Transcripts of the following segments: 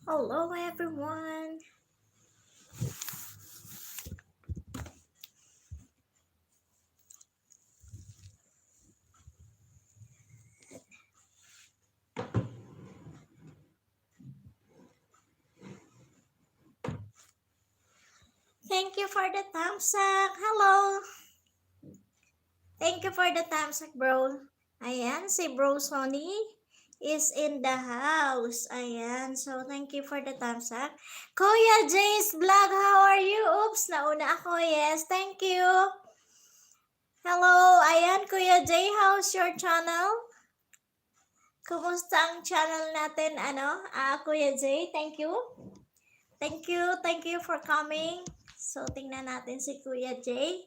Hello everyone. Thank you for the thumbs up. Hello. Thank you for the thumbs up, bro. Ayan, si Bro Sonny is in the house. Ayan, so thank you for the thumbs up. Kuya Jay's vlog, how are you? Oops, nauna ako. Yes, thank you. Hello, ayan, Kuya Jay, how's your channel? Kumusta ang channel natin, Kuya Jay? Thank you. Thank you for coming. So, tingnan natin si Kuya Jay.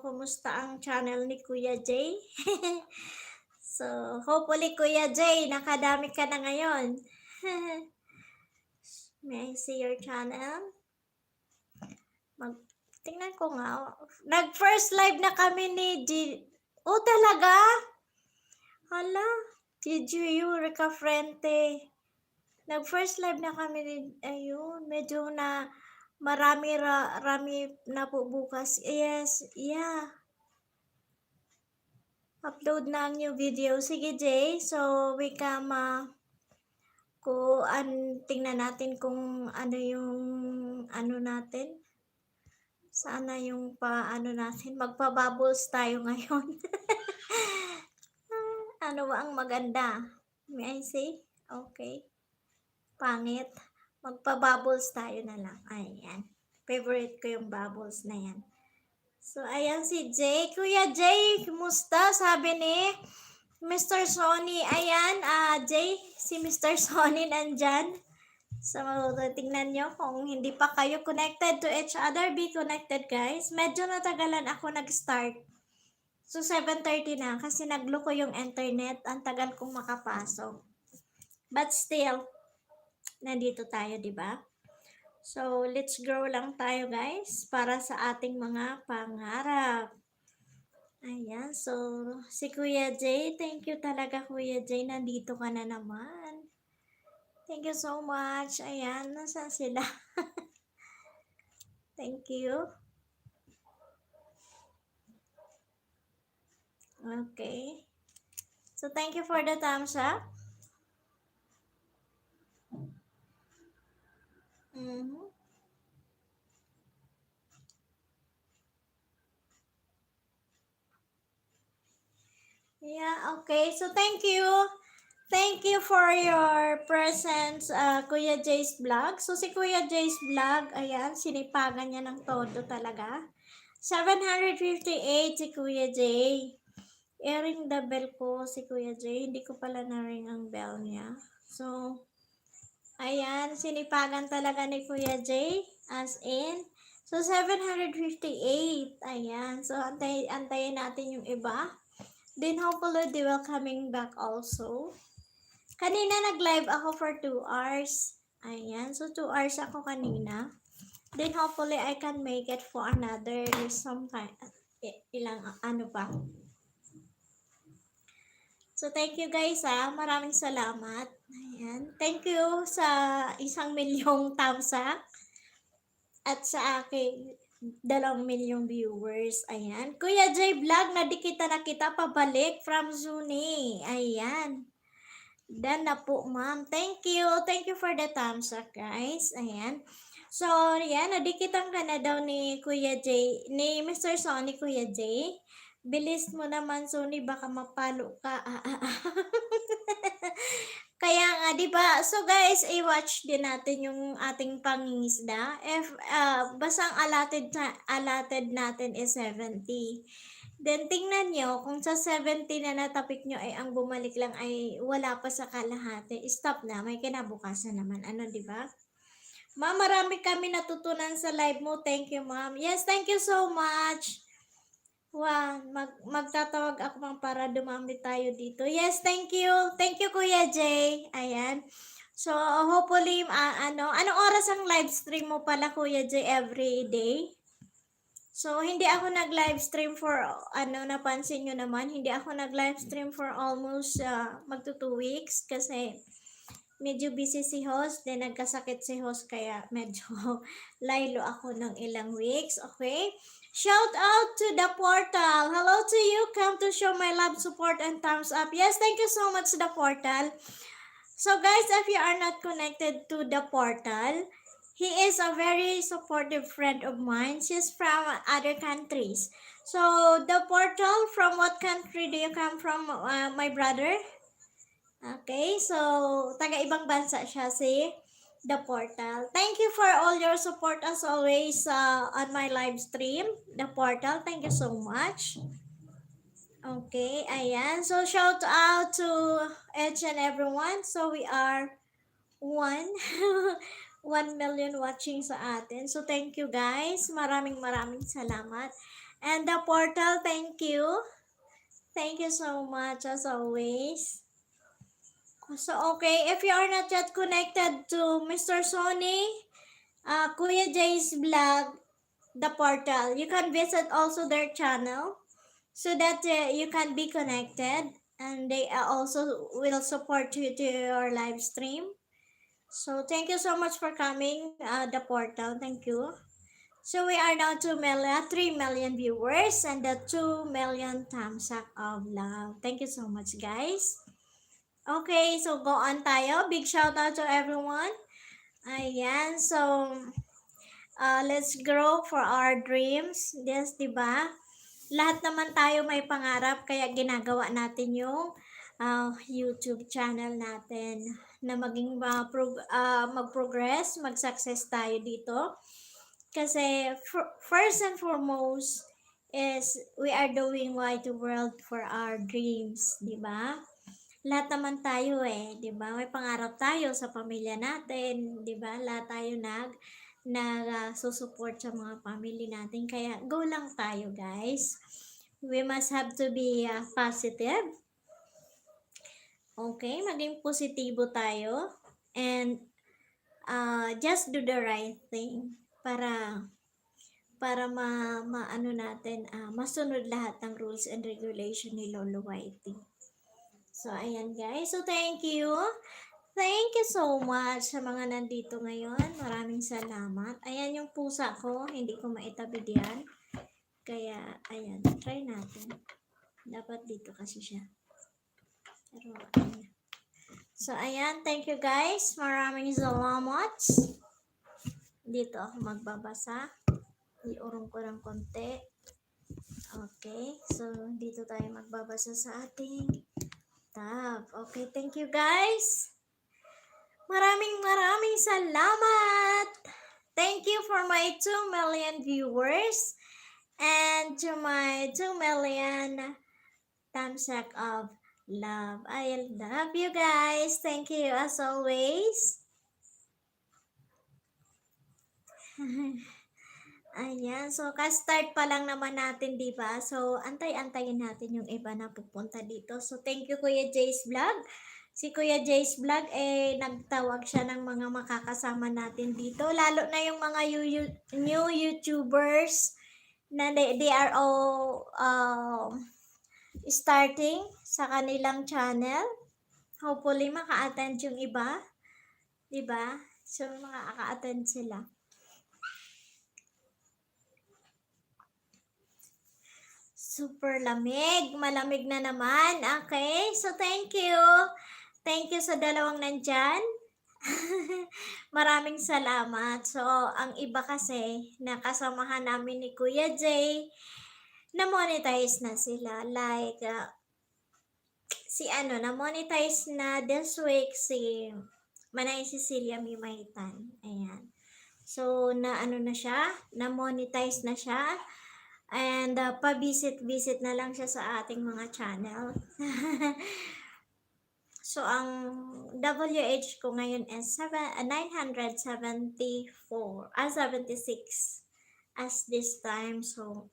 Kumusta ang channel ni Kuya Jay? So, hopefully Kuya Jay, nakadami ka na ngayon. May I see your channel? Tingnan ko nga. Nag-first live na kami ni Oh, talaga? Hala, Gigi Eureka Frente. Nag-first live na kami ni, ayun, medyo na marami na po bukas. Yes, yeah. Upload na ang new video. Sige, Jay. So, we come, tingnan natin kung ano yung, natin. Sana yung natin. Magpa-bubbles tayo ngayon. Ano ba ang maganda? May I say? Okay. Pangit. Magpa-bubbles tayo na lang. Ayan. Favorite ko yung bubbles na yan. So, ayan si Jay. Kuya Jay, kumusta? Sabi ni Mr. Sonny. Ayan, Jay, si Mr. Sonny nandyan. So, tingnan nyo kung hindi pa kayo connected to each other, be connected guys. Medyo natagalan ako nag-start. So, 7:30 na kasi nagloko yung internet. Ang tagal kong makapasok. But still, nandito tayo, di ba? So, let's grow lang tayo guys para sa ating mga pangarap. Ayan, so si Kuya Jay, thank you talaga Kuya Jay, nandito ka na naman. Thank you so much. Ayan, nasaan sila? Thank you. Okay. So, thank you for the thumbs up. Yeah, okay. So, thank you. Thank you for your presence, Kuya Jay's vlog. So, si Kuya Jay's vlog, ayan, sinipagan niya ng todo talaga. 758 si Kuya Jay. I-ring the bell ko si Kuya Jay. Hindi ko pala na-ring ang bell niya. So, ayan, sinipagan talaga ni Kuya Jay. As in, so 758. Ayan, so antayin natin yung iba. Then hopefully they will coming back also. Kanina nag-live ako for 2 hours. Ayan, so 2 hours ako kanina. Then hopefully I can make it for another sometime. Ilang pa. So thank you guys maraming salamat. Ayan, thank you sa 1,000,000 thumbs up. At sa aking 2,000,000 viewers. Ayan. Kuya Jay Vlog, nadikita na kita pabalik from Zuni. Ayan. Done na po, ma'am. Thank you. Thank you for the thumbs up, guys. Ayan. So, yan. Nadikitan ka na daw ni Kuya Jay, ni Mr. Sonny, Kuya Jay. Bilis mo naman, Sonny. Baka mapalo ka. Kaya nga, di ba? So, guys, i-watch din natin yung ating pangingisda. If, basang allotted natin is 70. Then, tingnan nyo, kung sa 70 na natapik nyo ay ang bumalik lang ay wala pa sa kalahati, stop na, may kinabukasan naman. Ano, di ba? Ma'am, marami kami natutunan sa live mo. Thank you, ma'am. Yes, thank you so much. Wow, magtatawag ako mang para dumami tayo dito. Yes, thank you. Thank you, Kuya Jay. Ayan. So, hopefully, anong oras ang live stream mo pala, Kuya Jay, every day? So, hindi ako nag-live stream for, napansin nyo naman, hindi ako nag-live stream for almost magto 2 weeks kasi medyo busy si host, then nagkasakit si host kaya medyo laylo ako ng ilang weeks, okay? Shout out to the portal. Hello to you. Come to show my love, support, and thumbs up. Yes, thank you so much, the portal. So guys, if you are not connected to the portal, he is a very supportive friend of mine. She's from other countries. So the portal, from what country do you come from, my brother? Okay, so taga-ibang bansa siya si The Portal. Thank you for all your support as always on my live stream. The Portal, thank you so much. Okay, ayan. So shout out to each and everyone. So we are one 1 million watching sa atin. So thank you guys. Maraming salamat. And The Portal, thank you. Thank you so much as always. So, okay, if you are not yet connected to Mr. Sony, Kuya Jay's vlog, the portal, you can visit also their channel so that you can be connected and they also will support you to your live stream. So, thank you so much for coming, the portal. Thank you. So, we are now 3 million viewers and the 2 million thumbs up of love. Thank you so much, guys. Okay, so go on tayo. Big shout out to everyone. Ayan, so let's grow for our dreams. Yes, diba? Lahat naman tayo may pangarap, kaya ginagawa natin yung YouTube channel natin na maging mag-progress, mag-success tayo dito. Kasi first and foremost is we are doing wide the world for our dreams, diba? Lahat naman tayo 'di ba? May pangarap tayo sa pamilya natin, 'di ba? Lahat tayo susupport sa mga family natin. Kaya go lang tayo, guys. We must have to be positive. Okay, maging positibo tayo and just do the right thing para maano natin, masunod lahat ng rules and regulation ni Lolo Whitey. So, ayan guys. So, thank you. Thank you so much sa mga nandito ngayon. Maraming salamat. Ayan yung pusa ko. Hindi ko maitabi diyan. Kaya, ayan. Try natin. Dapat dito kasi siya. Pero, ayan. So, ayan. Thank you guys. Maraming salamat. Dito ako magbabasa. Iurong ko ng konti. Okay. So, dito tayo magbabasa sa ating tab. Okay. Thank you guys. Maraming salamat! Thank you for my 2 million viewers and to my 2 million thumbs up of love. I love you guys. Thank you as always. Ayan, so ka-start pa lang naman natin, di ba? So, antay-antayin natin yung iba na pupunta dito. So, thank you Kuya Jay's Vlog. Si Kuya Jay's Vlog, nagtawag siya ng mga makakasama natin dito. Lalo na yung mga new YouTubers na they are all starting sa kanilang channel. Hopefully, maka-attend yung iba. Diba? So, makaka-attend sila. Super lamig. Malamig na naman. Okay? So, thank you. Thank you sa dalawang nandyan. Maraming salamat. So, ang iba kasi, nakasamahan namin ni Kuya Jay, na-monetize na sila. Like, na-monetize na this week si Manay Cecilia Mimaitan. Ayan. So, na siya, na-monetize na siya. And pa-visit na lang siya sa ating mga channel. So, ang WH ko ngayon is 976 as this time. So,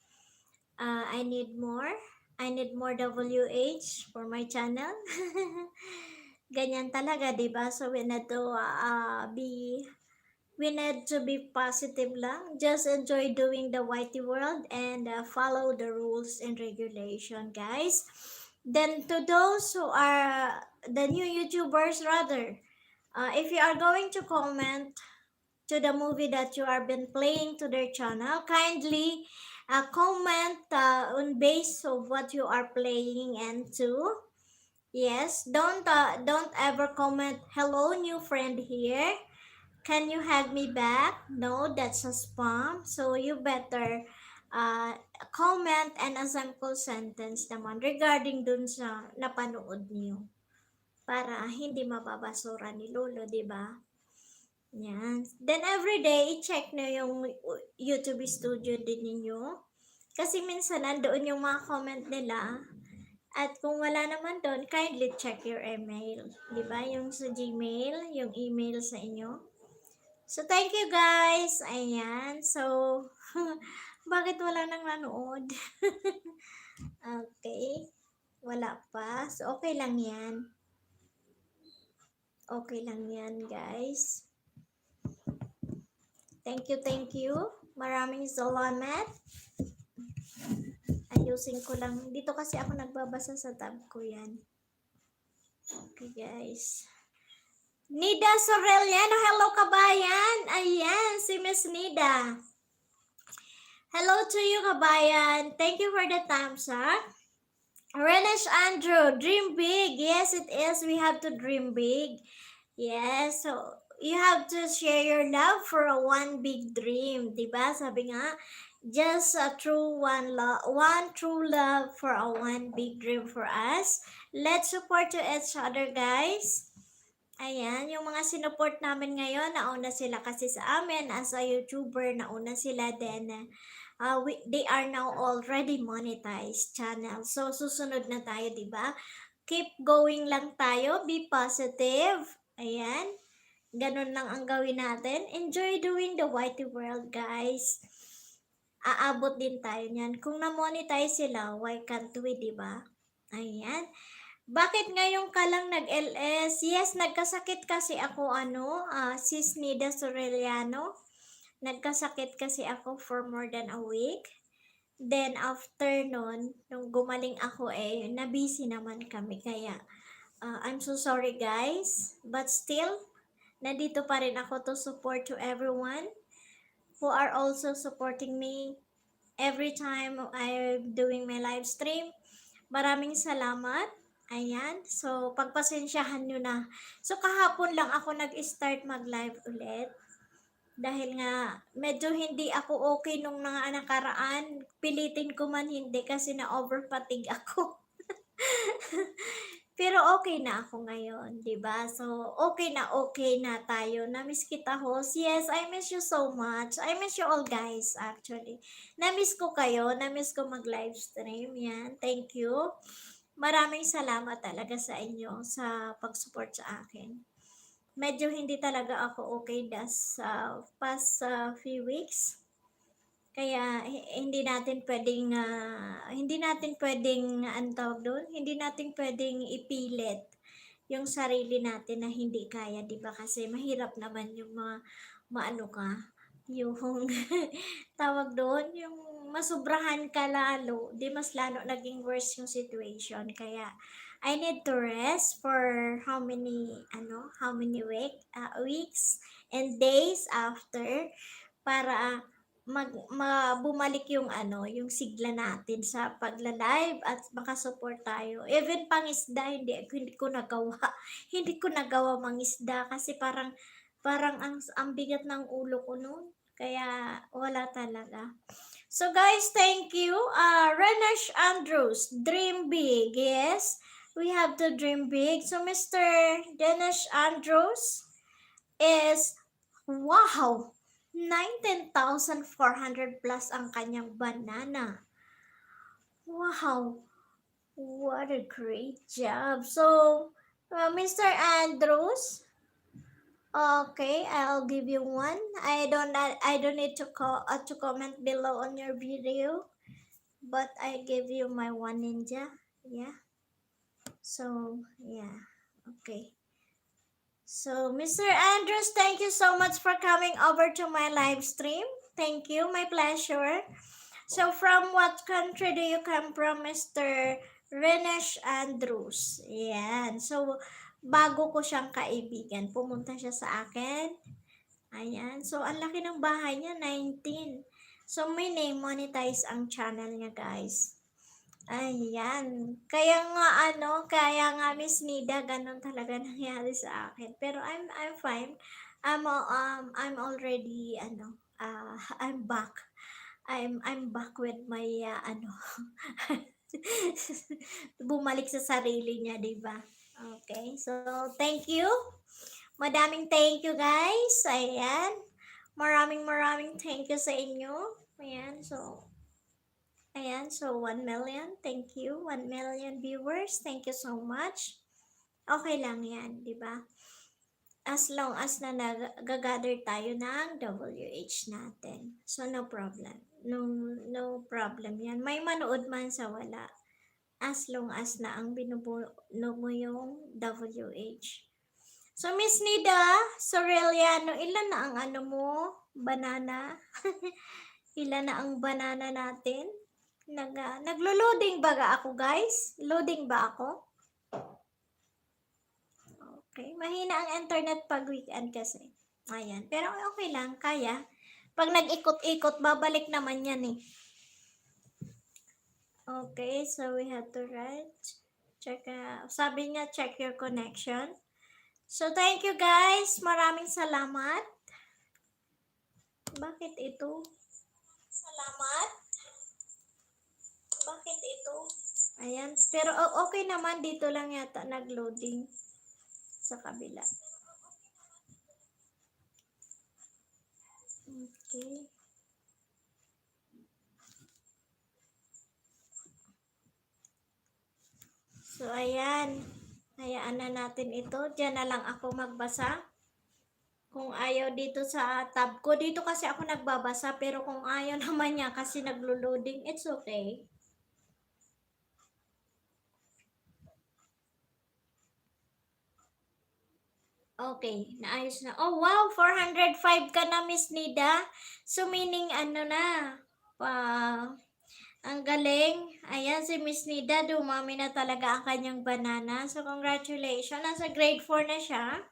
I need more WH for my channel. Ganyan talaga, diba? So, we need to be We need to be positive lang. Just enjoy doing the whitey world and follow the rules and regulation, guys. Then to those who are the new YouTubers, rather, if you are going to comment to the movie that you have been playing to their channel, kindly comment on base of what you are playing and to. Yes, don't ever comment hello new friend here. Can you hug me back? No, that's a spam. So you better uh, comment and a sample sentence naman regarding dun sa napanood niyo para hindi mababasura ni Lolo, di ba? Yan. Then every day, i-check nyo yung YouTube studio din ninyo. Kasi minsan nandoon yung mga comment nila. At kung wala naman doon, kindly check your email. Di ba? Yung sa Gmail, yung email sa inyo. So, thank you guys. Ayan. So, bakit wala nang nanood? Okay. Wala pa. So, okay lang yan. Okay lang yan, guys. Thank you, thank you. Maraming salamat. Ayusin ko lang. Dito kasi ako nagbabasa sa tab ko yan. Okay, guys. Nida Soreliano, hello kabayan. Ayan, si Miss Nida. Hello to you, kabayan. Thank you for the thumbs up. Renesh Andrew, dream big. Yes, it is. We have to dream big. Yes, so you have to share your love for a one big dream, diba? Sabi nga, just a true one true love for a one big dream for us. Let's support to each other, guys. Ayan, yung mga sinuport namin ngayon, nauna sila kasi sa amin as a YouTuber, nauna sila then they are now already monetized channel. So susunod na tayo, 'di ba? Keep going lang tayo, be positive. Ayan. Ganun lang ang gawin natin. Enjoy doing the whitey world, guys. Aabot din tayo niyan. Kung na-monetize sila, why can't we, di ba? Ayan. Bakit ngayon ka lang nag-LS? Yes, nagkasakit kasi ako, sis Nida Soreliano. Nagkasakit kasi ako for more than a week. Then, after nun, nung gumaling ako nabusy naman kami. Kaya, I'm so sorry guys. But still, nandito pa rin ako to support to everyone who are also supporting me every time I'm doing my live stream. Maraming salamat. Ayan. So, pagpasensyahan nyo na. So, kahapon lang ako nag-start mag-live ulit. Dahil nga, medyo hindi ako okay nung nakaraan. Pilitin ko man hindi kasi na-overfatigue ako. Pero okay na ako ngayon, 'di ba? So, okay na tayo. Na-miss kita, host. Yes, I miss you so much. I miss you all, guys, actually. Na-miss ko kayo. Na-miss ko mag-live stream. Yan. Thank you. Maraming salamat talaga sa inyo sa pag-support sa akin. Medyo hindi talaga ako okay sa past few weeks. Kaya hindi natin pwedeng ang tawag doon, hindi natin pwedeng ipilit yung sarili natin na hindi kaya, 'di ba? Kasi mahirap naman yung maano ka, yung tawag doon, yung masubrahan ka lalo, 'di mas lalo naging worse yung situation. Kaya I need to rest for how many weeks and days after para bumalik yung yung sigla natin sa pagla-live at makasupport tayo. Even pangisda, hindi ko nagawa. Hindi ko nagawa mangisda kasi parang ang bigat ng ulo ko noon. Kaya wala talaga. So guys, thank you. Renash Andrews, dream big. Yes, we have to dream big. So Mr. Renash Andrews is, wow, 19,400 plus ang kanyang banana. Wow, what a great job. So, Mr. Andrews, okay, I'll give you one. I don't need to comment below on your video, but I give you my one ninja. Yeah. So, yeah. Okay. So, Mr. Andrews, thank you so much for coming over to my live stream. Thank you, my pleasure. So, from what country do you come from, Mr. Renesh Andrews? Yan. So, bago ko siyang kaibigan, pumunta siya sa akin. Ayan. So, ang laki ng bahay niya, 19. So, may name monetize ang channel niya, guys. Ayan. Kaya nga Miss Nida, ganun talaga nangyari sa akin. Pero I'm fine. I'm already I'm back. I'm back with my bumalik sa sarili niya, 'di ba? Okay. So, thank you. Madaming thank you, guys. Ayan. Maraming thank you sa inyo. Ayan. So 1 million, thank you. 1 million viewers, thank you so much. Okay lang yan, di ba? As long as na nag-gather tayo ng WH natin. So, no problem. No problem yan. May manood man sa wala. As long as na ang binubuno mo yung WH. So, Miss Nida Soreliano, ilan na ang ano mo? Banana? Ilan na ang banana natin? Naglo-loading ba ako, guys? Loading ba ako? Okay. Mahina ang internet pag weekend kasi. Ayan. Pero okay lang. Kaya. Pag nag-ikot-ikot, babalik naman yan eh. Okay. So, we have to write. Sabi niya, check your connection. So, thank you guys. Maraming salamat. Bakit ito? Salamat. Bakit ito? Ayan. Pero okay naman. Dito lang yata nag-loading sa kabila. Okay. So, ayan. Hayaan na natin ito. Diyan na lang ako magbasa. Kung ayaw dito sa tab ko. Dito kasi ako nagbabasa. Pero kung ayaw naman niya kasi naglo-loading, it's okay. Okay, naayos na. Oh, wow! 405 ka na, Miss Nida. So, meaning, ang galing. Ayan, si Miss Nida, dumami na talaga ang kanyang banana. So, congratulations. Nasa grade 4 na siya.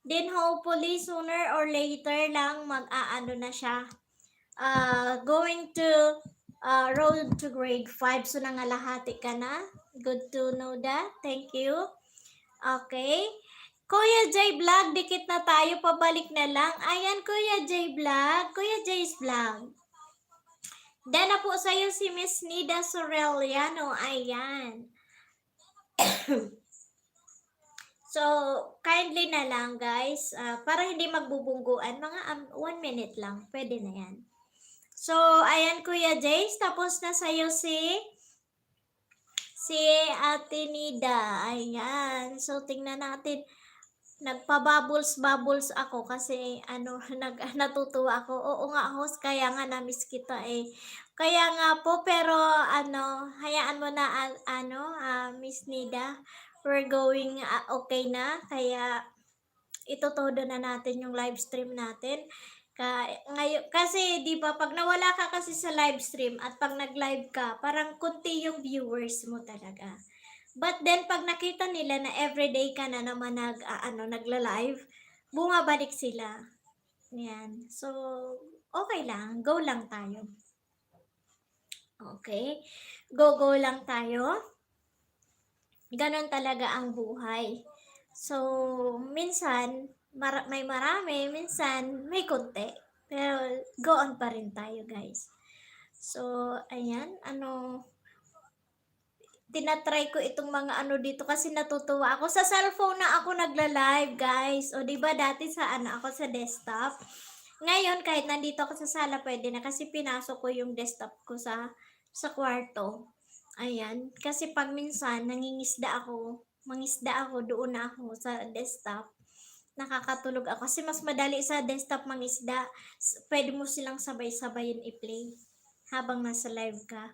Then, hopefully, sooner or later lang, mag-aano na siya. Going to road to grade 5. So, nangalahati ka na. Good to know that. Thank you. Okay. Kuya J Vlog, dikit na tayo, pabalik na lang. Ayan, Kuya J Vlog. Kuya J's Vlog. Dan na po sa'yo si Miss Nida Soreliano. Ayan. So, kindly na lang guys. Para hindi magbubungguan. Mga 1 minute lang. Pwede na yan. So, ayan Kuya Jace. Tapos na sa'yo si Ate Nida. Ayan. So, tingnan natin. Nagpa-bubbles ako kasi natutuwa ako. Oo nga, host, kaya nga na-miss kita eh. Kaya nga po, pero hayaan mo na Miss Nida, we're going okay na. Kaya itutodo na natin yung live stream natin. Ngayon, kasi di ba pag nawala ka kasi sa live stream at pag nag-live ka, parang kunti yung viewers mo talaga. But then, pag nakita nila na everyday ka na naman nagla-live, bumabalik sila. Yan. So, okay lang. Go lang tayo. Okay? Go lang tayo. Ganon talaga ang buhay. So, minsan, may marami, minsan, may konti. Pero, go on pa rin tayo, guys. So, ayan, tinatry ko itong mga dito kasi natutuwa ako. Sa cellphone na ako nagla-live, guys. O, diba dati ako sa desktop. Ngayon, kahit nandito ako sa sala, pwede na kasi pinasok ko yung desktop ko sa kwarto. Ayan. Kasi pag minsan, mangisda ako, doon na ako sa desktop. Nakakatulog ako. Kasi mas madali sa desktop mangisda. Pwede mo silang sabay-sabayin i-play habang nasa live ka.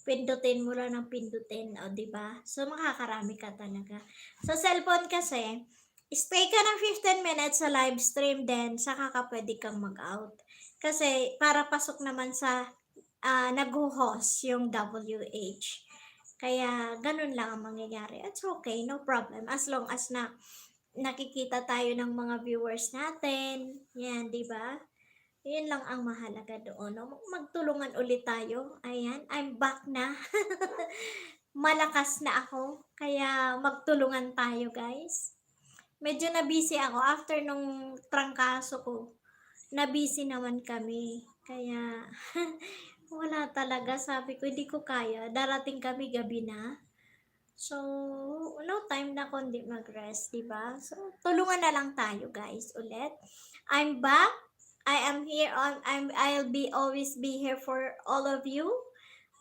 Pindutin mo lang ng pindutin, o, diba? So, makakarami ka talaga. Sa cellphone kasi, Stay ka ng 15 minutes sa live stream, then saka ka pwede kang mag-out. Kasi para pasok naman sa nag-host yung WH. Kaya ganun lang ang mangyayari. It's okay, no problem. As long as na nakikita tayo ng mga viewers natin. Yan, di ba? Yun lang ang mahalaga doon. No? Magtulungan ulit tayo. Ayan, I'm back na. Malakas na ako. Kaya magtulungan tayo, guys. Medyo na-busy ako after nung trangkaso ko. Na-busy naman kami. Kaya wala talaga. Sabi ko, hindi ko kaya. Darating kami gabi na. So, no time na kundi mag-rest, diba? So, tulungan na lang tayo, guys, ulit. I'm back. I am here I'll be always be here for all of you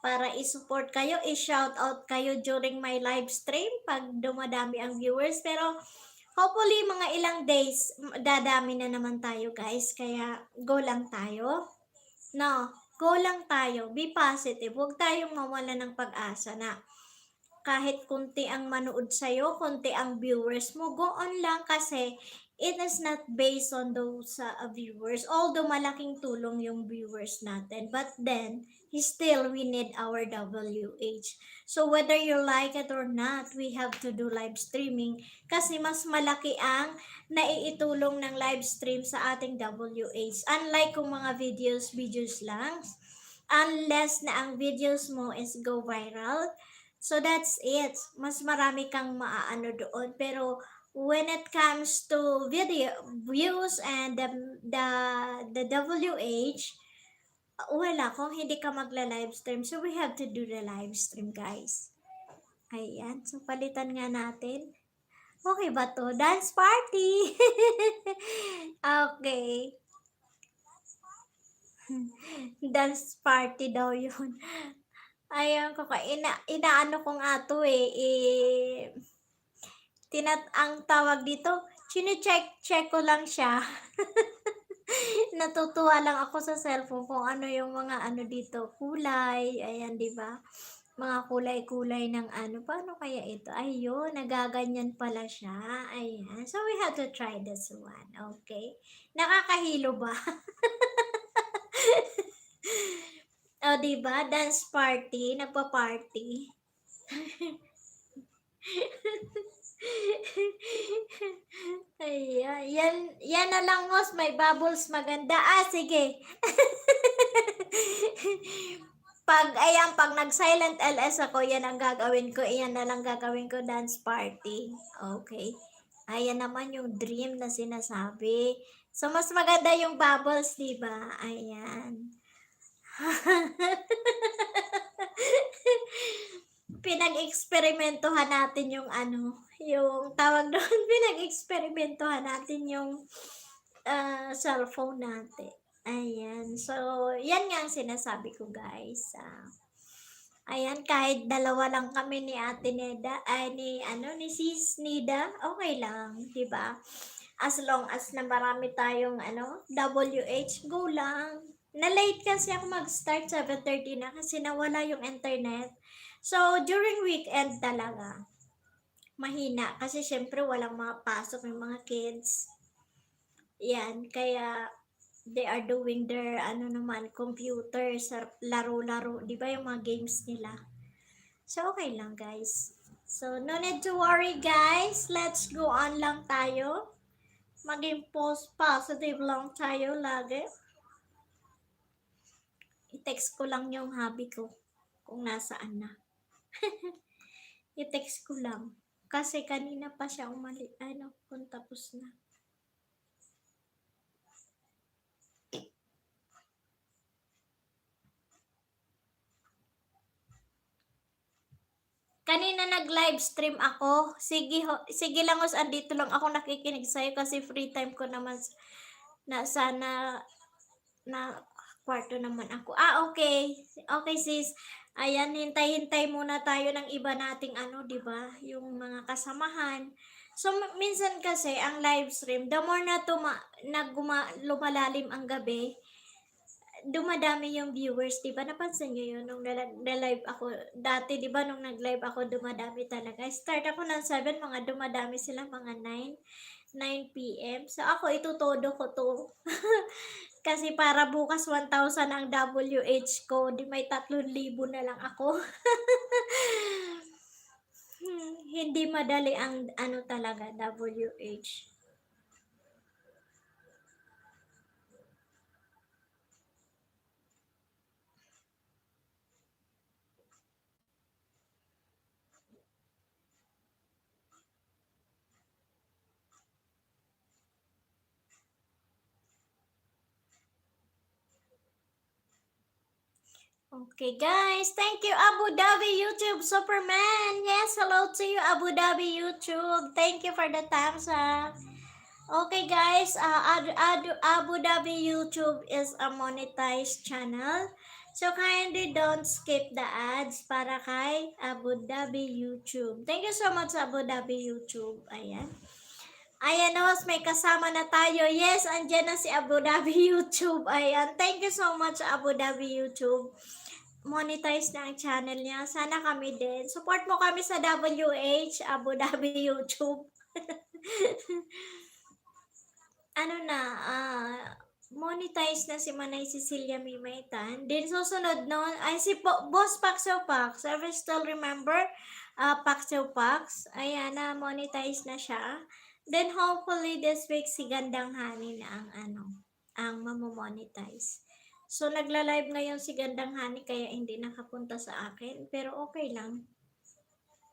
para i-support kayo, i-shout out kayo during my live stream pag dumadami ang viewers. Pero hopefully mga ilang days dadami na naman tayo, guys. Kaya go lang tayo. No, go lang tayo. Be positive. Huwag tayong mawala ng pag-asa na kahit konti ang manood sa'yo, konti ang viewers mo, go on lang kasi it is not based on those viewers. Although malaking tulong yung viewers natin, but then, still we need our WH. So whether you like it or not, we have to do live streaming kasi mas malaki ang naiitulong ng live stream sa ating WH. Unlike kung mga videos lang, unless na ang videos mo is go viral, so that's it. Mas marami kang maaano doon. Pero when it comes to video views and the WH, wala kung hindi ka magla-live stream. So we have to do the live stream, guys. Ayan. So palitan nga natin. Okay ba to? Dance party! Okay. Dance party daw yun. Ayan ko ka. Inaano ko nga to ang tawag dito, chine-check ko lang siya. Natutuwa lang ako sa cellphone kung ano yung mga ano dito, kulay, ayan, di ba? Mga kulay-kulay ng ano, paano kaya ito? Ayun, nagaganyan pala siya. Ayan. So, we have to try this one. Okay? Nakakahilo ba? O, diba? Dance party, nagpa-party. Ayan, yan na lang, Mos. May bubbles maganda. Sige. Pag nag-silent LS ako, yan ang gagawin ko. Iyan na lang gagawin ko, dance party. Okay. Ayan naman yung dream na sinasabi. So, mas maganda yung bubbles, diba? Ayan. Pinag-eksperimentohan natin yung ano, yung tawag doon, pinag-eksperimentohan natin yung cellphone natin. Ayan. So, yan nga ang sinasabi ko, guys. Ayan, kahit dalawa lang kami ni Ate Neda, ni Sis Nida, okay lang, 'di ba? As long as na marami tayong WH, go lang. Na-late kasi ako mag-start 7:30 na kasi nawala yung internet. So, during weekend talaga, mahina. Kasi syempre walang mga pasok ng mga kids. Yan, kaya they are doing their computer sa laro-laro, 'di ba yung mga games nila. So okay lang, guys. So no need to worry, guys. Let's go on lang tayo. Maging positive lang tayo lagi. I-text ko lang yung hubby ko kung nasaan na. I-text ko lang. Kasi kanina pa siya kung tapos na. Kanina nag-live stream ako. Sige lang, andito lang ako nakikinig sa'yo kasi free time ko naman sana na kwarto naman ako. Okay. Okay, sis. Ayan, hintay-hintay muna tayo ng iba nating di ba? Yung mga kasamahan. So, minsan kasi ang live stream, the more na lumalalim ang gabi, dumadami yung viewers, 'di ba? Napansin niyo 'yun nung na-live ako dati, 'di ba, nung nag-live ako dumadami talaga. Start ako ng 7, mga dumadami sila mga 9 PM. So ako itutodo ko 'to. Kasi para bukas 1,000 ang WH ko, 'di may 3,000 na lang ako. Hindi madali ang ano talaga, WH. Okay, guys. Thank you, Abu Dhabi YouTube Superman. Yes, hello to you, Abu Dhabi YouTube. Thank you for the thumbs up. Okay, guys. Abu Dhabi YouTube is a monetized channel. So, kindly don't skip the ads para kay Abu Dhabi YouTube. Thank you so much, Abu Dhabi YouTube. Ayan. Ayan, Nos, may kasama na tayo. Yes, andyan na si Abu Dhabi YouTube. Ayan. Thank you so much, Abu Dhabi YouTube. Monetize na ang channel niya. Sana kami din. Support mo kami sa WH, Abu Dhabi YouTube. Ano na, monetize na si Manay Cecilia Mimaitan. Then susunod noon ay si Boss Paxo Pax. Ever still remember Paxo Pax? Ayan na, monetize na siya. Then hopefully this week si Gandang Hani na ang mamomonetize. So nagla-live ngayon si Gandang Hani kaya hindi nakapunta sa akin. Pero okay lang.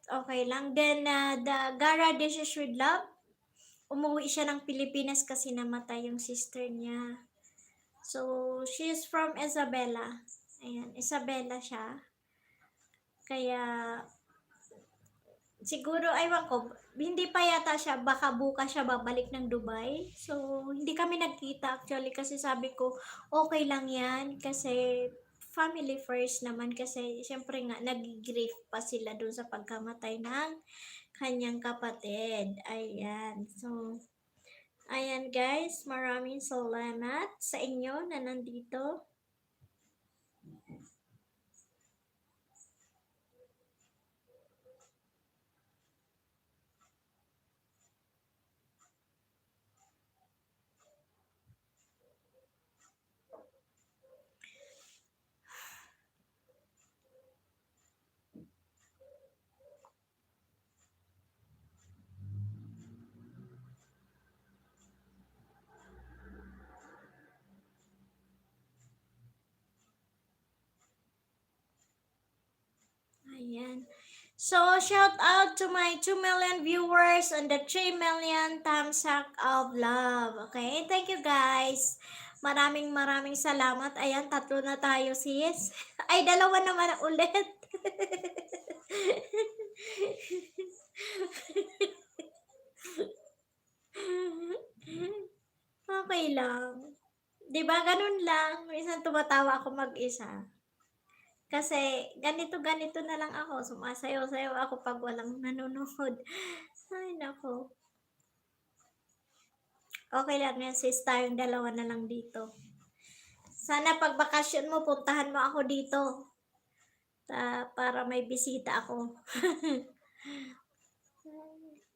Okay lang. Then the Gara Dishes with Love, umuwi siya ng Pilipinas kasi namatay yung sister niya. So, she's from Isabela. Ayan, Isabela siya. Kaya, siguro, aywan ko, hindi pa yata siya, baka bukas siya babalik ng Dubai. So, hindi kami nagkita actually kasi sabi ko, okay lang yan kasi family first naman kasi syempre nga nag-grief pa sila doon sa pagkamatay ng kanyang kapatid. Ayan. So, ayan guys, maraming salamat sa inyo na nandito. Ayan. So, shout out to my 2 million viewers and the 3 million thumbs up of love. Okay? Thank you guys. Maraming salamat. Ayan, 3 na tayo sis. Ay, 2 naman ulit. Okay lang. 'Di ba ganun lang. Minsan tumatawa ako mag-isa. Kasi ganito na lang ako. Sumasayaw-sayaw ako pag walang nanonood. Ay, nako. Okay lang yan sis. Tayong 2 na lang dito. Sana pag bakasyon mo, puntahan mo ako dito. Para may bisita ako.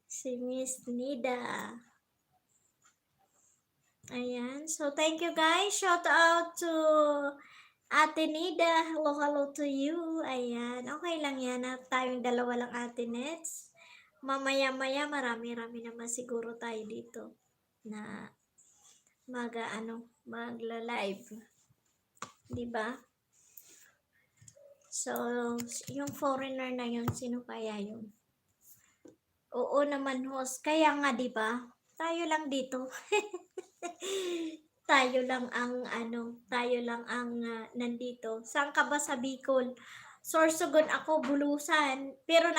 Si Miss Nida. Ayan. So, thank you guys. Shout out to Ate Nida. Hello to you. Ayan. Okay lang yan. Tayong 2 lang Ate Nets. Mamaya-maya, marami-rami naman siguro tayo dito na magla-live. 'Di ba? So, yung foreigner na yun, sino kaya yun? Oo naman, host. Kaya nga, 'di ba? Tayo lang dito. tayo lang ang nandito. Saan ka ba sa Bicol? Sorsogon ako, Bulusan. Pero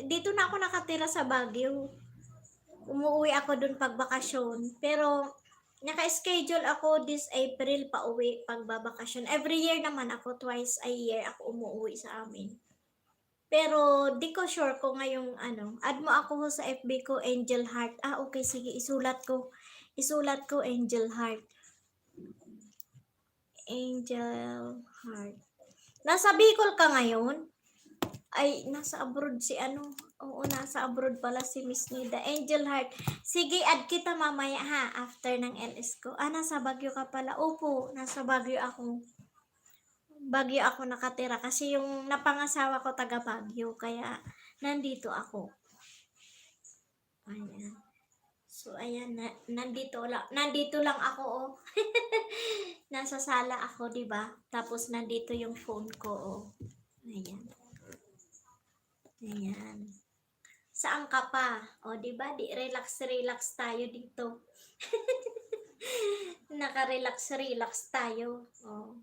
dito na ako nakatira sa Baguio. Umuwi ako dun pag bakasyon. Pero naka-schedule ako this April pa uwi pag babakasyon. Every year naman ako, twice a year ako umuwi sa amin. Pero di ko sure kung ngayong add mo ako sa FB ko, Angel Heart. Okay, sige, isulat ko Angel Heart. Angel Heart. Nasa Bicol ka ngayon? Ay, nasa abroad si ano. Oo, nasa abroad pala si Miss Nida. Angel Heart. Sige, add kita mamaya ha, after ng LS ko. Ah, nasa Baguio ka pala. Opo, nasa Baguio ako. Baguio ako nakatira kasi yung napangasawa ko taga Baguio. Kaya, nandito ako. Ayan. So, ayan, nandito lang ako, oh. Nasa sala ako, di ba? Tapos, nandito yung phone ko, oh. Ayan. Ayan. Saan ka pa? O, di ba? Di relax tayo dito. Naka-relax tayo. O.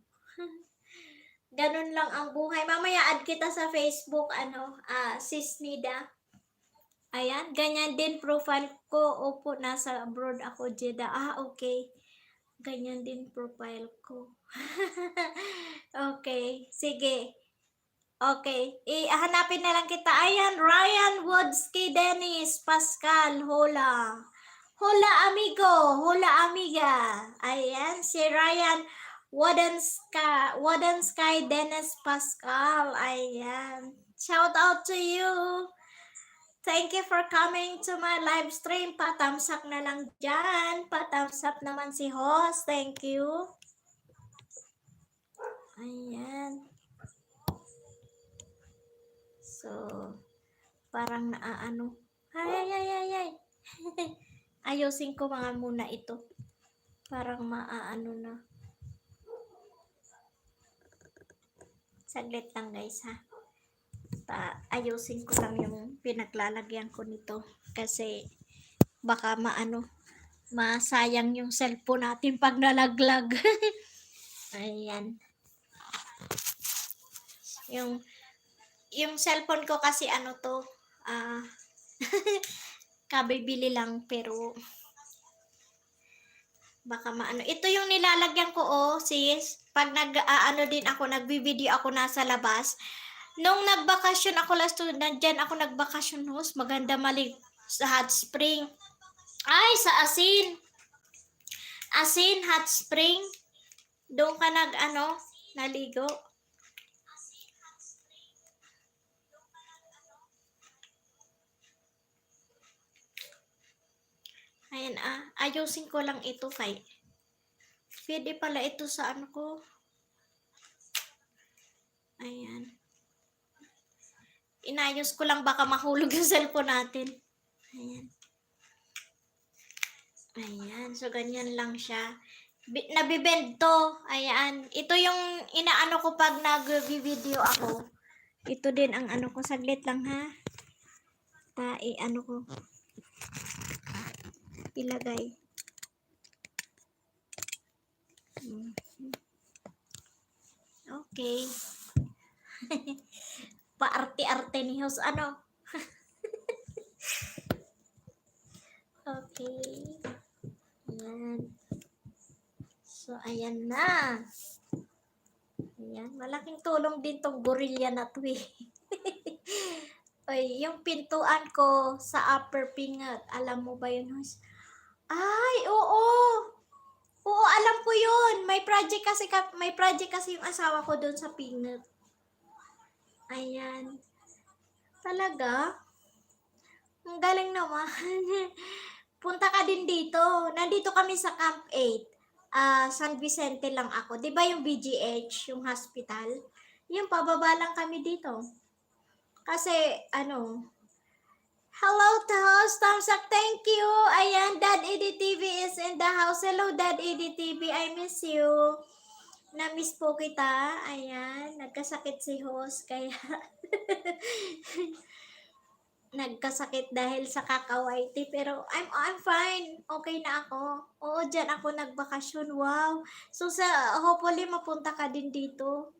Ganun lang ang buhay. Mamaya add kita sa Facebook, Sis Nida. Ayan, ganyan din profile ko. Opo, nasa abroad ako, Jeddah. Ah, okay. Ganyan din profile ko. Okay, sige. Okay, hanapin na lang kita. Ayan, Ryan Woodsky, Dennis, Pascal, Hola. Hola amigo, hola amiga. Ayan, si Ryan Woodsky, Dennis, Pascal. Ayan. Shout out to you. Thank you for coming to my live stream. Pa-thumbs up na lang dyan. Pa-thumbs up naman si host. Thank you. Ayan. So, parang naaano. Ay. Ayusin ko mga muna ito. Parang maaano na. Saglit lang guys ha. Ayusin ko lang yung pinaglalagyan ko nito. Kasi baka masayang yung cellphone natin pag nalaglag. Ayan. Yung cellphone ko kasi kabibili lang pero baka ito yung nilalagyan ko sis pag din ako, nagbi-video ako nasa labas. Nung nagbakasyon ako last to, nandyan ako nagbakasyon host, maganda sa hot spring. Ay, sa Asin hot spring. Doon ka naligo. Ayan ayusin ko lang ito kay. Pwede pala ito sa ko. Ayan. Inayos ko lang baka mahulog yung cellphone natin. Ayan. Ayan. So, ganyan lang siya. Nabibend to. Ayan. Ito yung inaano ko pag nag-video ako. Ito din ang ko. Saglit lang ha. Ko. Ilagay. Okay. Paarte-arte ni host Okay. Ayan. So, ayan na. Ayan. Malaking tulong din tong gorilla na to Ay, yung pintuan ko sa upper pingat. Alam mo ba yun, host? Ay, oo. Oo, alam ko yun. May project kasi yung asawa ko doon sa pingat. Ayan. Talaga? Ang galing naman. Punta ka din dito. Nandito kami sa Camp 8. San Vicente lang ako. 'Di ba yung BGH, yung hospital? Yung pababa lang kami dito. Kasi hello to host, thumbs up, thank you. Ayan, Dad EDTV is in the house. Hello Dad EDTV, I miss you. Na-miss po kita. Ayan, nagkasakit si host kaya nagkasakit dahil sa kakawaiti pero I'm fine. Okay na ako. Oo, diyan ako nagbakasyon. Wow. So hopefully mapunta ka din dito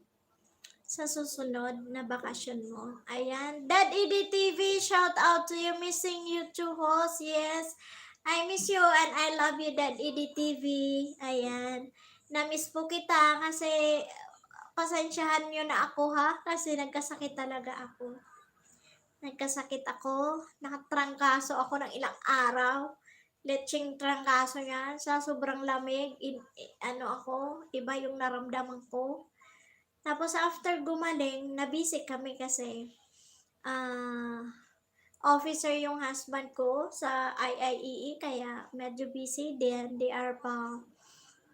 sa susunod na bakasyon mo. Ayan. Dad EDTV, shout out to you. Missing you too, host. Yes. I miss you and I love you, Dad EDTV. Ayan. Na-miss po kita kasi pasensyahan nyo na ako ha kasi nagkasakit talaga ako. Nakatrangkaso ako ng ilang araw. lecheng trangkaso yan, sa sobrang lamig, ano ako, iba yung naramdaman ko. Tapos after gumaling, nabisi kami kasi ah officer yung husband ko sa IIEE, kaya medyo busy. Then they are pa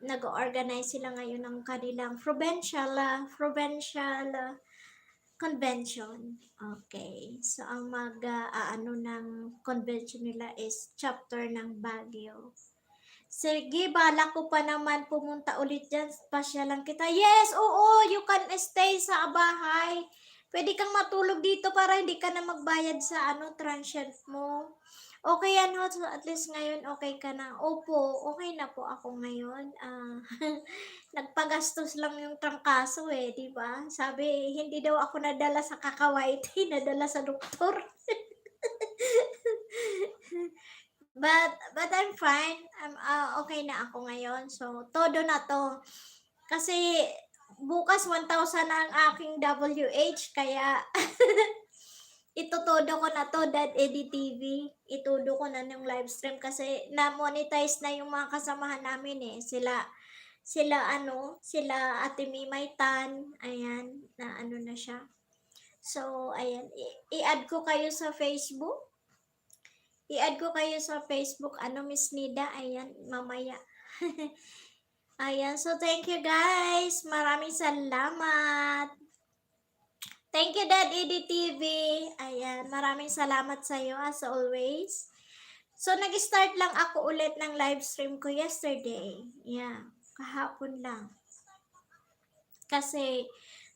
nag-organize sila ngayon ng kanilang provincial convention. Okay. So ang mag-aano ng convention nila is chapter ng Baguio. Sige, bala ko pa naman pumunta ulit dyan. Pasyalan kita. Yes, oo, you can stay sa bahay. Pwede kang matulog dito para hindi ka na magbayad sa transient mo. Okay yan, ho. So, at least ngayon okay ka na. Opo, okay na po ako ngayon. Nagpagastos lang yung trangkaso di ba? Sabi, hindi daw ako nadala sa kakawaiti, nadala sa doktor. But I'm fine. Okay na ako ngayon. So, todo na to. Kasi, bukas 1,000 ang aking WH, kaya itutodo ko na to, Dad Eddie TV. Itudo ko na yung live stream kasi na-monetize na yung mga kasamahan namin sila Ate Mimay Tan, ayan, na na siya. So, ayan, i-add ko kayo sa Facebook. I-add ko kayo sa Facebook, Miss Nida, ayan, mamaya. Ayan, so thank you guys. Maraming salamat. Thank you, Dad Edie TV. Ayan, maraming salamat sa iyo as always. So, nag-start lang ako ulit ng live stream ko yesterday. Yeah, kahapon lang. Kasi,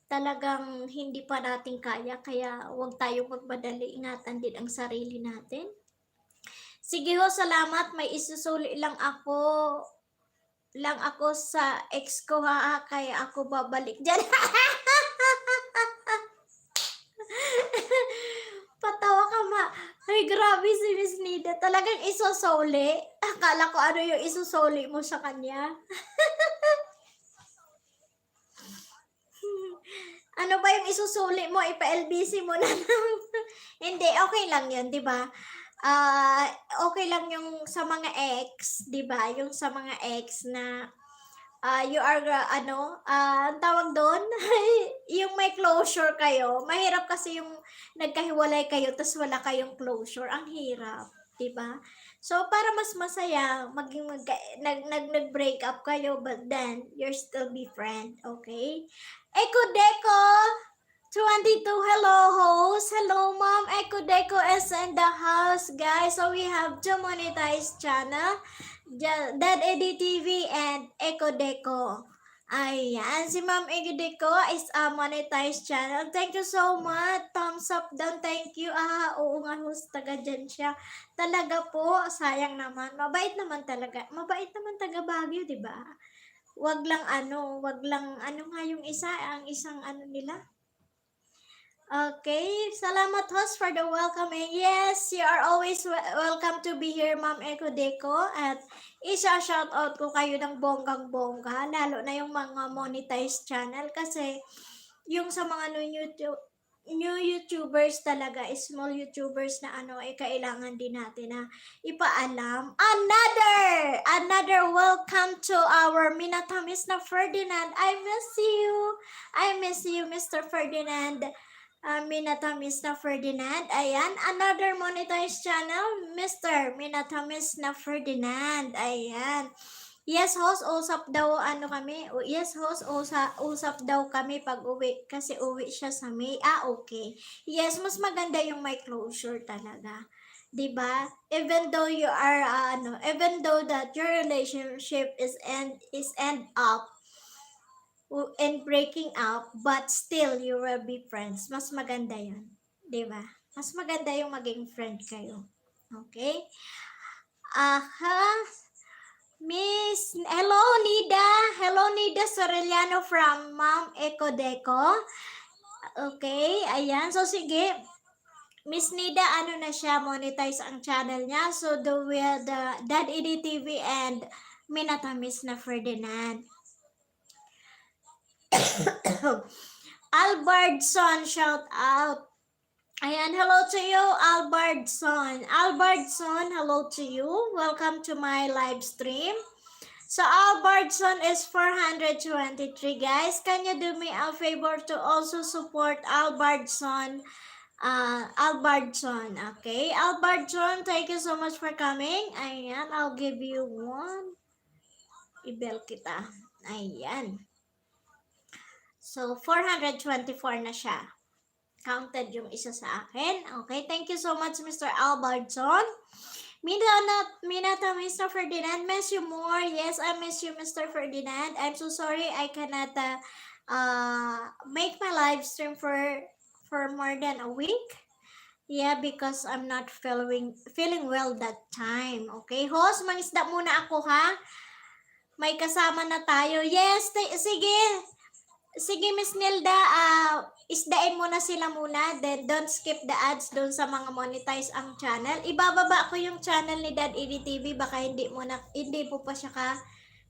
talagang hindi pa natin kaya, kaya huwag tayong magmadali. Ingatan din ang sarili natin. Sige ho, salamat. May isusuli lang ako sa ex ko kaya ako babalik dyan. Patawa ka Ay, grabe si Miss Nida. Talagang isusuli. Akala ko ano yung isusuli mo sa kanya. Ano ba yung isusuli mo? Ipa-LBC mo na lang. Hindi, okay lang yun, di ba? Okay lang yung sa mga ex, 'di ba? Yung sa mga ex na you are tawag doon, yung may closure kayo. Mahirap kasi yung nagkahiwalay kayo tapos wala kayong closure. Ang hirap, 'di ba? So para mas masaya, nag-break up kayo but then you're still be friend, okay? Eko Deko 22, hello host. Hello ma'am. Echo Deco is in the house, guys. So we have two monetized channel, Dad Eddie TV and Echo Deco. Ayan, si Ma'am Echo Deco is a monetized channel. Thank you so much. Thumbs up down. Thank you. Oo nga host, taga dyan siya. Talaga po, sayang naman. Mabait naman talaga. Mabait naman taga Baguio, di ba? Wag lang nga yung ang isang nila. Okay, salamat host for the welcoming. Yes, you are always welcome to be here, Ma'am Eco Deco. At isa-shoutout ko kayo ng bonggang-bongga, lalo na yung mga monetized channel kasi yung sa mga new YouTubers talaga, small YouTubers na kailangan din natin na ipaalam. Another welcome to our Minatamis na Ferdinand. I miss you, Mr. Ferdinand. Minatamis na Ferdinand. Ayan, another monetized channel, Mr. Minatamis na Ferdinand. Ayan. Yes, host, usap daw kami. Yes, host, usap daw kami pag uwi. Kasi uwi siya sa May. Okay. Yes, mas maganda yung may closure talaga. 'Di ba? Even though you are even though that your relationship is end up and breaking up, but still you will be friends. Mas maganda yun. Diba? Mas maganda yung maging friend kayo. Okay? Hello Nida Sorellano from Ma'am Eco Deco. Okay, ayan. So, sige. Miss Nida, na siya, monetize ang channel niya. So, the Dad Edie TV and Minatamis na Ferdinand. Albardson, shout out. Ayan, hello to you, Albardson. Albardson, hello to you. Welcome to my live stream. So Albardson is 423, guys. Can you do me a favor to also support Albardson? Albardson, okay? Albardson, thank you so much for coming. Ayan, I'll give you one. Ibel kita. Ayan. So, 424 na siya. Counted yung isa sa akin. Okay, thank you so much, Mr. Albardson. Minata, Mr. Ferdinand, miss you more. Yes, I miss you, Mr. Ferdinand. I'm so sorry I cannot make my live stream for more than a week. Yeah, because I'm not feeling well that time. Okay, host, mangisda muna ako ha. May kasama na tayo. Yes, sige. Sige, Miss Nilda, isdain mo na sila muna, then don't skip the ads doon sa mga monetize ang channel. Ibababa ko yung channel ni Dad Edie TV, baka hindi po pa siya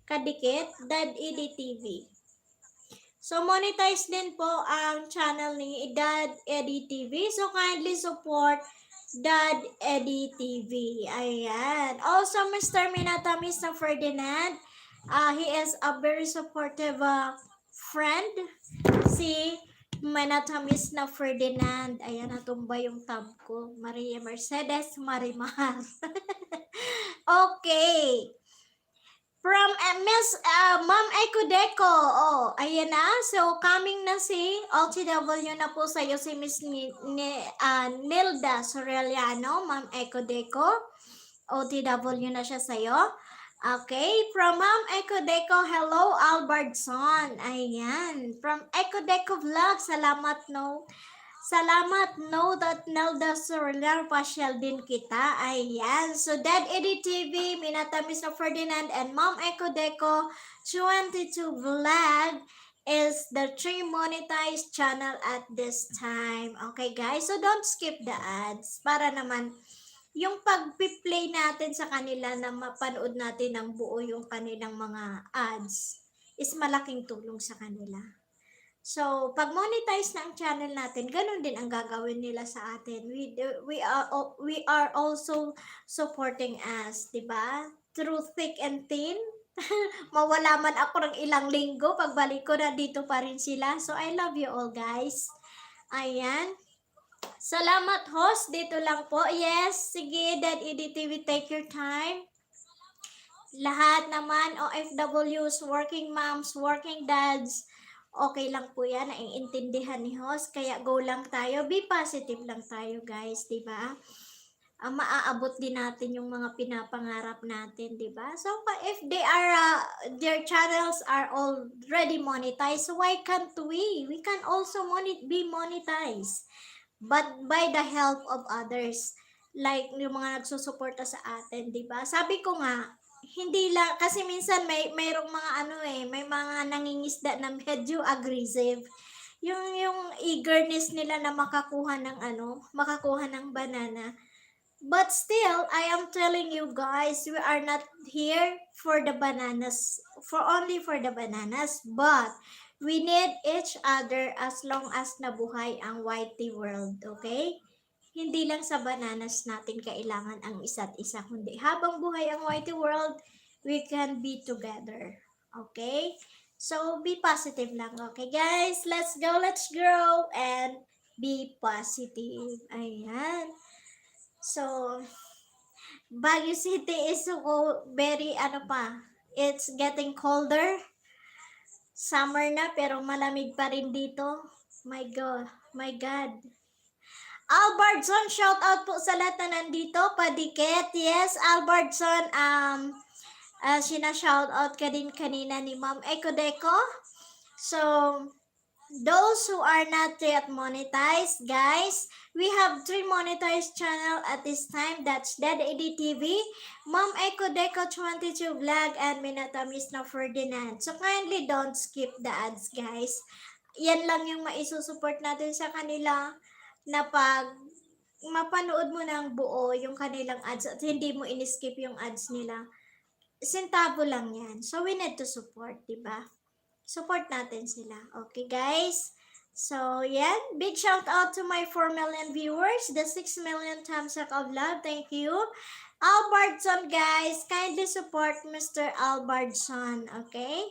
kadikit, Dad Edie TV. So, monetize din po ang channel ni Dad Edie TV. So, kindly support Dad Edie TV. Ayan. Also, Mr. Minata, Mr. Ferdinand, he is a very supportive friend. Si Minatamis na Ferdinand. Ayan, natumba yung tab ko. Maria Mercedes Marimar. Okay. From Miss Ma'am Ecodeco. Oh, ayan na. So, coming na si OTW na po sa'yo si Miss Nilda Soreliano, Ma'am Ecodeco. OTW na siya sa'yo. Okay, from Ma'am Ecodeco, hello Albertson. Ayan, from Ecodeco Vlog, salamat no. Salamat, know that Nelda Sorlar pasyal din kita. Ayan. So, Dad Edit TV, Minatamis na Ferdinand, and Mom Eco Deco 22 Vlog is the 3 monetized channel at this time. Okay, guys? So, don't skip the ads para naman yung pag-play natin sa kanila na mapanood natin ng buo yung kanilang mga ads is malaking tulong sa kanila. So, pag monetize na ang channel natin, ganun din ang gagawin nila sa atin. We are also supporting us, 'di ba? Through thick and thin. Mawala man ako ng ilang linggo, pagbalik ko na dito pa rin sila. So, I love you all, guys. Ayan. Salamat, host. Dito lang po. Yes, sige, Dad EDTV, take your time. Lahat naman, OFWs, working moms, working dads, okay lang po yan, naiintindihan ni host, kaya go lang tayo, be positive lang tayo guys, di ba? Maaabot din natin yung mga pinapangarap natin, di ba? So, if their channels are already monetized, so why can't we? We can also be monetized, but by the help of others, like yung mga nagsusuporta sa atin, di ba? Sabi ko nga, hindi lang kasi minsan mayroong mga may mga nangingisda na medyo aggressive. Yung eagerness nila na makakuha ng banana. But still, I am telling you guys, we are not here for the bananas, only for the bananas, but we need each other as long as nabuhay ang YT world, okay? Hindi lang sa bananas natin kailangan ang isa't isa, kundi habang buhay ang YT world, we can be together. Okay? So, be positive lang. Okay, guys? Let's go, let's grow, and be positive. Ayan. So, Baguio City is very, it's getting colder. Summer na, pero malamig pa rin dito. My God. My God. Albertson, shout out po sa lahat na nandito. Padikit, yes, Albertson, shout out ka din kanina ni Ma'am Ecodeco. So, those who are not yet monetized, guys, we have 3 monetized channel at this time. That's Dad Edit TV, Ma'am Ecodeco 22 Vlog, and Minatamis na Ferdinand. So, kindly don't skip the ads, guys. Yan lang yung maisusupport natin sa kanila, na pag mapanood mo ng buo yung kanilang ads at hindi mo in-skip yung ads nila, sentabo lang yan. So, we need to support, diba? Support natin sila. Okay, guys? So, yan. Big shout out to my 4 million viewers, the 6 million thumbs up of love. Thank you. Albertson, guys. Kindly support Mr. Albertson, okay?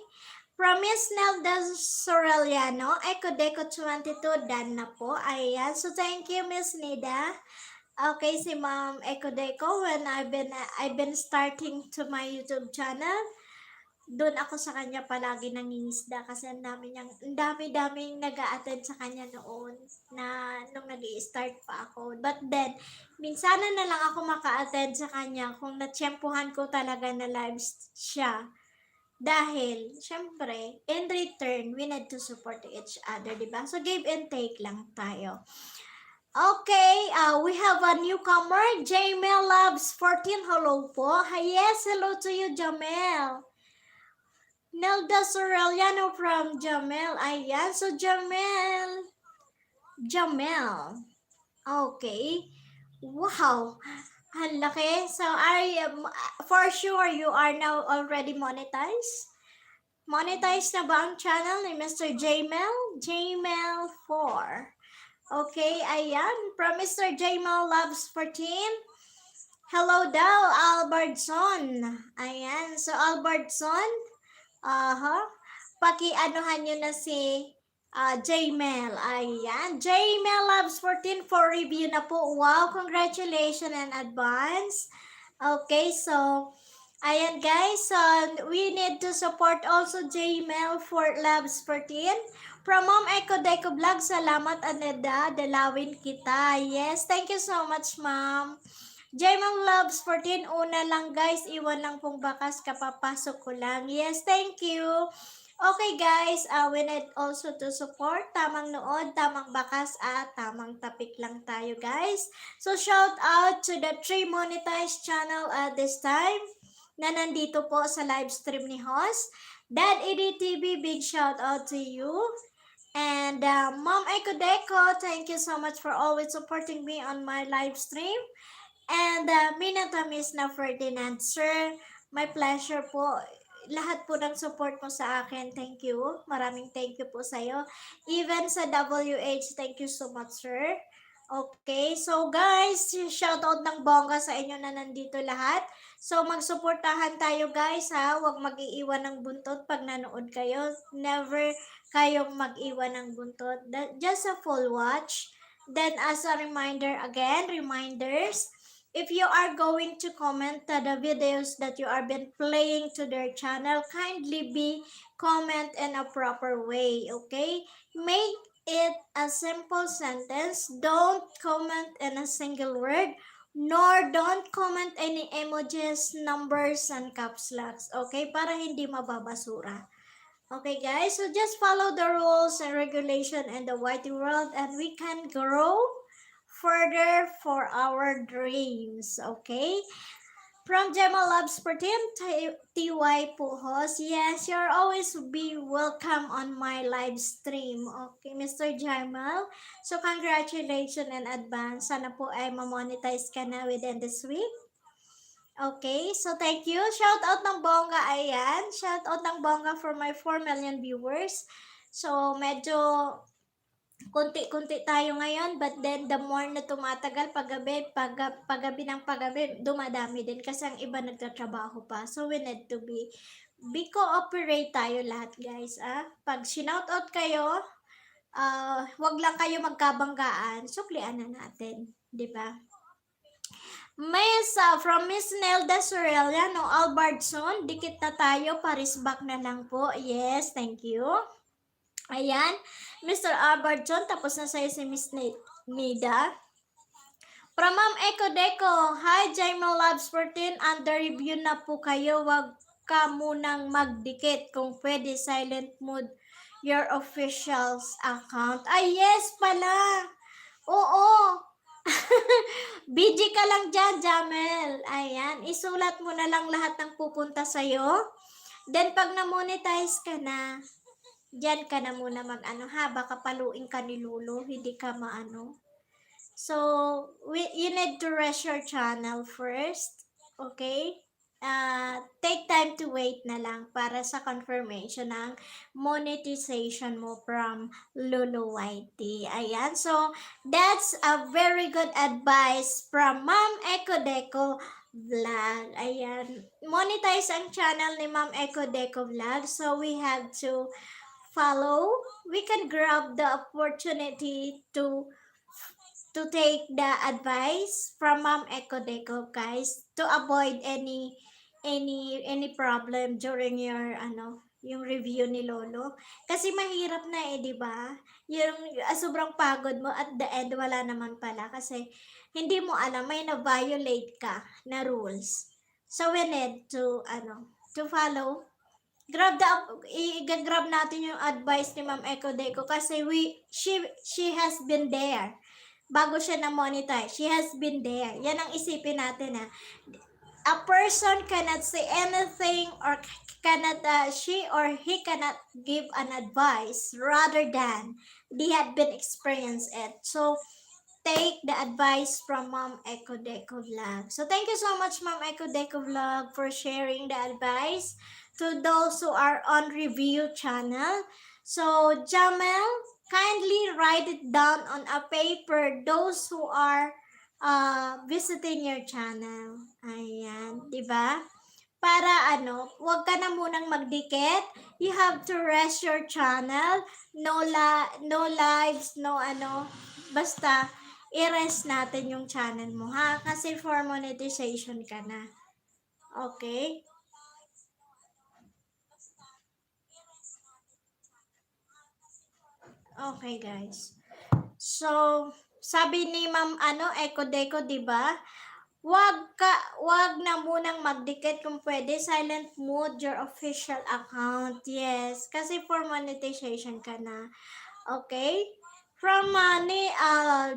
From Miss Nelda Soreliano, Eco Deco 22, done na po. Ayan. So, thank you, Miss Nida. Okay, si Ma'am Eco Deco, when I've been starting to my YouTube channel, doon ako sa kanya palagi nangingisda kasi ang dami-daming nag-a-attend sa kanya noon na nung nag-i-start pa ako. But then, minsan na lang ako maka-attend sa kanya kung natsyempuhan ko talaga na live siya. Dahil, syempre, in return, we need to support each other, diba? So, give and take lang tayo. Okay, we have a newcomer, Jamel Loves 14. Hello po. Hi, yes, hello to you, Jamel. Nelda Soreliano from Jamel. Ayan, so Jamel. Okay. Wow. Ang laki. So, for sure, you are now already monetized? Monetize na ba ang channel ni Mr. Jamel? Jamel 4. Okay, ayan. From Mr. Jamel Loves 14. Hello daw, Albertson. Ayan, so Albertson, paki-anuhan nyo na si Jmel. Ayan. Jmel Loves 14 for review na po. Wow, congratulations in advance. Okay, so, ayan guys. So, we need to support also Jmel for Loves 14. From Mom Eco Deco Vlog, salamat Aneda, dalawin kita. Yes, thank you so much, Ma'am. Jaimong Loves 14, una lang guys, iwan lang pong bakas, kapapasok ko lang. Yes, thank you. Okay guys, we need also to support, tamang nood, tamang bakas, at tamang tapik lang tayo guys. So shout out to the 3 monetized channel at this time na nandito po sa live stream ni host. Dad EDTV, big shout out to you. And Mom Eco Deco, thank you so much for always supporting me on my live stream. And Minatamis na Ferdinand, sir, my pleasure po. Lahat po ng support mo sa akin, thank you. Maraming thank you po sa'yo. Even sa WH, thank you so much, sir. Okay, so guys, shoutout ng bongga sa inyo na nandito lahat. So magsuportahan tayo guys ha, huwag mag-iiwan ng buntot pag nanood kayo. Never kayong mag-iwan ng buntot. Just a full watch. Then as a reminder again, reminders, if you are going to comment the videos that you are been playing to their channel, kindly be comment in a proper way, okay? Make it a simple sentence. Don't comment in a single word, nor don't comment any emojis, numbers, and caps locks, okay? Para hindi mababasura. Okay guys, so just follow the rules and regulation in the whitey world and we can grow further for our dreams, okay? From Gemma Labs for Team TY Puhos, yes, you're always be welcome on my live stream, okay, Mr. Jamal. So, congratulations in advance. Sana po ay mamonetize ka na within this week. Okay, so thank you. Shout out ng bongga, ayan. Shout out ng bongga for my 4 million viewers. So, medyo kunti-kunti tayo ngayon, but then the more na tumatagal paggabi ng paggabi, dumadami din kasi ang iba nagtatrabaho pa. So we need to be cooperate tayo lahat guys. Pag shoutout kayo, wag lang kayo magkabanggaan, suklian na natin, di ba? From Miss Nelda Soreliano, Albertson, dikit na tayo, parisback na lang po. Yes, thank you. Ayan, Mr. Albertson, tapos na sa'yo si Miss Nida. From Ma'am Eco Deco, hi Jaimel Labs 14, under review na po kayo, wag ka munang magdikit, kung pwede silent mode your official's account. Ay yes pala, oo. BG ka lang dyan, Jamel. Ayan, isulat mo na lang lahat ng pupunta sa'yo. Then pag na-monetize ka na, diyan ka na muna mag-ano ha, baka paluin ka ni Lolo, hindi ka maano. So, you need to rest your channel first, okay? take time to wait na lang para sa confirmation ng monetization mo from Lulu YT. Ayan. So, that's a very good advice from Ma'am Eco Deco Vlog. Ayan. Monetize ang channel ni Ma'am Eco Deco Vlog. So, we have to follow. We can grab the opportunity to take the advice from Ma'am Eco Deco, guys, to avoid any problem during your yung review ni Lolo. Kasi mahirap na 'di ba? Yung sobrang pagod mo at the end wala naman pala kasi hindi mo alam may na-violate ka na rules. So we need to follow. I-grab natin yung advice ni Ma'am Eco Deco kasi she has been there bago siya na-monetize. She has been there. Yan ang isipin natin a person cannot say anything or she or he cannot give an advice rather than they had been experienced it. So, take the advice from Mom Eco Deco Vlog. So, thank you so much, Mom Eco Deco Vlog, for sharing the advice to those who are on review channel. So, Jamel, kindly write it down on a paper, those who are visiting your channel. Ayan, di ba? Para huwag ka na munang magdikit. You have to rest your channel. No lives, no basta i-rest natin yung channel mo ha. Kasi for monetization ka na. Okay? Okay, guys. So, sabi ni Ma'am Eco Deco, 'di ba? Wag na munang magdikit kung pwede. Silent mode your official account. Yes, kasi for monetization ka na. Okay? From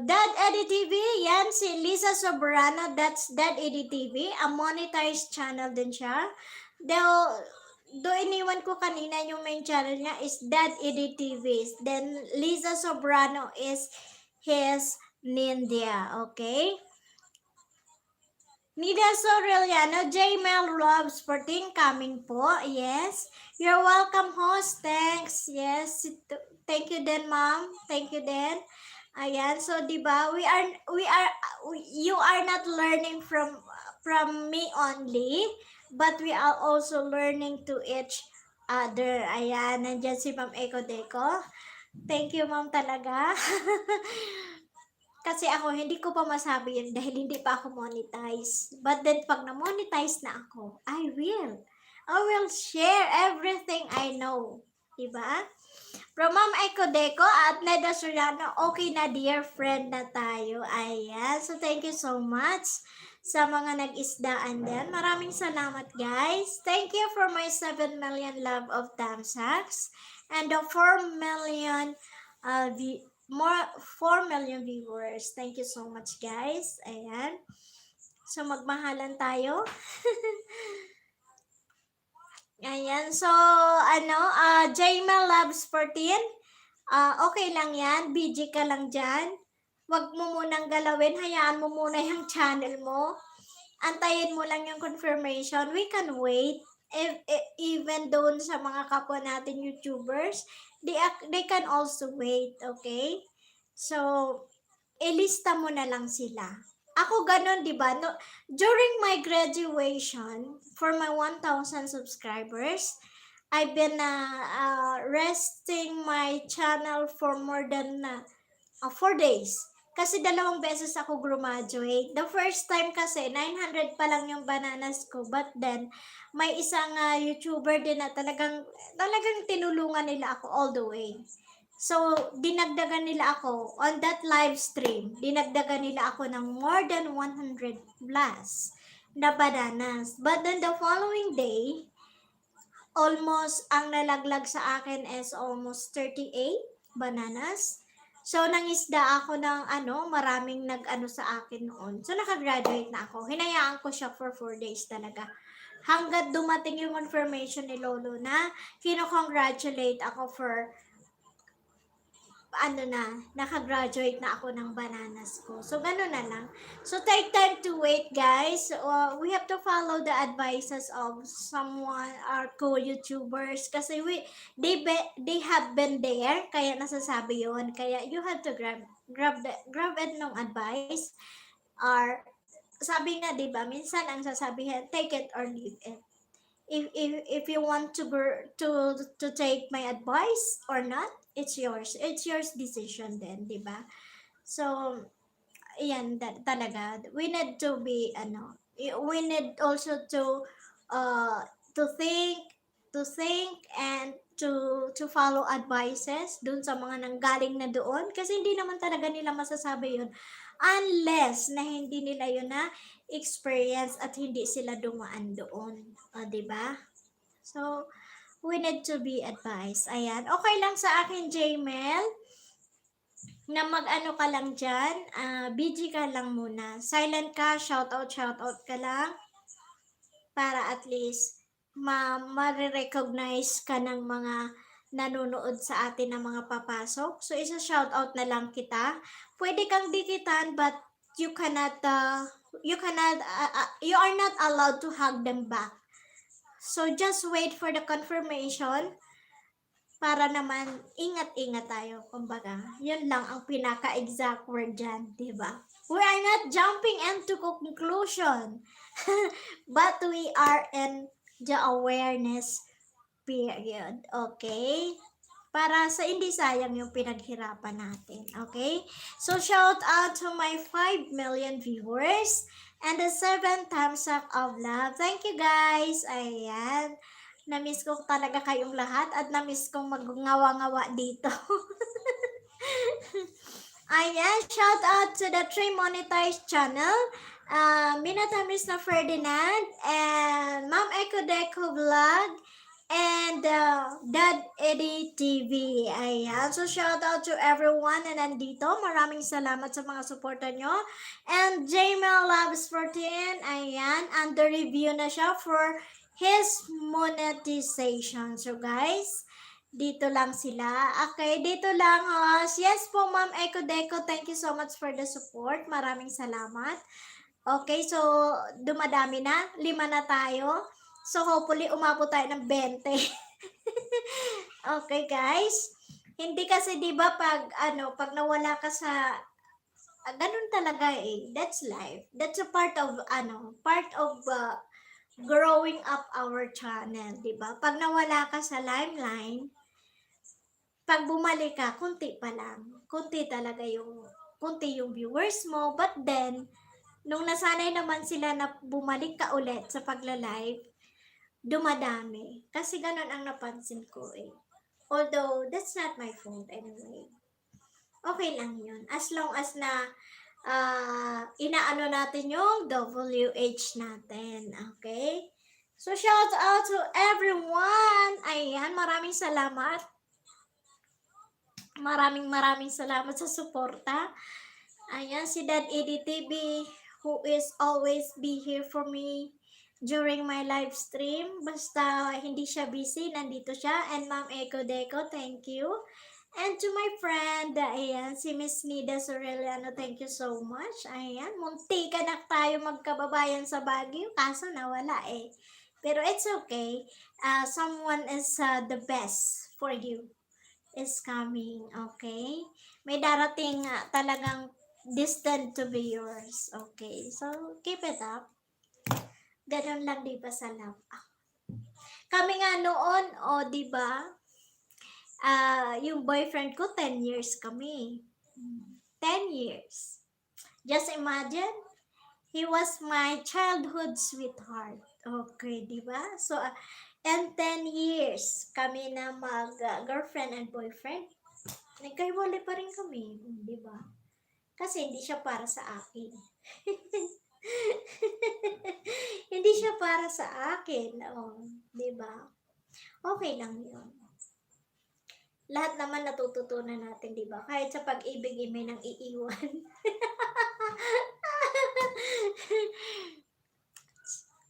Dad Eddie TV, yan si Lisa Sobrano, that's Dad Eddie TV, a monetized channel din siya. Do iniwan ko kanina yung main channel niya is Dad Eddie TV. Then Lisa Sobrano is his Nindia, okay? Nida Soreliano, J-Mel Love Sporting coming po. Yes. You're welcome, host. Thanks. Yes. Thank you then, ma'am. Thank you then. Ayan. So, di ba, you are not learning from me only, but we are also learning to each other. Ayan. Nandiyan si Ma'am Eco Deco. Thank you, ma'am, talaga. Kasi ako, hindi ko pa masabi yun dahil hindi pa ako monetize. But then, pag na-monetize na ako, I will share everything I know. Diba? From Ma'am Eco Deco at Neda Soriano, okay na dear friend na tayo. Ayan. So, thank you so much sa mga nag-isdaan din. Maraming salamat, guys. Thank you for my 7 million love of thumbsacks and the 4 million 4 million viewers. Thank you so much, guys. Ayan. So, magmahalan tayo. Ayan. So, Jmel Loves 14. Okay lang yan. BG ka lang dyan. Huwag mo munang galawin. Hayaan mo muna yung channel mo. Antayin mo lang yung confirmation. We can wait. Even doon sa mga kapwa natin YouTubers, they can also wait, okay? So, ilista mo na lang sila. Ako ganun, di ba? No, during my graduation, for my 1,000 subscribers, I've been resting my channel for more than 4 days. Kasi 2 beses ako graduate. The first time kasi, 900 pa lang yung bananas ko. But then, may isang YouTuber din na talagang tinulungan nila ako all the way. So, dinagdagan nila ako on that live stream. Dinagdagan nila ako ng more than 100 plus na bananas. But then the following day, almost ang nalaglag sa akin is almost 38 bananas. So, nangisda ako ng maraming sa akin noon. So, nakagraduate na ako. Hinayaan ko siya for 4 days talaga. Hanggat dumating yung confirmation ni Lolo na kino-congratulate ako for ano na, nakagraduate na ako ng bananas ko. So, gano'n na lang. So, take time to wait, guys. We have to follow the advices of someone, our co-YouTubers. Kasi they have been there, kaya nasasabi yon. Kaya you have to grab it ng advice. Or, sabi nga, di ba, minsan ang sasabihin, take it or leave it. If you want to take my advice or not, it's yours. It's yours decision then, di ba? So, ayan, talaga. We need to be, we need also uh, to think, and to follow advices dun sa mga nanggaling na doon. Kasi hindi naman talaga nila masasabi yun unless na hindi nila yun na experience at hindi sila dumaan doon. Di ba? So, we need to be advised. Ayan. Okay lang sa akin, Jmel, na mag-ano ka lang dyan, BG ka lang muna. Silent ka, shoutout ka lang para at least ma-recognize ka ng mga nanonood sa atin ng mga papasok. So, isa-shoutout na lang kita. Pwede kang dikitan but you are not allowed to hug them back. So, just wait for the confirmation para naman ingat-ingat tayo. Kumbaga, yun lang ang pinaka-exact word dyan, diba? We are not jumping into conclusion, but we are in the awareness period, okay? Para sa hindi sayang yung pinaghirapan natin, okay? So, shout out to my 5 million viewers and the 7 thumbs up of love. Thank you, guys. Ayan. Na-miss ko talaga kayong lahat at na-miss kong magngawa-ngawa dito. Ayan, shout out to the 3 monetized channel. Minatamis na Ferdinand and Ma'am Eco Deco Vlog and Dad Eddie TV. Ayan, so shout out to everyone na nandito. Maraming salamat sa mga suporta nyo. And Jamel Loves 14, ayan, under review na siya for his monetization. So guys, dito lang sila. Okay, dito lang, host. Yes po, Ma'am Eco Deco. Thank you so much for the support. Maraming salamat. Okay, so dumadami na. 5 na tayo. So hopefully umabot tayo ng 20. Okay, guys. Hindi kasi 'di ba pag nawala ka sa ganun talaga eh. That's life. That's a part of growing up our channel, 'di ba? Pag nawala ka sa limelight, pag bumalik ka, kunti pa lang. Kunti yung viewers mo. But then, nung nasanay naman sila na bumalik ka ulit sa pagla-live, dumadami. Kasi ganun ang napansin ko eh. Although, that's not my fault anyway. Okay lang yun. As long as na inaano natin yung WH natin. Okay? So, shout out to everyone! Ayan, maraming salamat. Maraming salamat sa suporta. Ayan, si Dad Eddie TV, who is always be here for me during my live stream. Basta hindi siya busy, nandito siya. And Ma'am Eco Deco, thank you. And to my friend, ayan, si Miss Nida Soreliano, thank you so much. Ayan, munti ka na tayo magkababayan sa Baguio, kaso nawala eh. Pero it's okay. Someone is the best for you is coming, okay? May darating talagang destined to be yours, okay? So, keep it up. Ganun lang, di ba, sa love? Kami nga noon, di ba? Yung boyfriend ko, 10 years kami. 10 years. Just imagine, he was my childhood sweetheart. Okay, di ba? So, and 10 years kami na mag-girlfriend and boyfriend. Nagkahiwalay pa rin kami, di ba? Kasi hindi siya para sa akin. Hindi siya para sa akin. Di ba? Okay lang yun. Lahat naman natututunan natin, di ba? Kahit sa pag-ibig, may nang iiwan.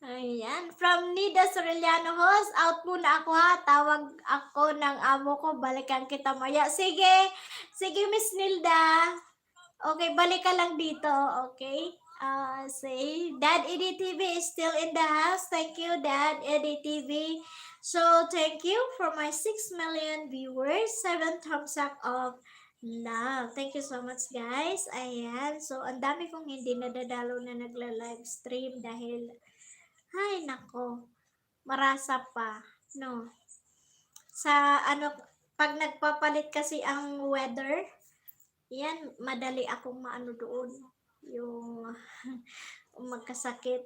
Ayan. From Nida Sorellano host, out muna ako ha. Tawag ako ng amo ko. Balikan kita maya. Sige. Sige, Miss Nilda. Okay, balik ka lang dito. Okay. Say, Dad Eddie TV is still in the house. Thank you, Dad Eddie TV. So, thank you for my 6 million viewers. 7 thumbs up of love. Thank you so much, guys. Ayan. So, ang dami kong hindi nadadalo na nagla-live stream dahil, ay, nako, marasa pa. No. Sa, pag nagpapalit kasi ang weather, yan, madali akong maano doon. Yung magkasakit.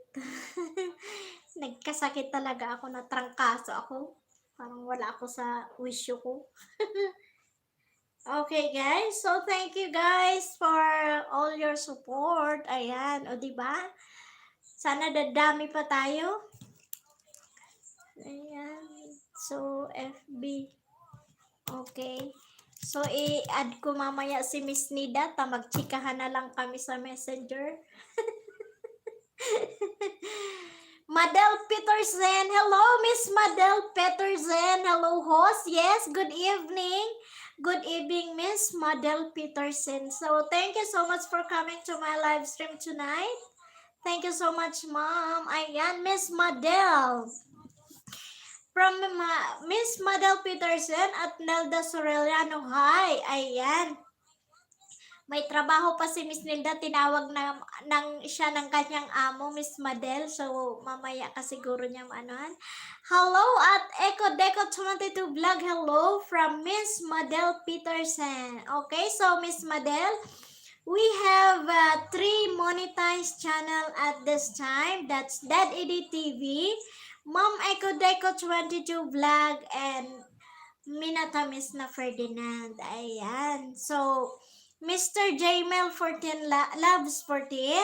Nagkasakit talaga ako, natrangkaso ako. Parang wala ako sa wisyo ko. Okay, guys. So, thank you guys for all your support. Ayan. O, diba? Sana dadami pa tayo. Ayan. So, FB. Okay. So, i-add ko mamaya si Miss Nida. Magchikahan na lang kami sa messenger. Madel Peterson. Hello, Miss Madel Peterson. Hello, host. Yes, good evening. Good evening, Miss Madel Peterson. So, thank you so much for coming to my live stream tonight. Thank you so much, Mom. Ayan, Miss Madel. From Miss Madel Peterson at Nelda Sorellano. Hi, ayan. May trabaho pa si Miss Nelda, tinawag na siya ng kanyang amo, Miss Madel. So, mamaya ka siguro niya maanuhan. Hello at Echo Deco 22 Vlog. Hello from Miss Madel Peterson. Okay, so Miss Madel, we have 3 monetized channel at this time. That's Dad Edit TV, Mom Echo Deco 22 Vlog, and Minatamis na Ferdinand. Ayan. So, Mr. Jmel 14 Loves 14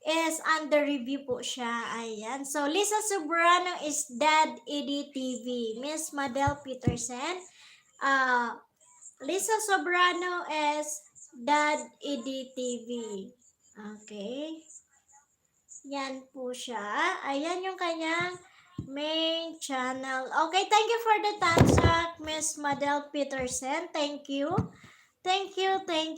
is under review po siya. Ayan. So, Lisa Sobrano is Dad Edit TV. Miss Madel Peterson. Lisa Sobrano is Dad Edit TV. Okay. Yan po siya. Ayan yung kanyang main channel. Okay, thank you for the thumbs up, Miss Madel Peterson. Thank you. Thank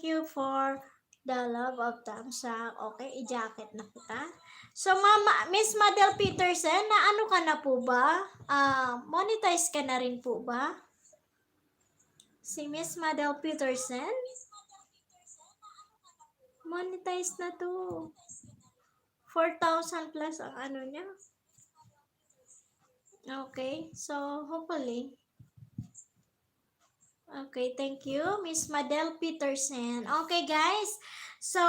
you for the love of thumbs up. Okay, i-jacket na kita. So, Mama, Miss Madel Peterson, na ano ka na po ba? Monetize ka na rin po ba? Si Miss Madel Peterson? Monetize na to. 4,000 plus ang ano niya. Okay, so hopefully. Okay, thank you, Miss Madel Peterson. Okay, guys. So,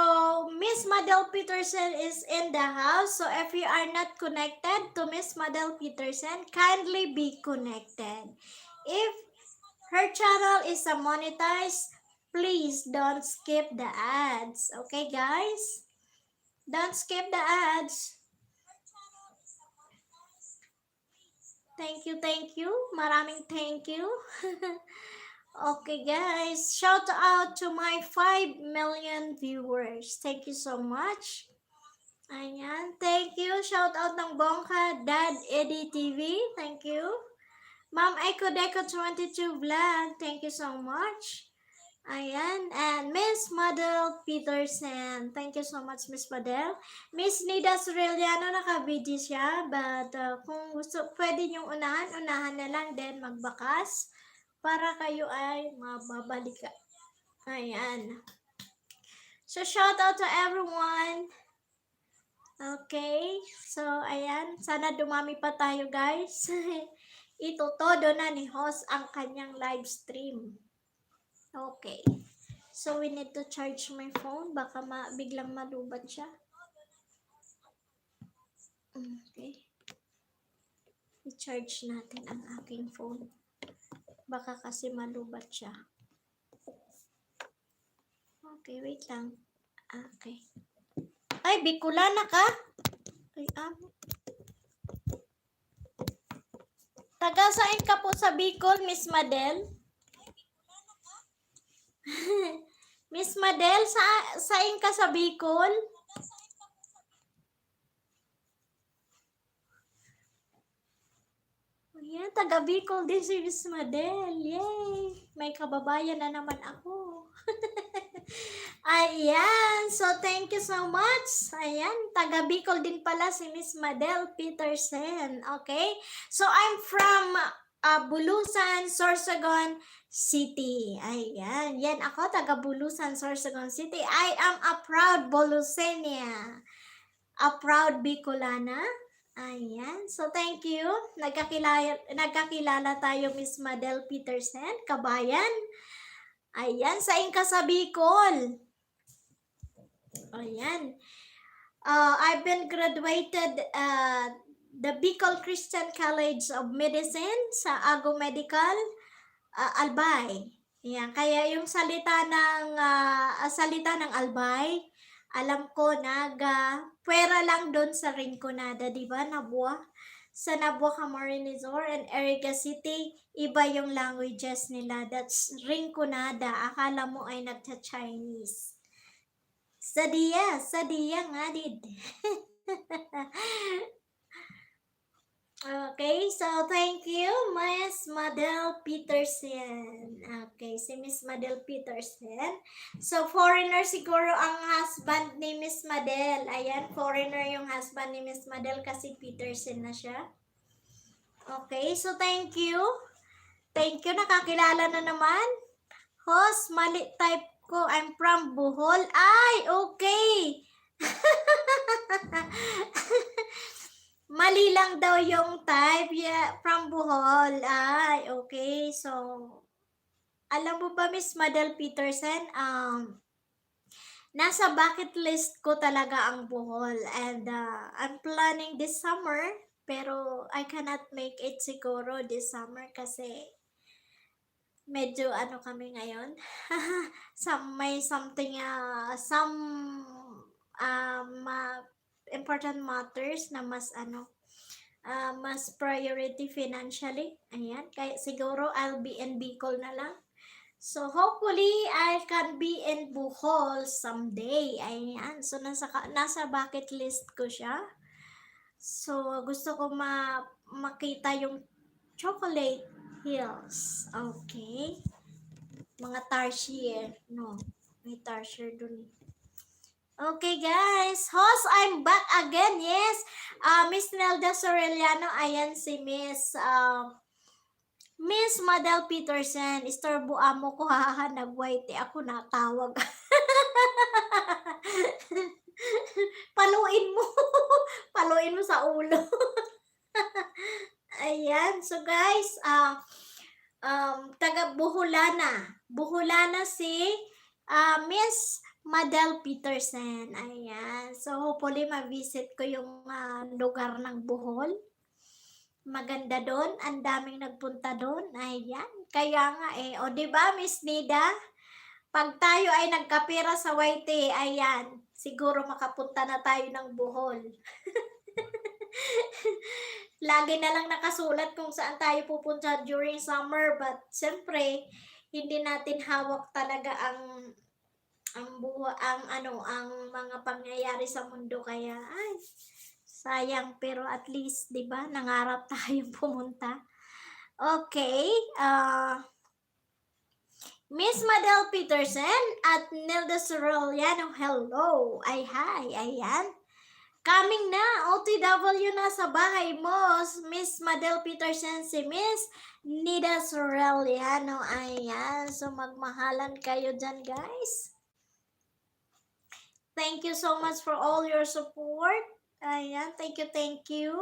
Miss Madel Peterson is in the house. So, if you are not connected to Miss Madel Peterson, kindly be connected. If her channel is monetized, please don't skip the ads. Okay, guys? Don't skip the ads. Thank you. Maraming thank you. Okay, guys. Shout out to my 5 million viewers. Thank you so much. Ayan. Thank you. Shout out ng Bongka Dad Eddie TV. Thank you. Ma'am Echo Deco 22 Vlog. Thank you so much. Ayan. And Miss Madel Peterson. Thank you so much, Miss Madel. Miss Nida Sorellano, naka-video siya. But kung gusto, pwede niyong unahan na lang, then magbakas para kayo ay mababalik. Ayan. So, shout out to everyone. Okay. So, ayan. Sana dumami pa tayo, guys. Ito todo na ni host ang kanyang live stream. Okay. So, we need to charge my phone. Baka biglang malubat siya. Okay. I-charge natin ang aking phone. Baka kasi malubat siya. Okay, wait lang. Okay. Ay, Bicolana ka? Ay, Taga saan ka po sa Bicol, Miss Madel? Miss Madel, saan ka sa Bicol? Ayan, taga Bicol din si Miss Madel. Yay! May kababayan na naman ako. Ayan, so thank you so much. Ayan, taga Bicol din pala si Miss Madel Peterson. Okay? So I'm from Bulusan, Sorsogon City. Ayan, yan ako, taga Bulusan, Sorsogon City. I am a proud Bolusenia. A proud Bicolana. Ayan. So, thank you. Nagkakilala tayo, Miss Madel Peterson, kabayan. Ayan, sa Inka sa Bicol. Ayan. I've been graduated the Bicol Christian College of Medicine sa Ago Medical, Albay. Ayan, kaya yung salita ng Albay, alam ko pwera lang doon sa Rinconada, di ba? Nabua. Sa Nabua, Camarines and Erica City, iba yung languages nila. That's Rinconada. Akala mo ay nagta-Chinese. Sadia nga did. Okay, so thank you, Miss Madel Peterson. Okay, si Miss Madel Peterson. So, foreigner siguro ang husband ni Miss Madel. Ayan, foreigner yung husband ni Miss Madel kasi Peterson na siya. Okay, so thank you. Thank you, nakakilala na naman. Host, mali type ko. I'm from Bohol. Ay, okay. Mali lang daw yung type. Yeah, from Bohol. Ay, okay. So, alam mo ba, Miss Madel Peterson, nasa bucket list ko talaga ang Bohol. And I'm planning this summer, pero I cannot make it siguro this summer kasi medyo ano kami ngayon. May something, some important matters na mas mas priority financially. Ayan, kaya siguro I'll be in Bicol na lang. So hopefully I can be in Bohol someday. Ayan, so nasa bucket list ko siya. So gusto ko makita yung chocolate hills. Okay. Mga tarsier, no. May tarsier dun. Okay guys, host, I'm back again. Yes, Miss Nelda Soreliano, ayan si Miss Madel Peterson. Istorbo amo ko, haha, nag-white ako natawag. Paluin mo. Paluin mo sa ulo. Ayan, so guys, taga Buholana si Miss Madel Peterson. Ayan. So, hopefully, ma-visit ko yung lugar ng Bohol. Maganda doon. Ang daming nagpunta doon. Ayan. Kaya nga o diba, Miss Nida? Pag tayo ay nagkapira sa Waite, ayan, siguro makapunta na tayo ng Bohol. Lagi na lang nakasulat kung saan tayo pupunta during summer, but siyempre, hindi natin hawak talaga ang mga pangyayari sa mundo, kaya ay sayang, pero at least 'di ba nangarap tayong pumunta. Okay, Miss Madel Peterson at Nilda Soreliano, hello. Ay hi, ayan. Coming na, OTW na sa bahay mo, Miss Madel Peterson, si Miss Nida Soreliano. Ayan, so magmahalan kayo dyan, guys. Thank you so much for all your support. Ayan, thank you.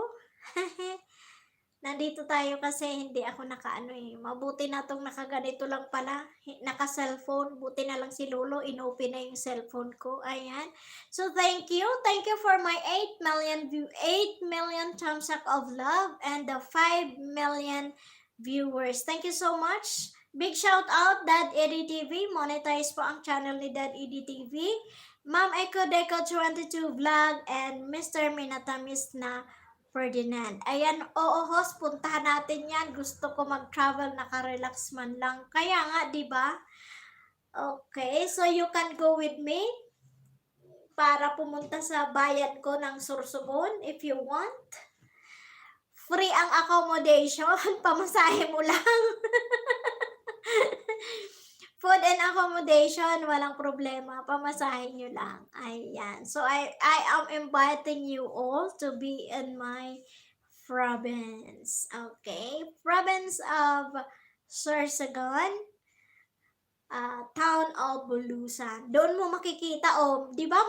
Nandito tayo kasi hindi ako mabuti na tong nakaganito lang pala, naka-cellphone, buti na lang si Lolo, inopen na yung cellphone ko. Ayan. So thank you for my 8 million thumbs up of love and the 5 million viewers. Thank you so much. Big shout out Dad Eddie TV, monetize po ang channel ni Dad Eddie TV. Ma'am Eco Deco 22 Vlog and Mr. Minatamis na Ferdinand. Ayan, oo host, puntahan natin yan. Gusto ko mag-travel, naka-relax man lang. Kaya nga, di ba? Okay, so you can go with me para pumunta sa bayan ko ng Sorsogon if you want. free ang accommodation, pamasahe mo lang. Food and accommodation, walang problema, pamasahe nyo lang. Ayan. So, I am inviting you all to be in my province. Okay? Province of Sorsogon, town of Bulusan. Doon mo makikita, di ba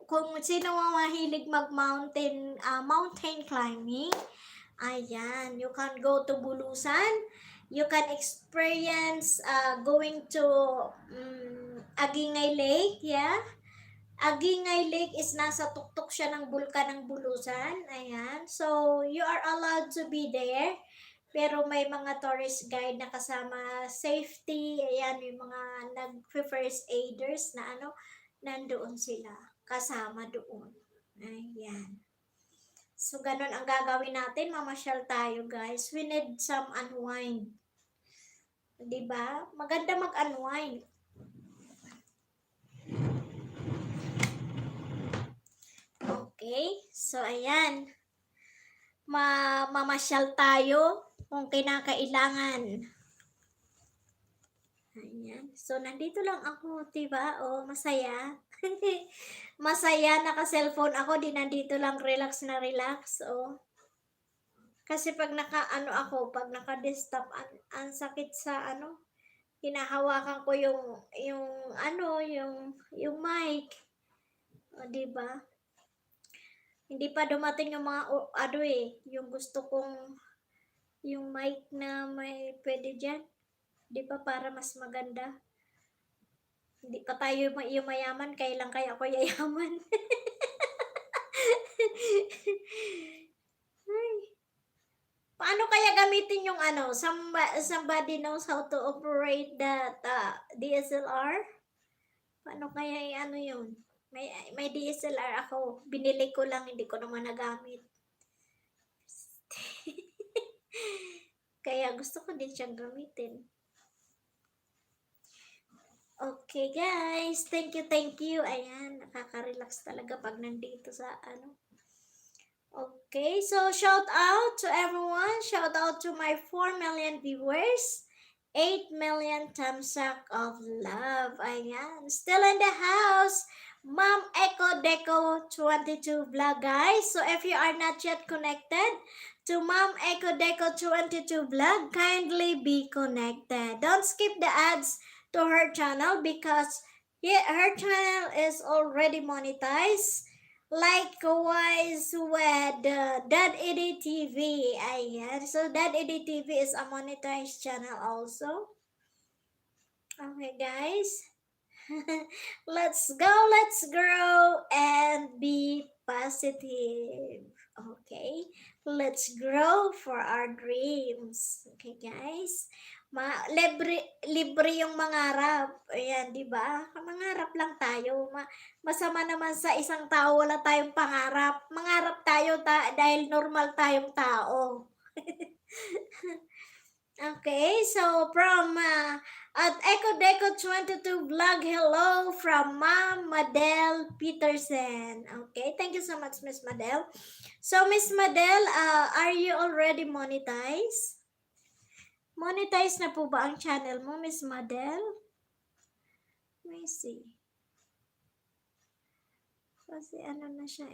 kung sino mahilig mag-mountain, mountain climbing, ayan, you can go to Bulusan. You can experience going to Agingay Lake, yeah. Agingay Lake is nasa tuktok siya ng bulkan ng Bulusan. Ayan. So, you are allowed to be there. Pero may mga tourist guide na kasama safety. Ayan, yung mga nag-first aiders na nandoon sila. Kasama doon. Ayan. So, ganun ang gagawin natin. Mamasyal tayo, guys. We need some unwind. Diba? Maganda mag-unwind. Okay? So, ayan. Mamasyal tayo kung kinakailangan. Ayan. So, nandito lang ako, diba? Masaya. Masaya, naka-cellphone ako, di nandito lang, relax na relax, Kasi pag pag naka-desktop, ang sakit sa hinahawakan ko yung mic. Diba? Hindi pa dumating yung mga, yung gusto kong, yung mic na may pwede dyan. Di pa para mas maganda. Hindi pa tayo mayaman, kailan kaya ako yayaman? Ay. Paano kaya gamitin yung somebody knows how to operate that DSLR? Paano kaya yun? May DSLR ako. Binili ko lang, hindi ko naman nagamit. Kaya gusto ko din siyang gamitin. Okay guys, thank you. Ayan, nakaka-relax talaga pag nandito sa Okay, so shout out to everyone. Shout out to my 4 million viewers. 8 million thumbs up of love. Ayan, still in the house. Ma'am Echo Deco 22 vlog, guys. So if you are not yet connected to Ma'am Echo Deco 22 vlog, kindly be connected. Don't skip the ads to her channel because her channel is already monetized. Likewise with Dad Edit TV. Ayan. So Dad Edit TV is a monetized channel also. Okay guys. Let's go, let's grow and be positive. Okay? Let's grow for our dreams. Okay guys? Libre yung mangarap. Ayan, di ba? Mangarap lang tayo. Masama naman sa isang tao, wala tayong pangarap. Mangarap tayo dahil normal tayong tao. Okay, so from at Echo Deco 22 vlog, hello from Ma'am Madel Peterson. Okay, thank you so much, Miss Madel. So, Miss Madel, are you already monetized? Monetize na po ba ang channel mo, Miss Madel? Let me see. Kasi na siya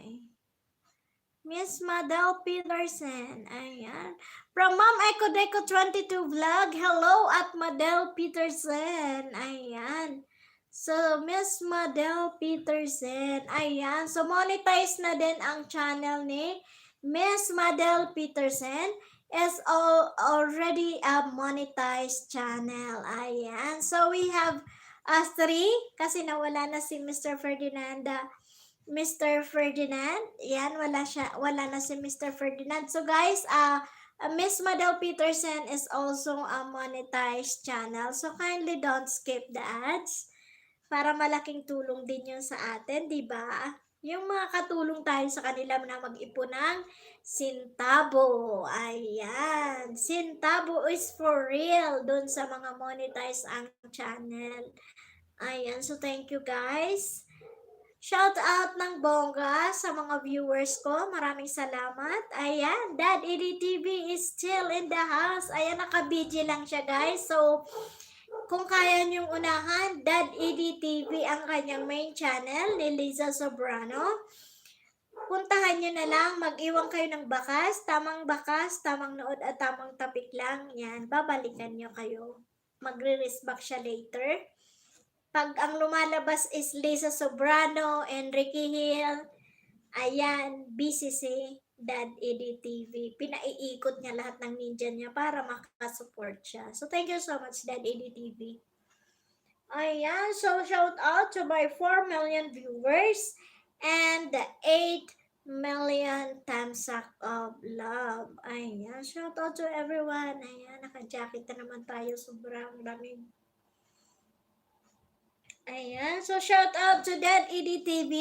Miss Madel Peterson. Ayan. From Ma'am Echo Deco 22 vlog, hello at Madel Peterson. Ayan. So, Miss Madel Peterson. Ayan. So, monetize na din ang channel ni Miss Madel Peterson. Is already a monetized channel. Ayan. So, we have 3 kasi nawala na si Mr. Ferdinand. Mr. Ferdinand. Yan, wala na si Mr. Ferdinand. So guys, Miss Madel Peterson is also a monetized channel. So kindly don't skip the ads para malaking tulong din yun sa atin, di ba? Yung mga katulong tayo sa kanila na mag-ipon ng centavo. Ayan. Centavo is for real dun sa mga monetized ang channel. Ayan. So thank you guys. Shout out ng bongga sa mga viewers ko. Maraming salamat. Ayan, Dad Edie TV is still in the house. Ayan, naka-BG lang siya guys. So, kung kaya niyong unahan, Dad Edie TV ang kanyang main channel ni Liza Sobrano. Puntahan nyo na lang, mag-iwan kayo ng bakas, tamang nood at tamang tapik lang. Yan, babalikan nyo kayo. Magre-risk back siya later. Pag ang lumalabas is Lisa Sobrano, Enrique Hill, ayan, BCC, Dad Eddie TV. Pinaiikot niya lahat ng ninja niya para makasupport siya. So, thank you so much, Dad Eddie TV. Ayan, so shout out to my 4 million viewers and 8 million thumbs up of love. Ayan, shout out to everyone. Ayan, naka-jacket na naman tayo. Sobrang lamig. Ayan, so shout out to Dad EDTV,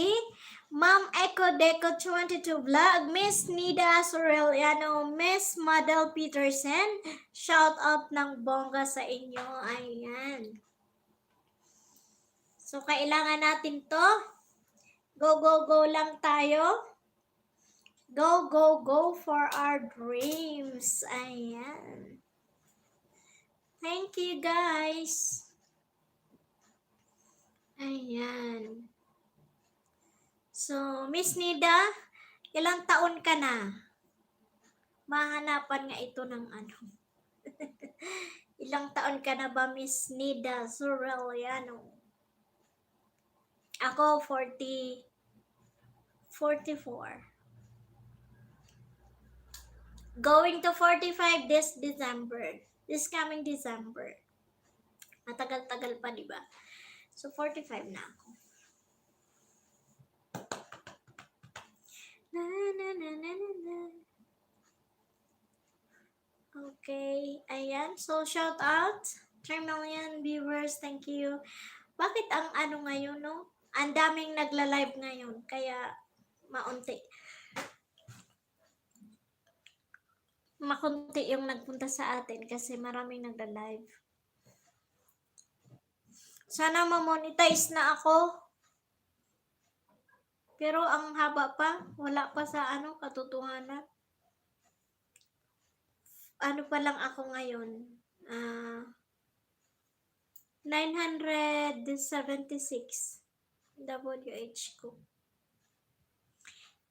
Ma'am Echo Deco 22 Vlog, Miss Nida Soreliano, Miss Model Peterson. Shout out ng bongga sa inyo. Ayan. So, kailangan natin to. Go, go, go lang tayo. Go, go, go for our dreams. Ayan. Thank you, guys. Ayan. So, Miss Nida, ilang taon ka na? Mahanapan nga ito ng ano. Ilang taon ka na ba, Miss Nida Soreliano? Ako, 44. Going to 45 this December. This coming December. Matagal-tagal pa, di ba? So, 45 na ako. Na, na, na, na, na, na. Okay, ayan. So, shout out. 3 million viewers, thank you. Bakit ang ano ngayon, no? Ang daming nagla-live ngayon, kaya maunti. Makunti yung nagpunta sa atin kasi maraming nagla-live. Sana ma-monetize na ako. Pero ang haba pa, wala pa sa ano, katotohanan. Ano pa lang ako ngayon? 976 WH ko.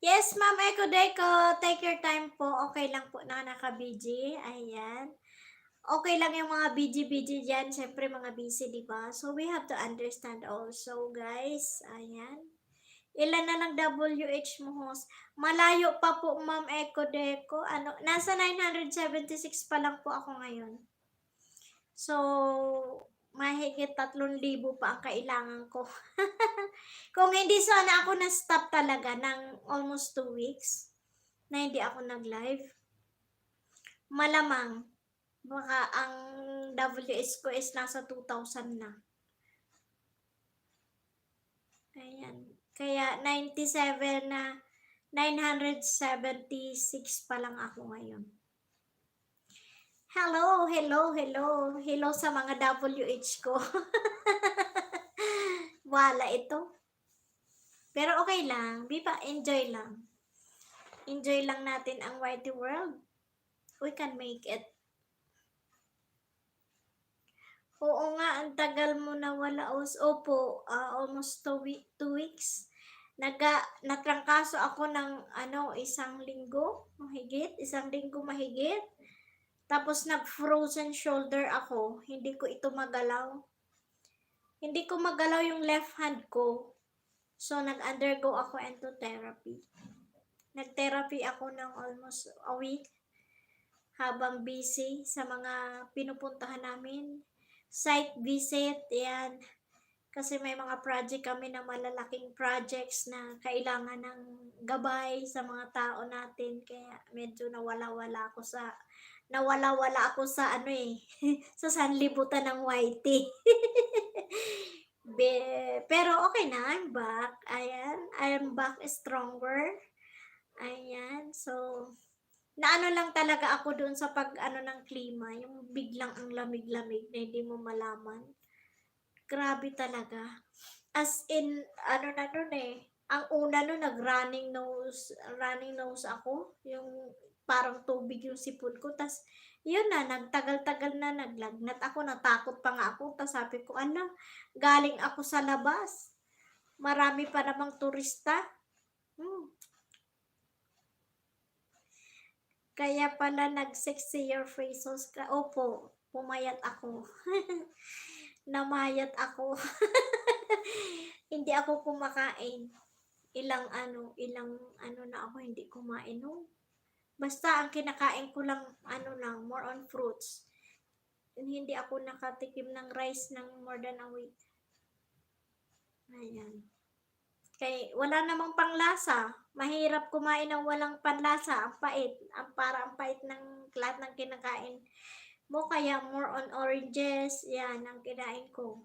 Yes, Ma'am Echo Deco, take your time po. Okay lang po na naka-BG. Ayan. Okay lang yung mga BG dyan. Siyempre, mga busy, di ba? So, we have to understand also, guys. Ayan. Ilan na lang WH mo, host? Malayo pa po, Ma'am Echo Deco. Ano, nasa 976 pa lang po ako ngayon. So, mahigit 3,000 pa ang kailangan ko. Kung hindi sana ako na-stop talaga ng almost 2 weeks na hindi ako nag-live, malamang baka ang WS ko is nasa 2,000 na. Ayan. Kaya 97 na 976 pa lang ako ngayon. Hello, hello, hello. Hello sa mga WH ko. Wala ito. Pero okay lang. Biba, enjoy lang. Enjoy lang natin ang whitey world. We can make it. Oo nga, ang tagal mo na wala. Opo, almost 2 weeks. Natrangkaso ako ng isang linggo mahigit. Tapos nag-frozen shoulder ako. Hindi ko ito magalaw. Hindi ko magalaw yung left hand ko. So, nag-undergo ako into therapy. Nag-therapy ako ng almost a week habang busy sa mga pinupuntahan namin. Site visit, yan. Kasi may mga project kami na malalaking projects na kailangan ng gabay sa mga tao natin. Kaya medyo nawala-wala ako sa sa sanlibutan ng YT. Pero okay na, I'm back. Ayan, I'm back stronger. Ayan, so naano lang talaga ako doon sa ng klima, yung biglang ang lamig-lamig na hindi mo malaman. Grabe talaga. As in, ano na nun eh, ang una nun running nose ako, yung parang tubig yung sipon ko, tas yun na, nagtagal-tagal na naglagnat ako, natakot pa nga ako, tas sabi ko, ano, galing ako sa labas, marami pa namang turista, kaya pala nag-sexy your faces ka, opo, pumayat ako, namayat ako, hindi ako kumakain. Ilang ano na ako hindi kumain no. Basta ang kinakain ko lang more on fruits. Hindi ako nakatikim ng rice ng more than a week. Ayan. Kay wala namang panglasa. Mahirap kumain ng walang panlasa. Ang pait. Ang pait ng lahat ng kinakain mo. Kaya more on oranges. Yan ang kinain ko.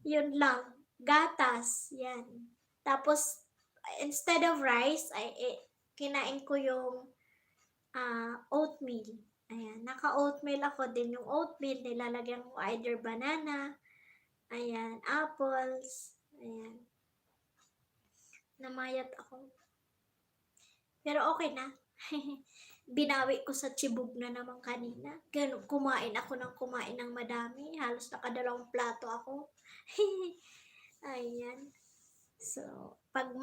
Yun lang. Gatas. Yan. Tapos, instead of rice, kinain ko yung oatmeal. Ayan, naka-oatmeal ako din. Yung oatmeal, nilalagyan ko either banana, ayan, apples, ayan. Namayat ako. Pero okay na. Binawi ko sa chibog na naman kanina. Kumain ako ng madami. Halos nakadalawang plato ako. Ayan. So, pag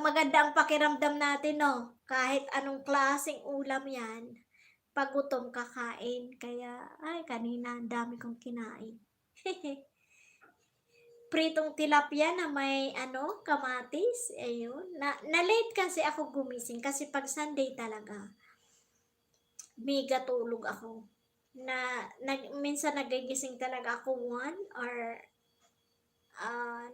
maganda ang pakiramdam natin, no, kahit anong klaseng ulam yan, pag gutom kakain. Kaya, kanina ang dami kong kinain. Pritong tilapia na may kamatis. Ayun. Na-late kasi ako gumising kasi pag Sunday talaga, mega tulog ako. Minsan nagigising talaga ako 1 or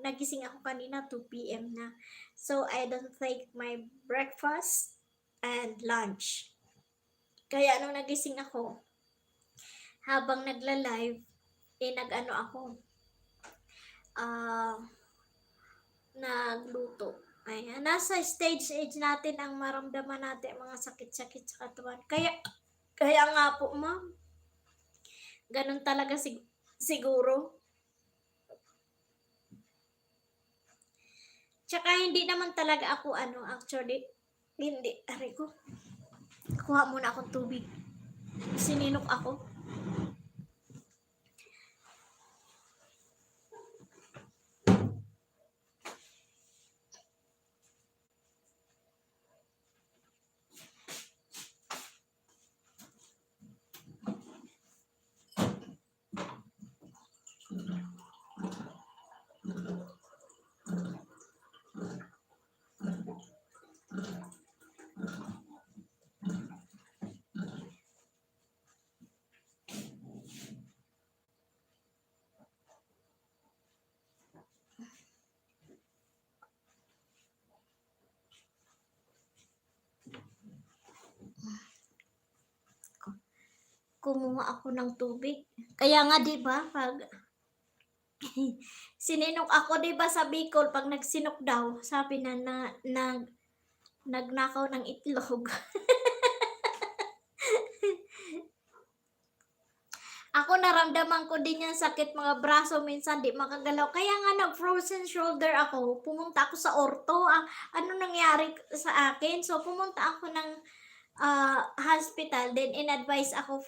nagising ako kanina 2 p.m. na. So, I don't take my breakfast and lunch. Kaya nung nagising ako, habang nagla-live, nag-ano ako, nagluto. Ayan, nasa stage age natin ang maramdaman natin mga sakit-sakit sa katawan. Kaya nga po, ma'am, ganun talaga siguro. Tsaka hindi naman talaga ako actually, hindi, ari ko. Kuha muna akong tubig. Sininok ako. Kumuha ako ng tubig. Kaya nga 'di ba pag sininok ako 'di ba sa Bicol pag nagsinok daw, sabi nagnakaw ng itlog. Ako naramdaman ko din yung sakit mga braso minsan di makagalaw. Kaya nga nag-frozen shoulder ako. Pumunta ako sa orto. Ano nangyari sa akin? So pumunta ako ng hospital. Then in-advise ako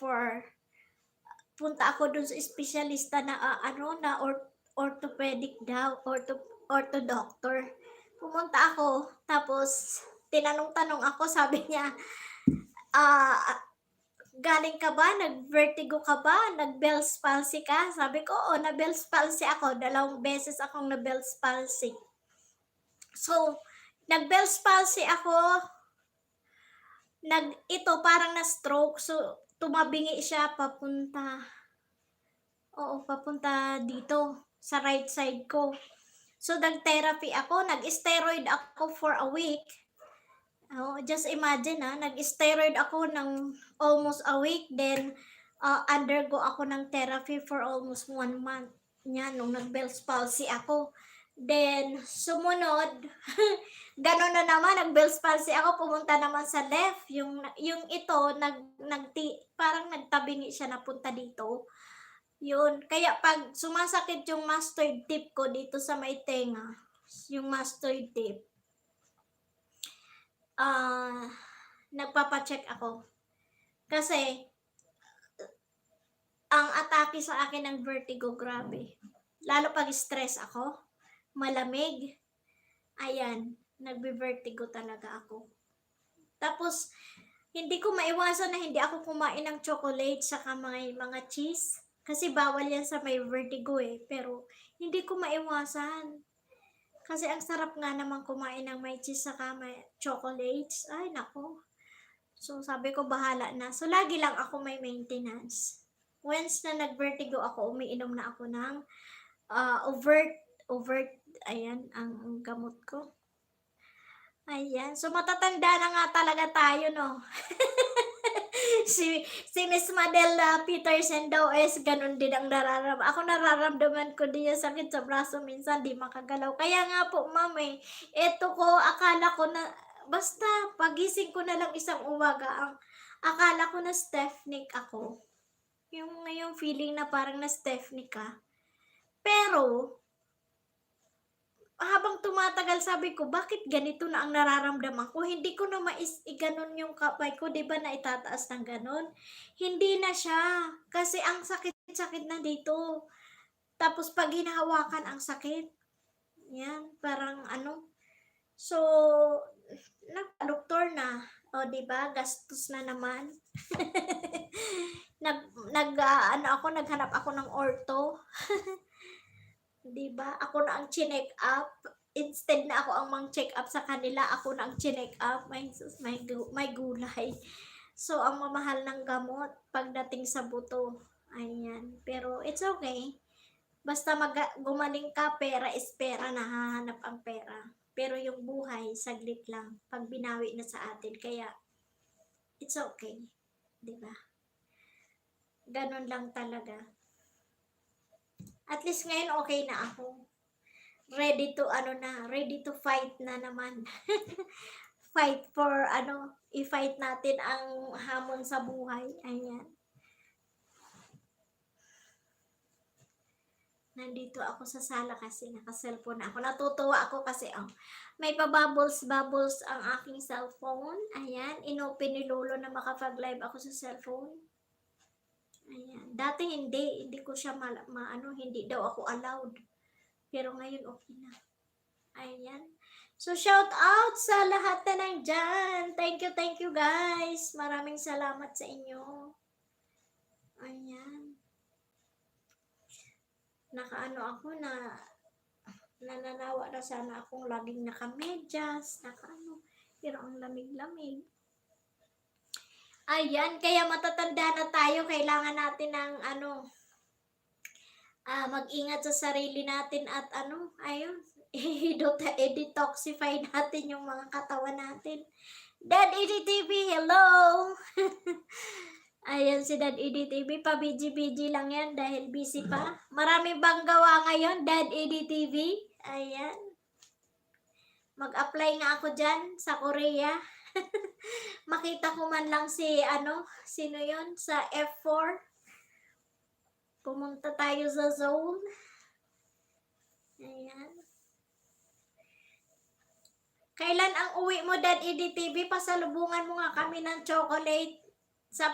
punta ako dun sa espesyalista na orthopedic daw, ortho doctor. Pumunta ako, tapos tinanong-tanong ako, sabi niya, galing ka ba? Nag-vertigo ka ba? Nag-Bell's palsy ka? Sabi ko, na-Bell's palsy ako. 2 beses akong na-Bell's palsy. So, nag-Bell's palsy ako, ito parang na-stroke. So, tumabingi siya papunta dito sa right side ko. So, nag-therapy ako, nag-steroid ako for a week. Just imagine nag-steroid ako ng almost a week, then undergo ako ng therapy for almost 1 month. Yan, nung nag-Bell's palsy ako. Then, sumunod, gano'n na naman, nag-Bell's palsy ako, pumunta naman sa left. Yung ito, parang nagtabingi siya na punta dito. Yun. Kaya pag sumasakit yung mastoid tip ko dito sa may tenga, yung mastoid tip, nagpapacheck ako. Kasi, ang atake sa akin ng vertigo, grabe. Lalo pag stress ako, malamig, ayan, nagbe-vertigo talaga ako. Tapos, hindi ko maiwasan na hindi ako kumain ng chocolate saka mga cheese. Kasi bawal yan sa may vertigo eh. Pero, hindi ko maiwasan. Kasi ang sarap nga naman kumain ng may cheese saka may chocolates. Ay, nako. So, sabi ko, bahala na. So, lagi lang ako may maintenance. Once na nag-vertigo ako, umiinom na ako ng overt, ayan, ang gamot ko. Ayan. So, matatanda na nga talaga tayo, no? si Miss Madela Peterson daw is ganun din ang nararamdaman. Ako nararamdaman ko din yung sakit sa braso minsan, di makagalaw. Kaya nga po, ma'am eto ko, akala ko na, basta pagising ko na lang isang umaga, akala ko na Stephnick ako. Yung feeling na parang na Stephnick ka. Pero, habang tumatagal sabi ko, bakit ganito na ang nararamdaman ko? Hindi ko na iganon yung kapay ko, di ba na itataas ng ganon? Hindi na siya. Kasi ang sakit-sakit na dito. Tapos pag hinahawakan ang sakit. Yan, parang ano. So, nagpa-doktor na. O, di ba? Gastos na naman. Naghanap ako ng ortho. Diba? Ako na ang chinek up. Instead na ako ang mang-check up sa kanila, ako na ang chinek up. May gulay. So, ang mamahal ng gamot pagdating sa buto. Ayan. Pero, it's okay. Basta gumaling ka, pera is pera, nahahanap ang pera. Pero yung buhay, saglit lang. Pag binawi na sa atin. Kaya, it's okay. Diba? Ganon lang talaga. At least ngayon okay na ako. Ready to fight na naman. Fight for i-fight natin ang hamon sa buhay. Ayan. Nandito ako sa sala kasi naka-cellphone ako. Natutuwa ako kasi may pa-bubbles ang aking cellphone. Ayan, inopen ni Lolo na makapag-live ako sa cellphone. Ayan. Dati hindi ko siya hindi daw ako allowed. Pero ngayon okay na. Ayan. So, shout out sa lahat na nandyan. Thank you guys. Maraming salamat sa inyo. Ayan. Ako nananawa na sana akong laging nakamedyas, pero ang lamig-lamig. Ayan, kaya matatanda na tayo, kailangan natin ng mag-ingat sa sarili natin at ayun, i-detoxify natin yung mga katawan natin. Dad EDTV, hello! Ayan si Dad EDTV, pa-busy lang yan dahil busy pa. Marami bang gawa ngayon, Dad EDTV? Ayan. Mag-apply nga ako dyan sa Korea. Makita ko man lang sino yon sa F4. Pumunta tayo sa zone. Ayan. Kailan ang uwi mo, Dad EDTV? Pasalubungan mo nga kami ng chocolate.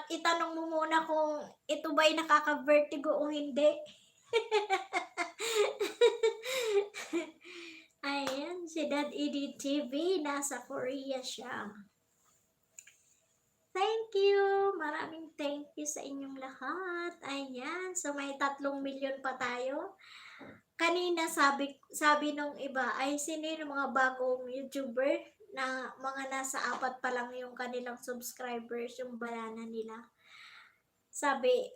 Itanong mo muna kung ito ba'y nakaka-vertigo o hindi. Ayan, si Dad EDTV, nasa Korea siya. Thank you! Maraming thank you sa inyong lahat. Ayan, so may 3 milyon pa tayo. Kanina sabi nung iba, ay sino yung mga bagong YouTuber na mga nasa 4 pa lang yung kanilang subscribers, yung banana nila. Sabi,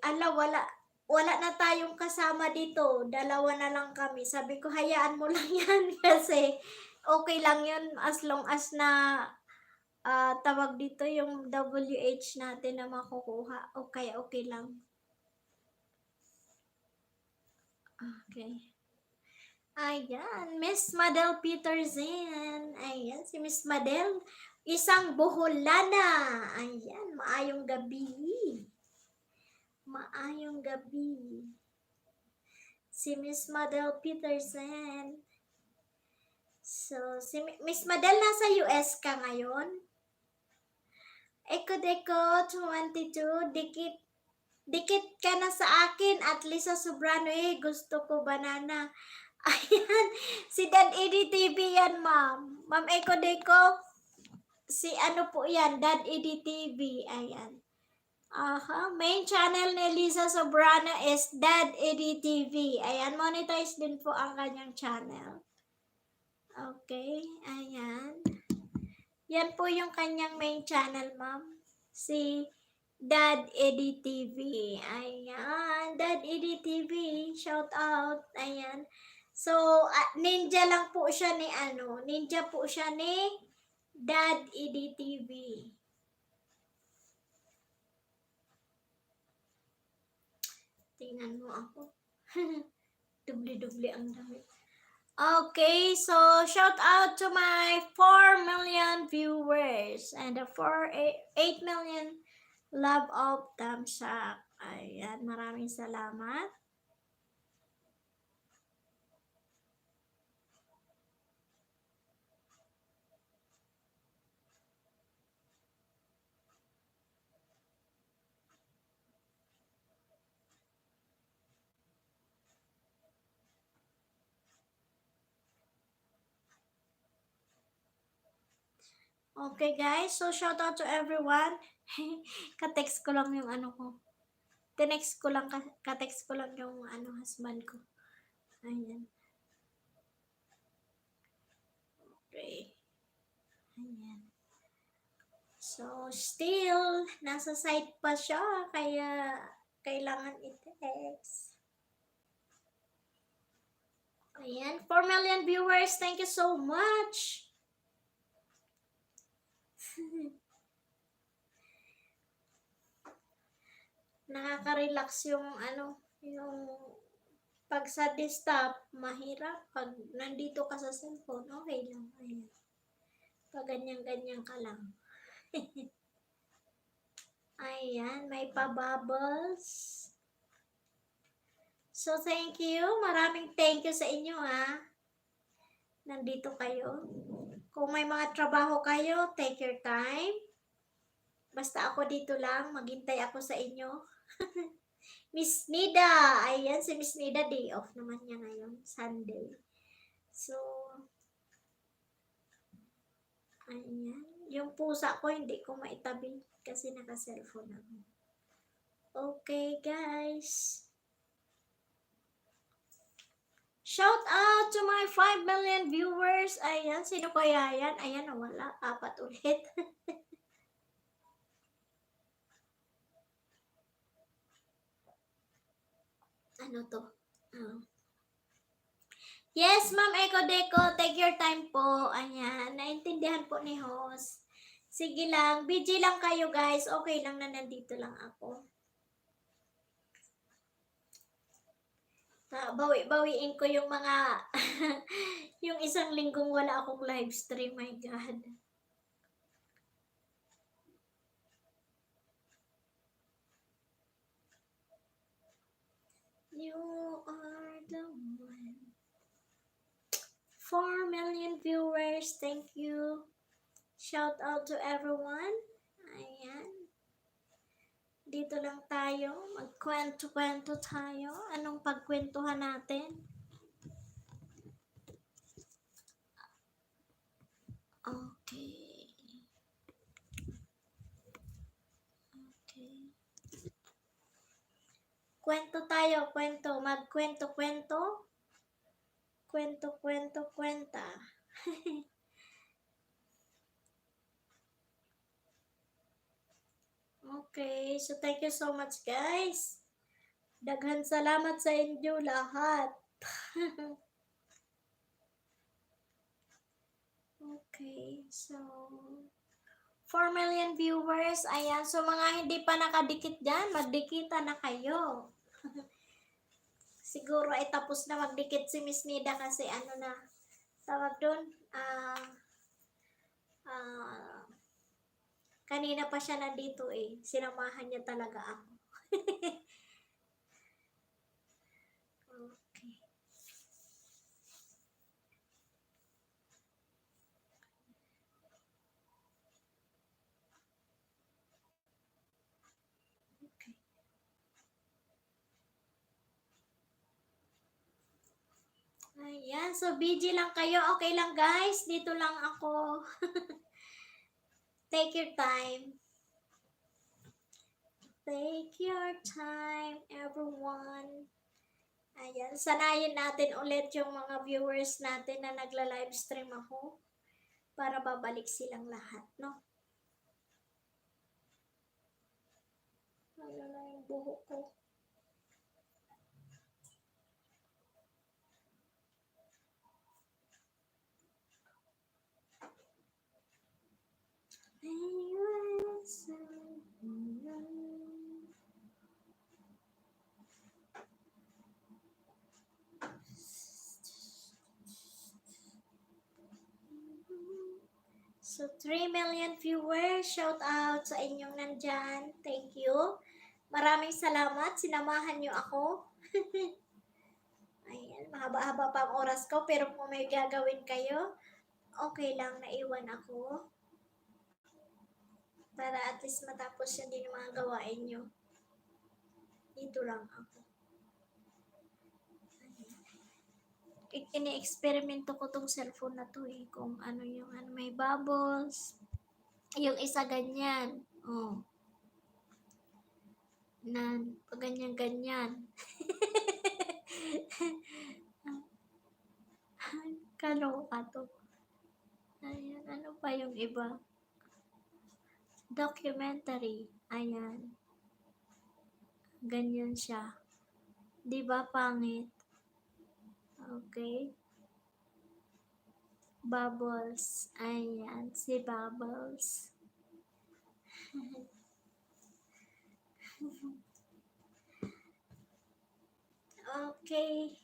wala na tayong kasama dito, 2 na lang kami. Sabi ko, hayaan mo lang yan kasi okay lang yun as long as na tawag dito yung WH natin na makukuha. Okay lang. Okay. Ayan, Miss Madel Peterson. Ayan, si Miss Madel. Isang Bicolana. Ayan, maayong gabi. Maayong gabi. Si Miss Madel Peterson. So, si Miss Madel, nasa US ka ngayon? Eko 22, dikit ka na sa akin, at least sa sobrano gusto ko banana. Ayan, si Dad Eddie TV yan, ma'am. Ma'am Eko, si ano po yan, Dad Eddie TV, ayan. Aha, main channel ni Lisa Sobrano is Dad Eddie TV. Ayan, monetize din po ang kanyang channel. Okay, ayan. Yan po yung kanyang main channel, ma'am. Si Dad Eddie TV. Ayan, Dad Eddie TV. Shout out. Ayan. So, ninja lang po siya ni ninja po siya ni Dad Eddie TV. Tingnan mo ako. Dubli-dubli ang damit. Okay, so shout out to my 4 million viewers and the 8 million love of thumbs up. Ayan, maraming salamat. Okay guys, so shout out to everyone. Ka-text ko lang yung ko. Tinext ko lang, ka-text ko lang yung husband ko. Ayan. Okay. Ayan. So, still, nasa site pa siya, kaya kailangan i-text. Ayan, 4 million viewers, thank you so much. Nakaka-relax yung yung pag sa desktop, mahirap. Pag nandito ka sa cellphone, okay lang. Ayan. Pag ganyan-ganyan ka lang. Ayan, may pa-bubbles. So, thank you. Maraming thank you sa inyo, ha. Nandito kayo. Kung may mga trabaho kayo, take your time. Basta ako dito lang, maghintay ako sa inyo. Miss Nida, ayan si Miss Nida, day off naman niya ngayon, Sunday. So, ayan. Yung pusa ko, hindi ko maitabi kasi naka-cellphone ako. Okay, guys. Shout out to my 5 million viewers. Ayan, sino kaya yan? Ayan, wala. 4 ulit. Ano to? Oh. Yes, Ma'am Eko Deco, take your time po. Ayan, naintindihan po ni host. Sige lang, busy lang kayo guys. Okay lang na nandito lang ako. Bawi-bawiin ko yung mga yung isang linggong wala akong live stream. My God. You are the one. 4 million viewers. Thank you. Shout out to everyone. Ayan. Dito lang tayo. Magkwento-kwento tayo. Anong pagkwentuhan natin? Okay. Okay. Kwento tayo. Kwento. Magkwento-kwento. Kwento-kwento-kwenta. Okay, so thank you so much guys. Daghan salamat sa inyo lahat. Okay, so 4 million viewers. Ayan, so mga hindi pa nakadikit dyan, magdikita na kayo. Siguro ay tapos na magdikit si Miss Nida kasi na, tawag doon, kanina pa siya nandito sinamahan niya talaga ako. Okay. Ayan, so busy lang kayo. Okay lang guys, dito lang ako. Take your time. Take your time, everyone. Ayan, sanayin natin ulit yung mga viewers natin na nagla-livestream ako para babalik silang lahat, no? Ano na yung buhok ko? So, 3 million viewers, shout out sa inyong nandyan. Thank you. Maraming salamat, sinamahan nyo ako. Ayan, mahaba-haba pa ang oras ko, pero kung may gagawin kayo, okay lang, naiwan ako. Para at least matapos yun din yung mga gawain nyo. Dito lang ako. Ini-eksperimento ko tong cellphone na to eh. Kung ano yung ano, may bubbles. Yung isa ganyan. Oh. Na, pag ganyan-ganyan. Kaloka to. Ayan, ano pa yung iba? Documentary. Ayan. Ganyan siya. Di ba pangit? Okay. Bubbles. Ayan, si Bubbles. Okay.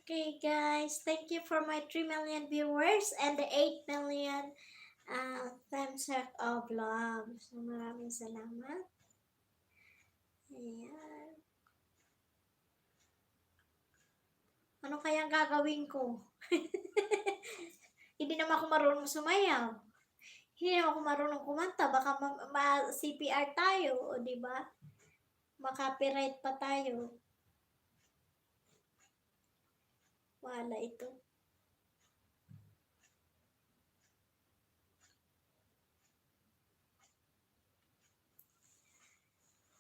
Okay guys, thank you for my 3 million viewers and the 8 million thumbs up of love. So maraming salamat. Ayan. Ano kayang gagawin ko? Hindi naman ako marunong sumayaw. Hindi naman ako marunong kumanta. Baka CPR tayo, o di ba? Makapiright pa tayo. Wala ito.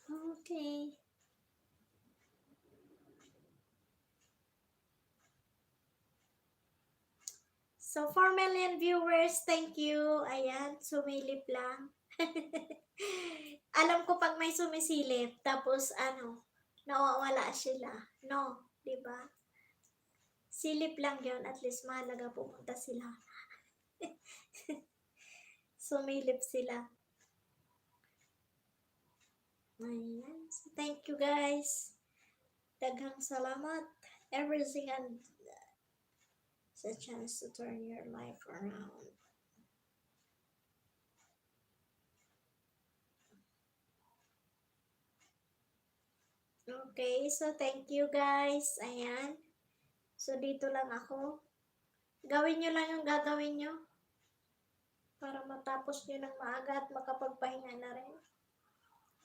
Okay. So, 4 million viewers, thank you. Ayan, sumilip lang. Alam ko pag may sumisilip, tapos ano, nawawala sila. No, di ba? Silip lang yon, at least mahalaga pumunta sila. Sumilip sila. Ayan. So, thank you guys. Daghang salamat. Everything and it's a chance to turn your life around. Okay, so thank you guys. Ayan. So dito lang ako. Gawin nyo lang yung gagawin nyo para matapos nyo ng maaga at makapagpahinga na rin.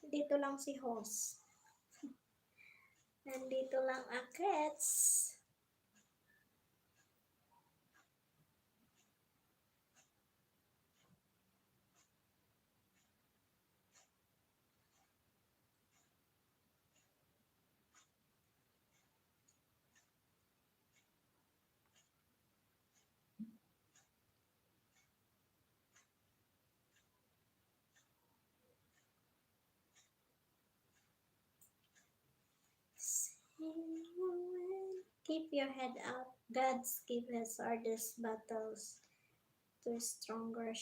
Dito lang si host. Nandito lang ang cats. Keep your head up. God's gives hardest battles to stronger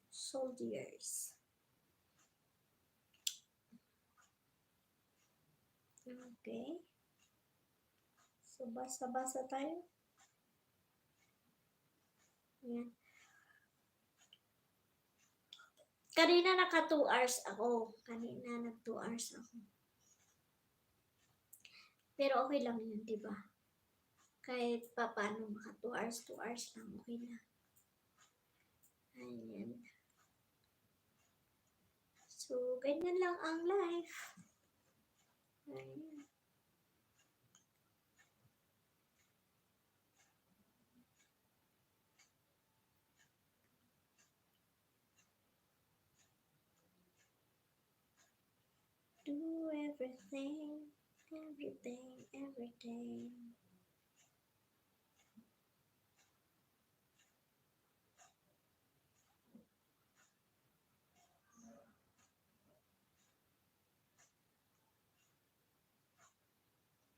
soldiers. Okay. So, basa-basa tayo. Yan. Kanina naka 2 hours ako. Kanina nag 2 hours ako. Pero okay lang yun, di ba? Kahit pa paano maka 2 hours lang, okay na. Ayan. So, ganyan lang ang life. Ayan. Do everything, everything, every day.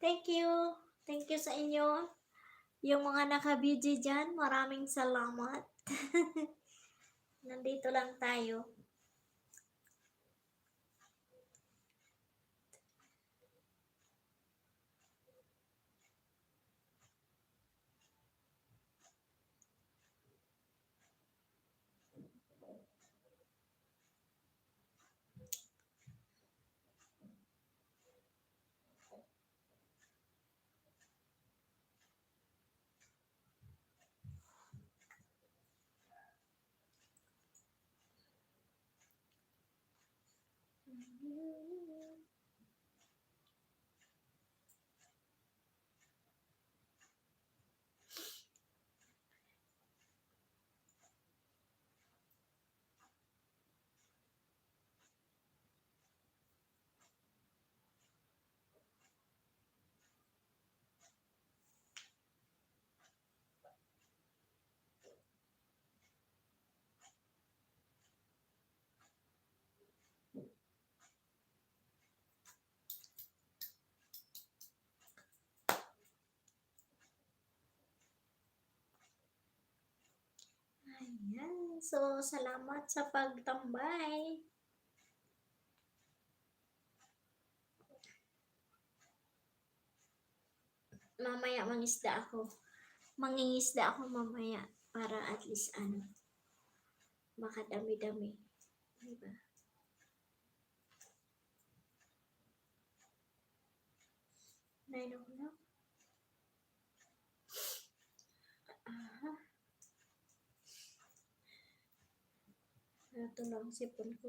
Thank you. Thank you sa inyo. Yung mga naka-BG dyan, maraming salamat. Nandito lang tayo. Ayan. So, salamat sa pagtambay. Mamaya mangingisda ako mamaya para at least makadami-dami. Diba? 9 o'clock. Aha. Ito lang sipon ko.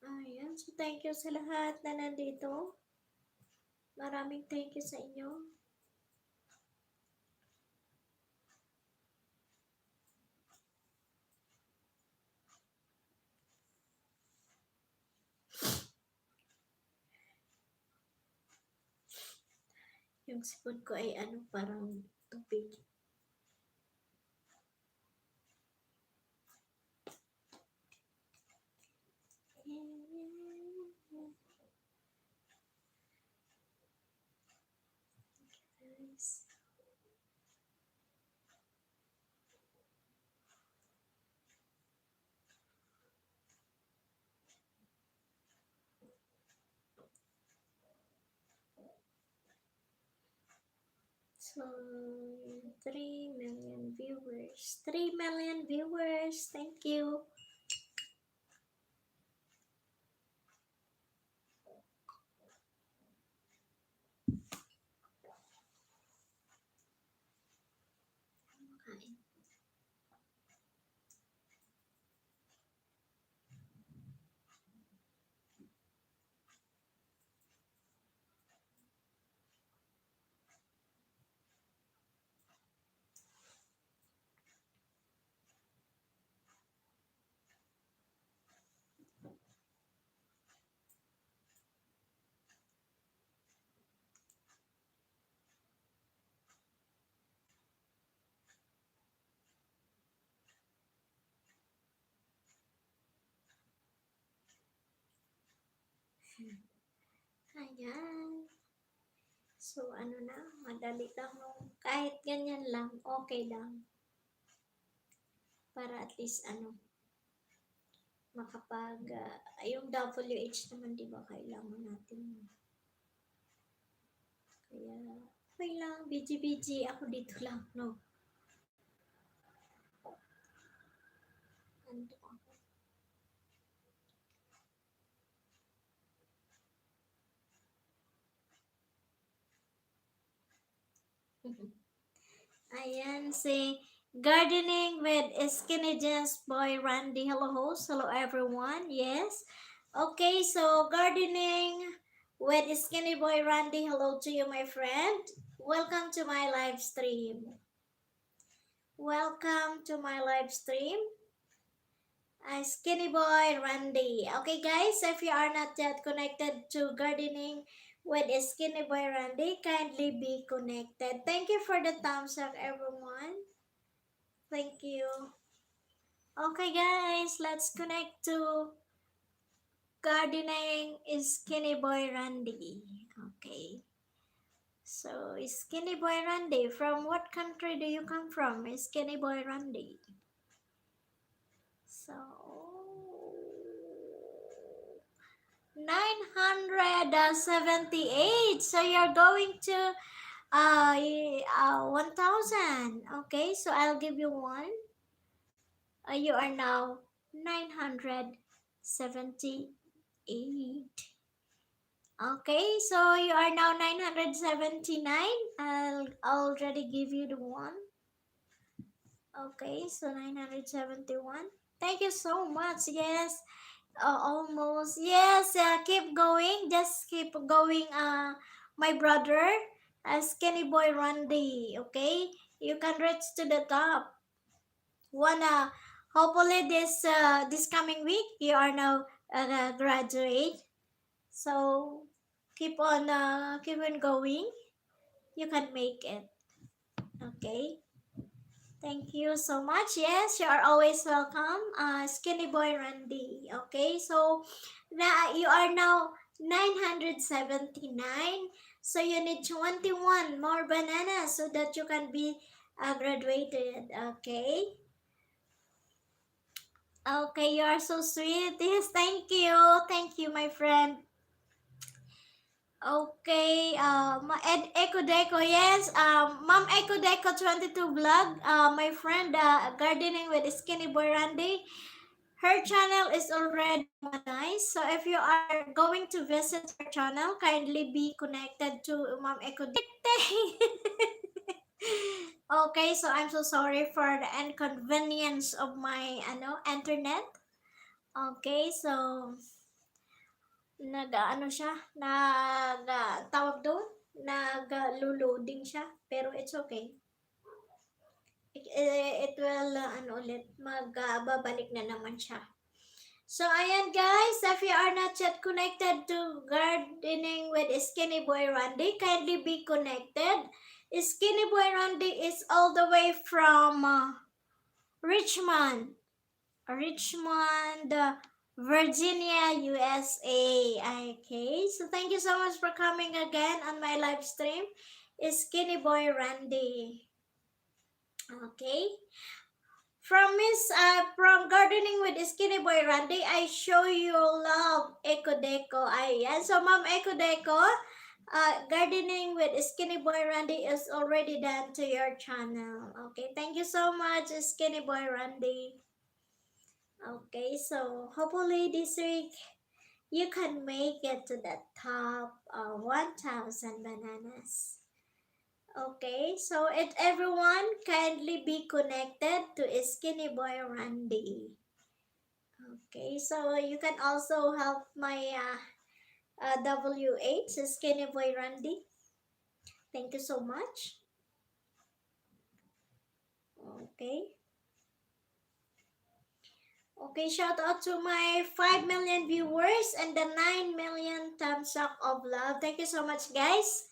Ayan. So, thank you sa lahat na nandito. Maraming thank you sa inyo. Yung sipon ko ay parang tubig. Guys. So, 3 million viewers. 3 million viewers. Thank you. Kain. Ayan. So, madali lang. Kahit ganyan lang, okay lang. Para at least, yung WH naman, di ba, kailangan natin. Kaya, okay lang, BG, ako dito lang, no? Ayan, si Gardening with Skinny Jeans Boy Randy. Hello, host. Hello, everyone. Yes. Okay, so Gardening with Skinny Boy Randy. Hello to you, my friend. Welcome to my live stream. Welcome to my live stream. Skinny Boy Randy. Okay, guys, if you are not yet connected to Gardening with Skinny Boy Randy, kindly be connected. Thank you for the thumbs up, everyone. Thank you. Okay, guys, let's connect to Gardening Skinny Boy Randy. Okay. So, Skinny Boy Randy, from what country do you come from, Skinny Boy Randy? So, 978. So, you're going to 1000. Okay, so I'll give you one. You are now 978. Okay, so you are now 979. I'll already give you the one. Okay, so 971. Thank you so much. Yes, almost. Yes, keep going. Just keep going. My brother, Skinny Boy Randy. Okay, you can reach to the top. Wanna hopefully this coming week you are now graduate. So keep on going. You can make it. Okay. Thank you so much. Yes, you are always welcome. Skinny Boy Randy. Okay, so you are now 979. So you need 21 more bananas so that you can be graduated. Okay. Okay, you are so sweet. Yes, thank you. Thank you, my friend. Okay, Echo Deco, yes. Ma'am Echo Deco 22 vlog. My friend, Gardening with Skinny Boy Randy. Her channel is already monetized. So if you are going to visit her channel, kindly be connected to Ma'am Echo Deco. Okay, so I'm so sorry for the inconvenience of my internet. Okay, so nag-ano siya, tawag doon, nag-loading siya, pero it's okay. It will, ulit, babalik na naman siya. So, ayan guys, if you are not yet connected to Gardening with Skinny Boy Randy, kindly be connected. Skinny Boy Randy is all the way from Richmond, Virginia, USA. Okay, so thank you so much for coming again on my live stream. Skinny Boy Randy. Okay. From Gardening with Skinny Boy Randy, I show you love Eco Deco. Ayan. So, Ma'am Eco Deco, Gardening with Skinny Boy Randy is already done to your channel. Okay, thank you so much, Skinny Boy Randy. Okay, so hopefully this week you can make it to the top 1,000 bananas. Okay, so everyone kindly be connected to Skinny Boy Randy. Okay, so you can also help my WH Skinny Boy Randy. Thank you so much. Okay. Okay, shout out to my 5 million viewers and the 9 million thumbs up of love. Thank you so much, guys,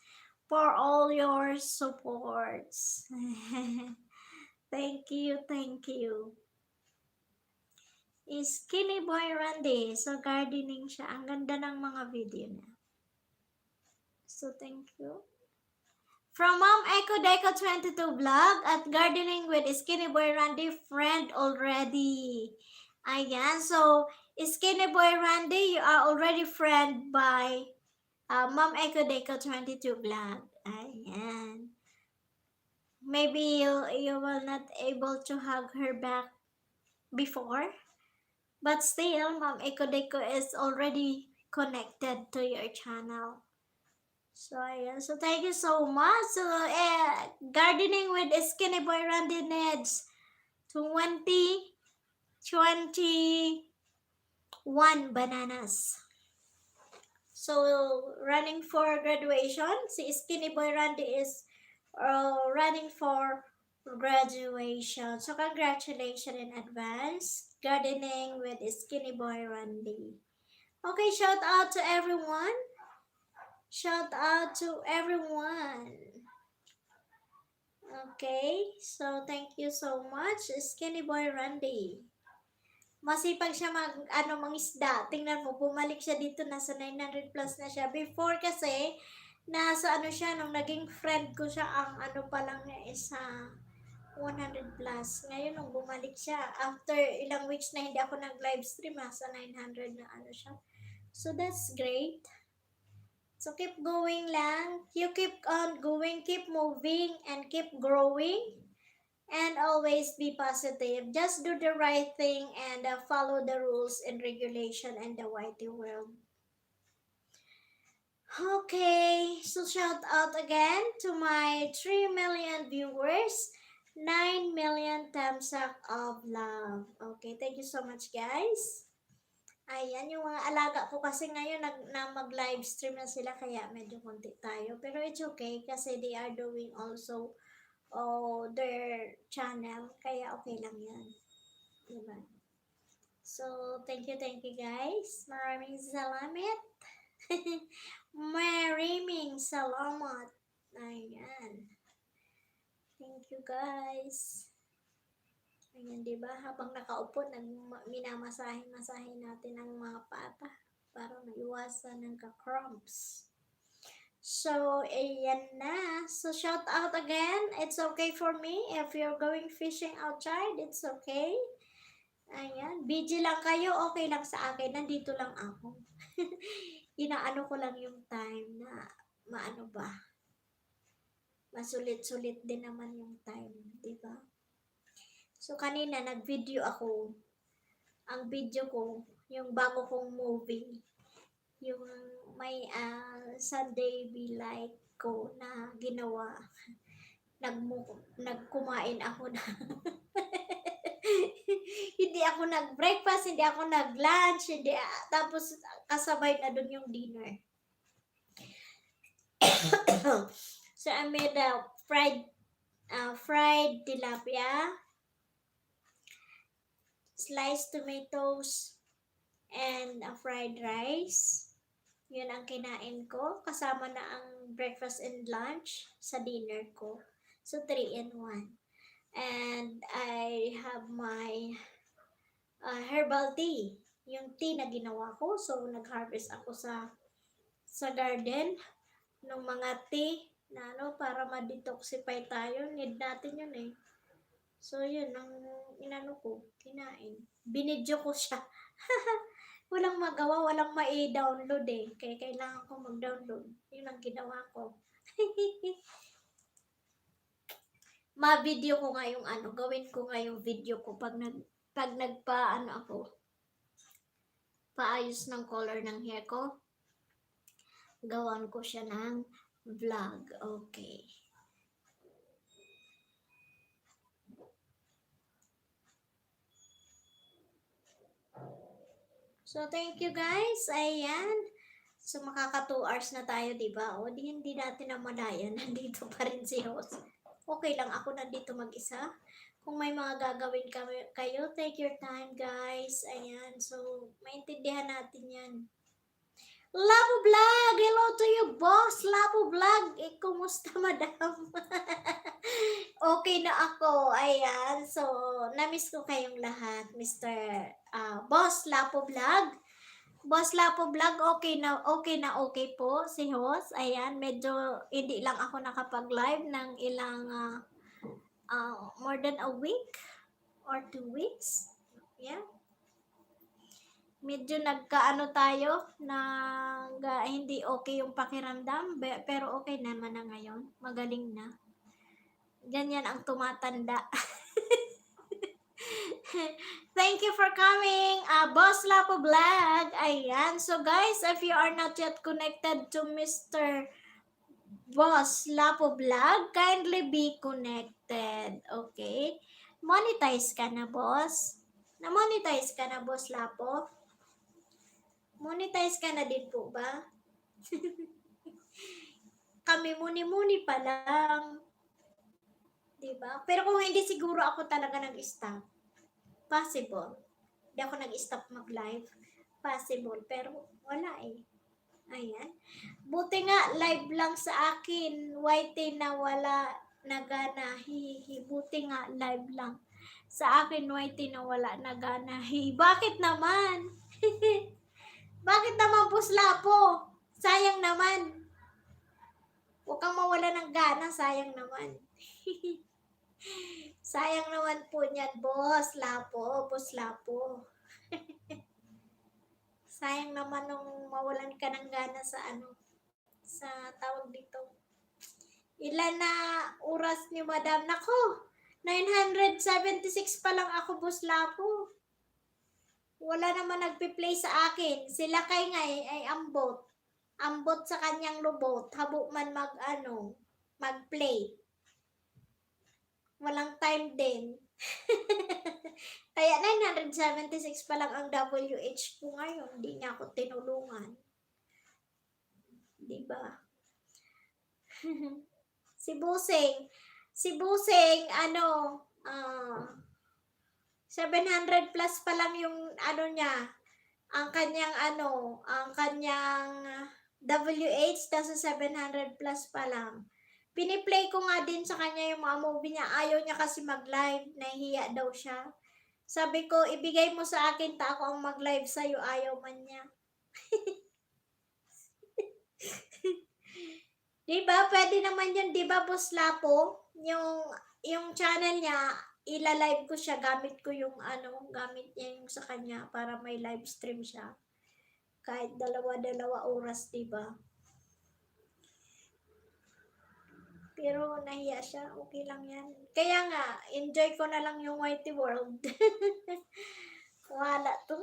for all your supports. Thank you, thank you. Skinny Boy Randy. So, gardening siya. Ang ganda ng mga video niya. So, thank you. From Mom Echo Deco 22 vlog at Gardening with Skinny Boy Randy, friend already. Ayan. So, Skinny Boy Randy, you are already friend by Mom Echo Deco 22 vlog. Ayan. Maybe you will not able to hug her back before. But still, Ma'am Eco Deco is already connected to your channel. So, ayan. So, thank you so much. So, gardening with Skinny Boy Randy needs 21 bananas. So, running for graduation. Si Skinny Boy Randy is running for graduation. So, congratulations in advance. Gardening with Skinny Boy Randy. Okay, shout out to everyone. Shout out to everyone. Okay, so thank you so much, Skinny Boy Randy. Masipag siya mangisda. Tingnan mo, bumalik siya dito, nasa 900 plus na siya. Before kasi, nasa siya, nung naging friend ko siya, ang pa lang niya is 100 plus. Ngayon, nung bumalik siya, after ilang weeks na hindi ako nag-live stream, nasa 900 na siya. So, that's great. So, keep going lang. You keep on going, keep moving, and keep growing. And always be positive. Just do the right thing and follow the rules and regulation in the whitey world. Okay, so shout out again to my 3 million viewers. 9 million thumbs up of love. Okay, thank you so much, guys. Ayan, yung mga alaga ko kasi ngayon mag-live stream na sila kaya medyo konti tayo. Pero it's okay kasi they are doing also their channel. Kaya okay lang yan. Diba? So, thank you guys. Maraming salamat. Maraming salamat. Ayan. Thank you guys. Ayan, di ba? Habang nakaupo, minamasahin natin ang mga pata para maiwasan ng ka-cramps. So, ayan na. So, shout out again. It's okay for me. If you're going fishing outside, it's okay. Ayan. Busy lang kayo, okay lang sa akin. Nandito lang ako. Inaano ko lang yung time na masulit-sulit din naman yung time. Diba? So, kanina nag-video ako. Ang video ko, yung bago kong movie, yung may Sunday Be Like ko na ginawa. Nagkumain ako na. Hindi ako nag-breakfast, hindi ako nag-lunch, tapos kasabay na dun yung dinner. So, I made a fried tilapia, sliced tomatoes, and a fried rice. Yun ang kinain ko. Kasama na ang breakfast and lunch sa dinner ko. So, 3 in 1. And I have my herbal tea. Yung tea na ginawa ko. So, nag-harvest ako sa garden ng mga tea na para ma-detoxify tayo. Need natin yun eh. So, yun ang kinain. Binidyo ko siya. Walang magawa, walang ma-download eh. Kaya kailangan ko mag-download. Yun ang ginawa ko. Ma-video ko nga yung gawin ko nga yung video ko pag paayos ng color ng hair ko. Gawan ko siya ng vlog. Okay. So, thank you guys. Ayan. So, makaka 2 hours na tayo, diba? O, hindi natin na madayan. Nandito pa rin si host. Okay lang ako nandito mag-isa. Kung may mga gagawin kayo, take your time, guys. Ayan. So, maintindihan natin yan. Lapo Vlog! Hello to you, boss! Lapo Vlog! Kumusta, madam? Okay na ako. Ayan. So, namiss ko kayong lahat, Mr. Boss Lapo Vlog. Boss Lapo Vlog, okay na po si host. Ayan, medyo hindi lang ako nakapag-live ng ilang more than a week or 2 weeks. Yeah. Medyo tayo na hindi okay yung pakiramdam, pero okay naman na ngayon. Magaling na. Ganyan ang tumatanda. Thank you for coming, Boss Lapo Vlog. Ayan. So guys, if you are not yet connected to Mr. Boss Lapo Vlog, kindly be connected. Okay? Monetize ka na, boss? Na-monetize ka na, boss Lapo? Monetize ka na din po ba? Kami muni-muni pa lang. Diba? Pero kung hindi siguro ako talaga nag-stop, possible. Hindi ako nag-stop mag-live. Possible. Pero wala eh. Ayan. Buti nga, live lang sa akin. YT na wala nagana. Hihi. Buti nga, live lang. Sa akin, YT na wala nagana. Hihi. Bakit naman? Bakit naman, Puslapo? Sayang naman. Huwag kang mawala ng gana. Sayang naman. Sayang naman po niyan, boss. Lapo. Boss Lapo. Sayang naman nung mawalan ka ng gana sa sa tawag dito. Ilan na oras ni Madam? Nako, 976 pa lang ako, Boss Lapo. Wala naman nagpi-play sa akin. Sila kay nga ay ambot. Ambot sa kanyang lubot. Habo man mag-play. Walang time din. Kaya 976 pa lang ang WH ko ngayon. Hindi niya ako tinulungan. Diba? Si Busing, 700 plus pa lang yung niya, ang kanyang WH, nasa 700 plus pa lang. Piniplay ko nga din sa kanya yung mga movie niya, ayaw niya kasi mag-live, nahihiya daw siya. Sabi ko, ibigay mo sa akin, ta ako ang mag-live sa'yo, ayaw man niya. Diba? Pwede naman yun, diba, Boss Lapo? Yung channel niya, ila-live ko siya, gamit ko yung gamit niya yung sa kanya para may live stream siya. Kahit dalawa-dalawa oras, diba? Pero nahiya siya, okay lang yan. Kaya nga, enjoy ko na lang yung Whitey World. Wala to.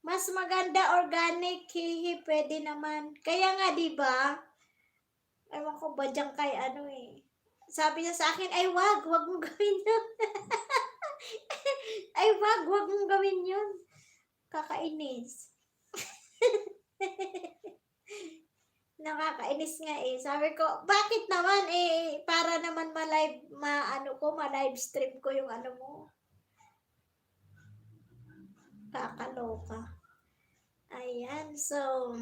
Mas maganda organic, hihi, pwede naman. Kaya nga, di ba? Ewan ko ba dyan kay Sabi niya sa akin, ay wag mong gawin yun. Ay wag mong gawin yun. Kakainis. Nakakainis nga eh. Sabi ko, bakit naman para naman ma-live stream ko yung mo. Kakaloka. Ayan, so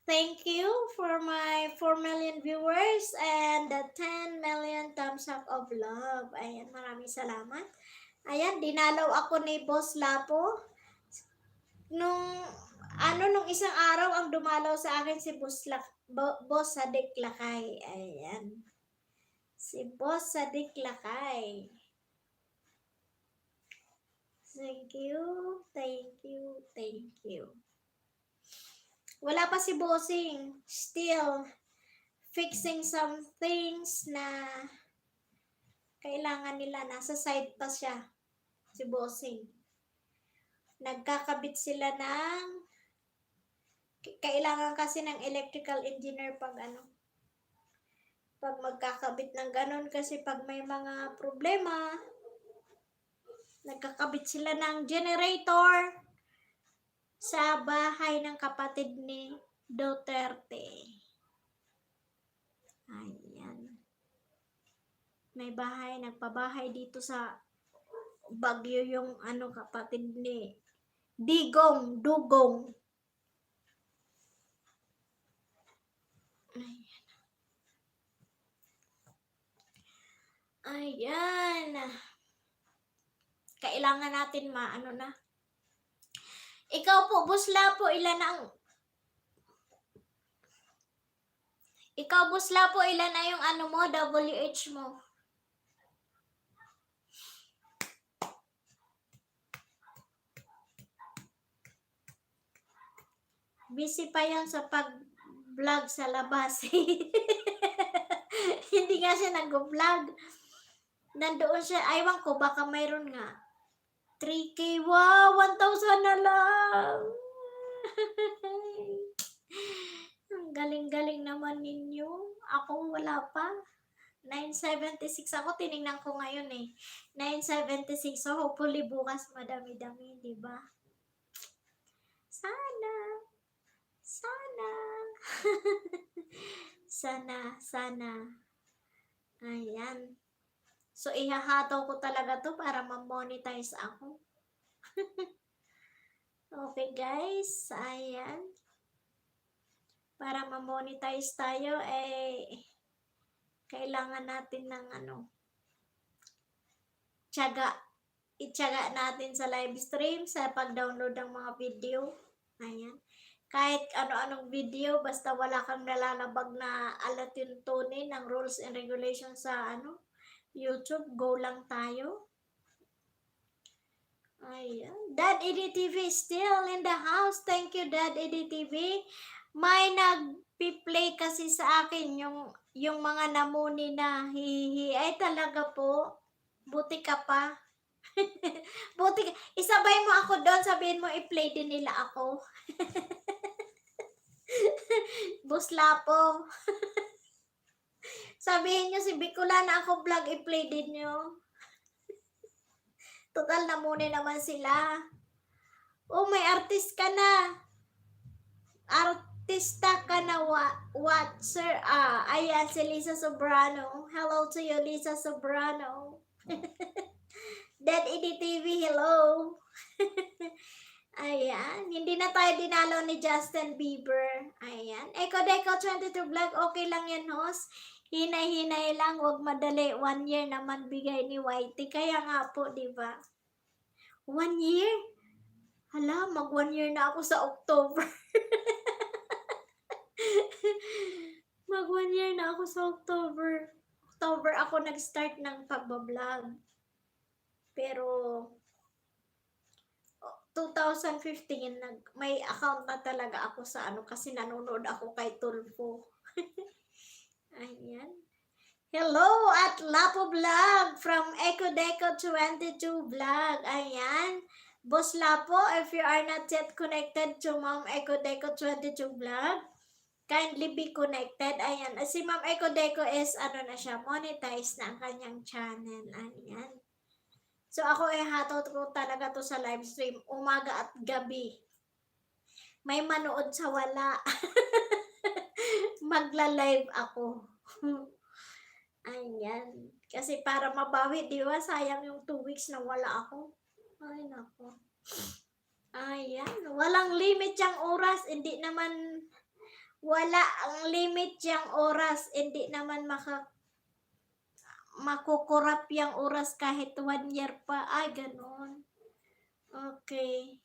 thank you for my 4 million viewers and the 10 million thumbs up of love. Ayan, maraming salamat. Ayan, dinalaw ako ni Boss Lapo. Nung isang araw ang dumalaw sa akin si Boss Sadik Lakay. Ayan. Si Boss Sadik Lakay. Thank you, thank you, thank you. Wala pa si Bossing. Still fixing some things na kailangan nila. Nasa side pa siya. Si Bossing. Nagkakabit sila ng kailangan kasi ng electrical engineer pag magkakabit ng ganon kasi pag may mga problema, nagkakabit sila ng generator sa bahay ng kapatid ni Duterte. Ayan. May nagpabahay dito sa Baguio yung kapatid ni Dugong. Ayan. Kailangan natin Ikaw po, Boss Lapo, ilan na yung mo, WH mo? Busy pa yan sa pag-vlog sa labas. Hindi nga siya nag-vlog. Nandoon siya, aywan ko, baka mayroon nga. 3K, wow, 1,000 na lang. Ang galing-galing naman ninyo. Ako wala pa. 976 ako, tiningnan ko ngayon eh. 976, so hopefully bukas madami-dami, di ba? Sana. Sana. Sana. Ayan. So, ihahataw ko talaga to para ma-monetize ako. Okay, guys. Ayan. Para ma-monetize tayo, kailangan natin ng tiyaga. Ityaga natin sa live stream, sa pag-download ng mga video. Ayan. Kahit ano-anong video, basta wala kang nalalabag na alatuntunin ng rules and regulations sa YouTube, go lang tayo. Ayan. Dad EDTV still in the house. Thank you, Dad EDTV. May nag-play kasi sa akin yung mga namuni na hihihi. Ay talaga po. Buti ka pa. Buti ka. Isabay mo ako doon. Sabihin mo i-play din nila ako. Buslapo. Sabihin nyo si Bicolana ako vlog, i-play din nyo. Total namuni naman sila. Oh, may artist ka na. Artista ka na, what, sir? Ayan, si Lisa Sobrano. Hello to you, Lisa Sobrano. Dad EDTV, hello. Ayan, hindi na tayo dinalo ni Justin Bieber. Ayan, Eco Deco 22 Vlog, okay lang yan, host. Hinay-hinay lang, wag madali. 1 year naman bigay ni Whitey. Kaya nga po, di ba? 1 year? Hala, mag 1 year na ako sa October. Mag 1 year na ako sa October. October ako nag-start ng pagbablog. Pero 2015 may account na talaga ako sa kasi nanonood ako kay Tulfo. Ayan. Hello at Lapo Vlog from Eco Deco 22 Vlog. Ayan. Boss Lapo, if you are not yet connected to Ma'am Eco Deco 22 Vlog, kindly be connected. Ayan. Si Ma'am Eco Deco is na siya, monetize na ang kanyang channel. Ayan. So ako hatot ko talaga to sa live stream, umaga at gabi. May manood sa wala. Magla-live ako. Ayan. Kasi para mabawi, di ba? Sayang yung 2 weeks na wala ako. Ay, nako. Ayan. Walang limit yung oras. Hindi naman, wala ang limit yung oras. Hindi naman makukurap yung oras kahit 1 year pa. Ay, ganon. Okay.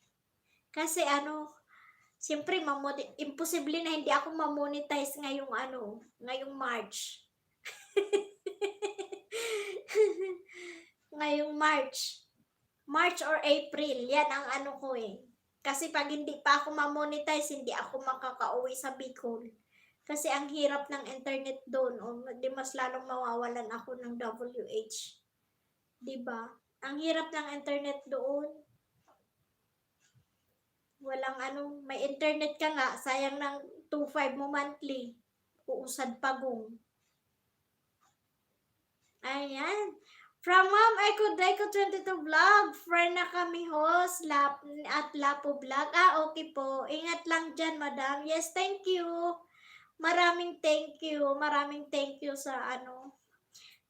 Kasi siyempre, imposible na hindi ako mamonetize ngayong March. Ngayong March or April, yan ang ko eh. Kasi pag hindi pa ako mamonetize, hindi ako makakauwi sa Bicol. Kasi ang hirap ng internet doon, di mas lalong mawawalan ako ng WH. Diba? Ang hirap ng internet doon. Walang may internet ka nga, sayang ng 2.5 mo monthly. Uusad pagong. Ayan. From Ma'am Eco Deco 22 Vlog, friend na kami host, at Lapo Vlog. Okay po. Ingat lang dyan, madam. Yes, thank you. Maraming thank you. Maraming thank you sa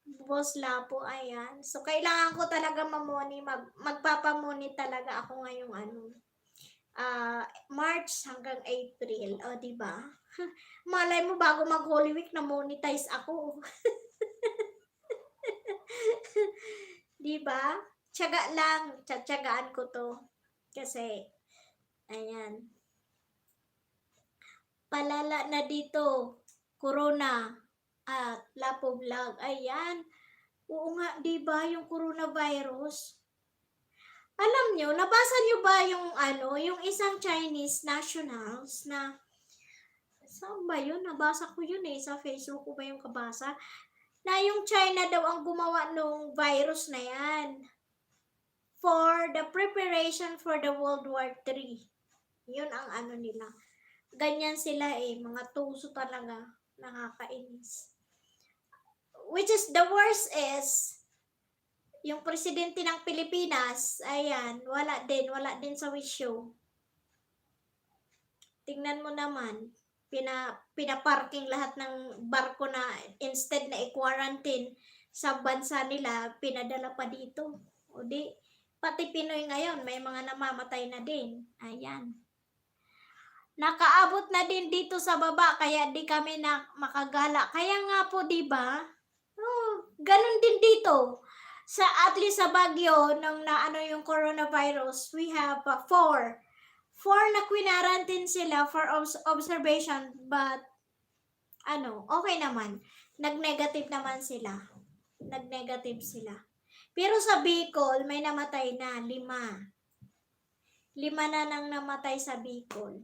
Boss Lapo. Ayan. So, kailangan ko talaga magpapamoni talaga ako ngayong March hanggang April. O, diba? Malay mo, bago mag-Holy Week, na-monetize ako. Diba? Tiyaga lang. Tiyagaan ko to. Kasi, ayan. Palala na dito. Corona. At Lapo Vlog. Ayan. Oo nga, diba? Yung coronavirus. Alam nyo, nabasa nyo ba yung isang Chinese nationals na, saan ba yun? Nabasa ko yun sa Facebook ko ba yung kabasa? Na yung China daw ang gumawa nung virus na yan. for the preparation for the World War III. Yun ang ano nila. Ganyan sila mga tuso talaga. Nakakainis. Which is, the worst is, yung presidente ng Pilipinas, ayan, wala din sa wisyo. Tingnan mo naman, pinaparking lahat ng barko na instead na i-quarantine sa bansa nila, pinadala pa dito. O di, pati Pinoy ngayon, may mga namamatay na din. Ayan. Nakaabot na din dito sa baba, kaya di kami na makagala. Kaya nga po, di ba? Ganun din dito. At least sa Baguio, nung naano yung coronavirus, we have 4 na quarantine sila for observation, but okay naman. Nag-negative naman sila. Nag-negative sila. Pero sa Bicol, may namatay na 5. 5 na nang namatay sa Bicol.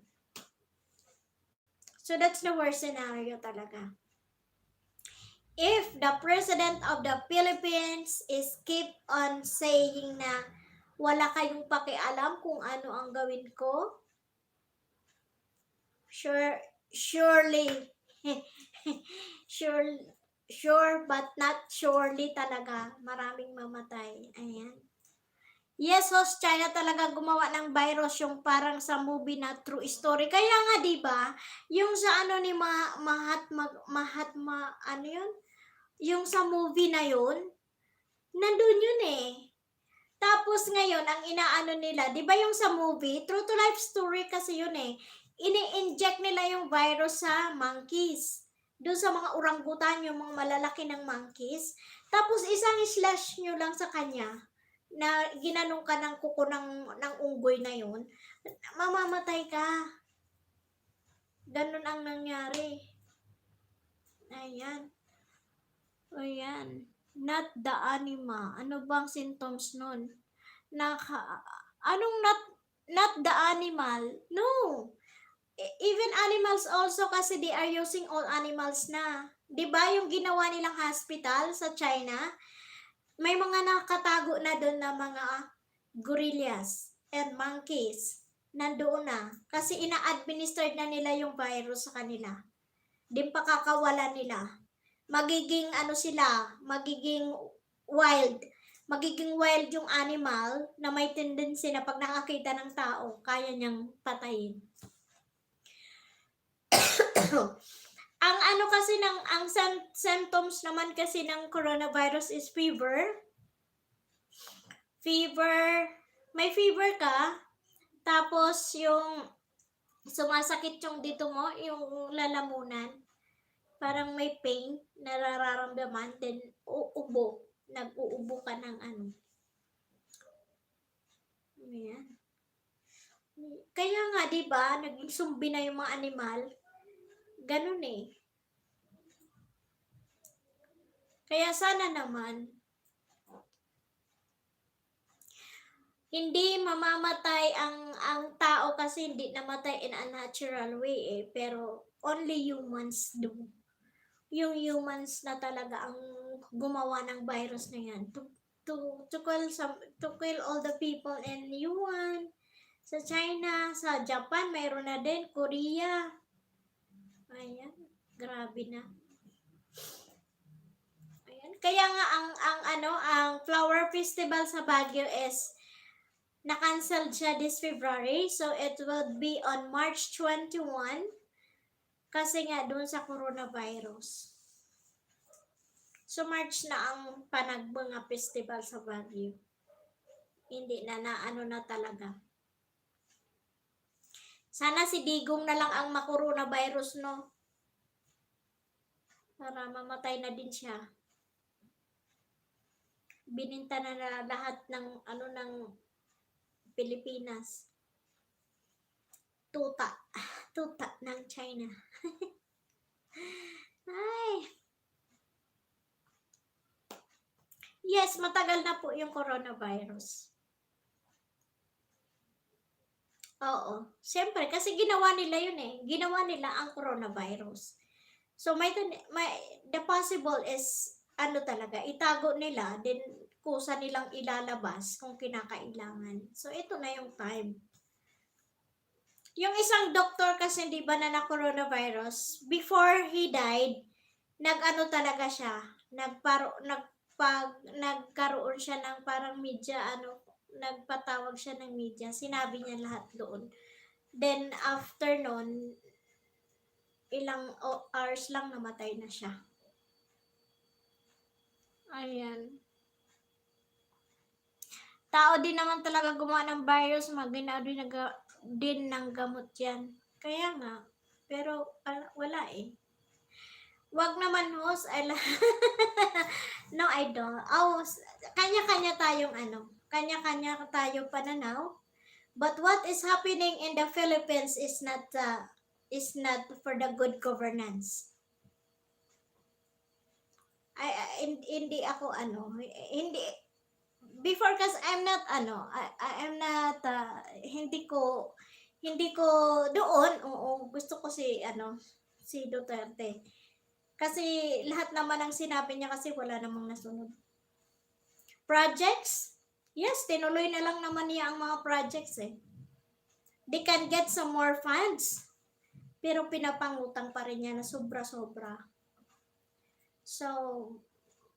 So that's the worst scenario talaga. If the President of the Philippines is keep on saying na wala kayong pakialam kung ano ang gawin ko, surely, sure but not surely talaga, maraming mamatay. Ayan. Yes, host, China talaga gumawa ng virus, yung parang sa movie na true story. Kaya nga, di ba, yung sa ano ni Mahatma, ano yun? Yung sa movie na yun, nandun yun eh. Tapos ngayon, ang inaano nila, di ba yung sa movie, true to life story kasi yun eh. Ini-inject nila yung virus sa monkeys. Doon sa mga orangutan, yung mga malalaki ng monkeys. Tapos isang slash nyo lang sa kanya, na ginanong ka ng kuko ng unggoy na yun, mamamatay ka. Ganun ang nangyari. Ayan. Ayan. Not the anima. Ano bang symptoms nun? Anong not the animal? No. Even animals also, kasi they are using all animals na. Diba yung ginawa nilang hospital sa China? May mga nakatago na doon na mga gorillas and monkeys. Nandoon na. Kasi ina-administer na nila yung virus sa kanila. Di pa kakawala nila. Magiging magiging wild. Magiging wild yung animal na may tendency na pag nakakita ng tao, kaya niyang patayin. Ang kasi ang symptoms naman kasi ng coronavirus is fever. May fever ka, tapos yung sumasakit yung dito mo, yung lalamunan, parang may pain, nararamdaman, then uubo, nag-uubo ka ng ano. Ayan. Kaya nga, di ba, naging zombie na yung mga animal. Ganun eh. Kaya sana naman, hindi mamamatay ang tao kasi hindi namatay in a natural way pero only humans do. Yung humans na talaga ang gumawa ng virus na yan to kill all the people in Yuan, sa China, sa Japan, mayroon na din, Korea. Ayan, grabe na. Ayan, kaya nga ang flower festival sa Baguio is na-cancel siya this February. So, it will be on March 21 kasi nga doon sa coronavirus. So, March na ang Panagbanga Festival sa Baguio. Hindi na na talaga. Sana si Digong na lang ang ma-coronavirus, no? Para mamatay na din siya. Bininta na lahat ng ng Pilipinas. Tuta ng China. Ay. Yes, matagal na po yung coronavirus. Oo. Siyempre, kasi ginawa nila yun eh. Ginawa nila ang coronavirus. So, the possible is, ano talaga, itago nila, then kusa nilang ilalabas kung kinakailangan. So, ito na yung time. Yung isang doktor kasi, di ba, na coronavirus, before he died, nag-ano talaga siya, nagkaroon siya ng parang media, nagpatawag siya ng media, sinabi niya lahat doon. Then, after nun, ilang hours lang namatay na siya. Ayan. Tao din naman talaga gumawa ng virus, magina din ng gamot yan. Kaya nga, pero wala eh. Wag naman host, no I don't. Kanya-kanya tayong kanya-kanya tayo pananaw. But what is happening in the Philippines is not for the good governance. Hindi ako hindi before, kasi I'm not I am not hindi ko doon, oo, gusto ko si Duterte. Kasi lahat naman ng sinabi niya kasi wala namang nasunod. Projects? Yes, tinuloy na lang naman niya ang mga projects eh. They can get some more funds. Pero pinapangutang pa rin niya na sobra-sobra. So,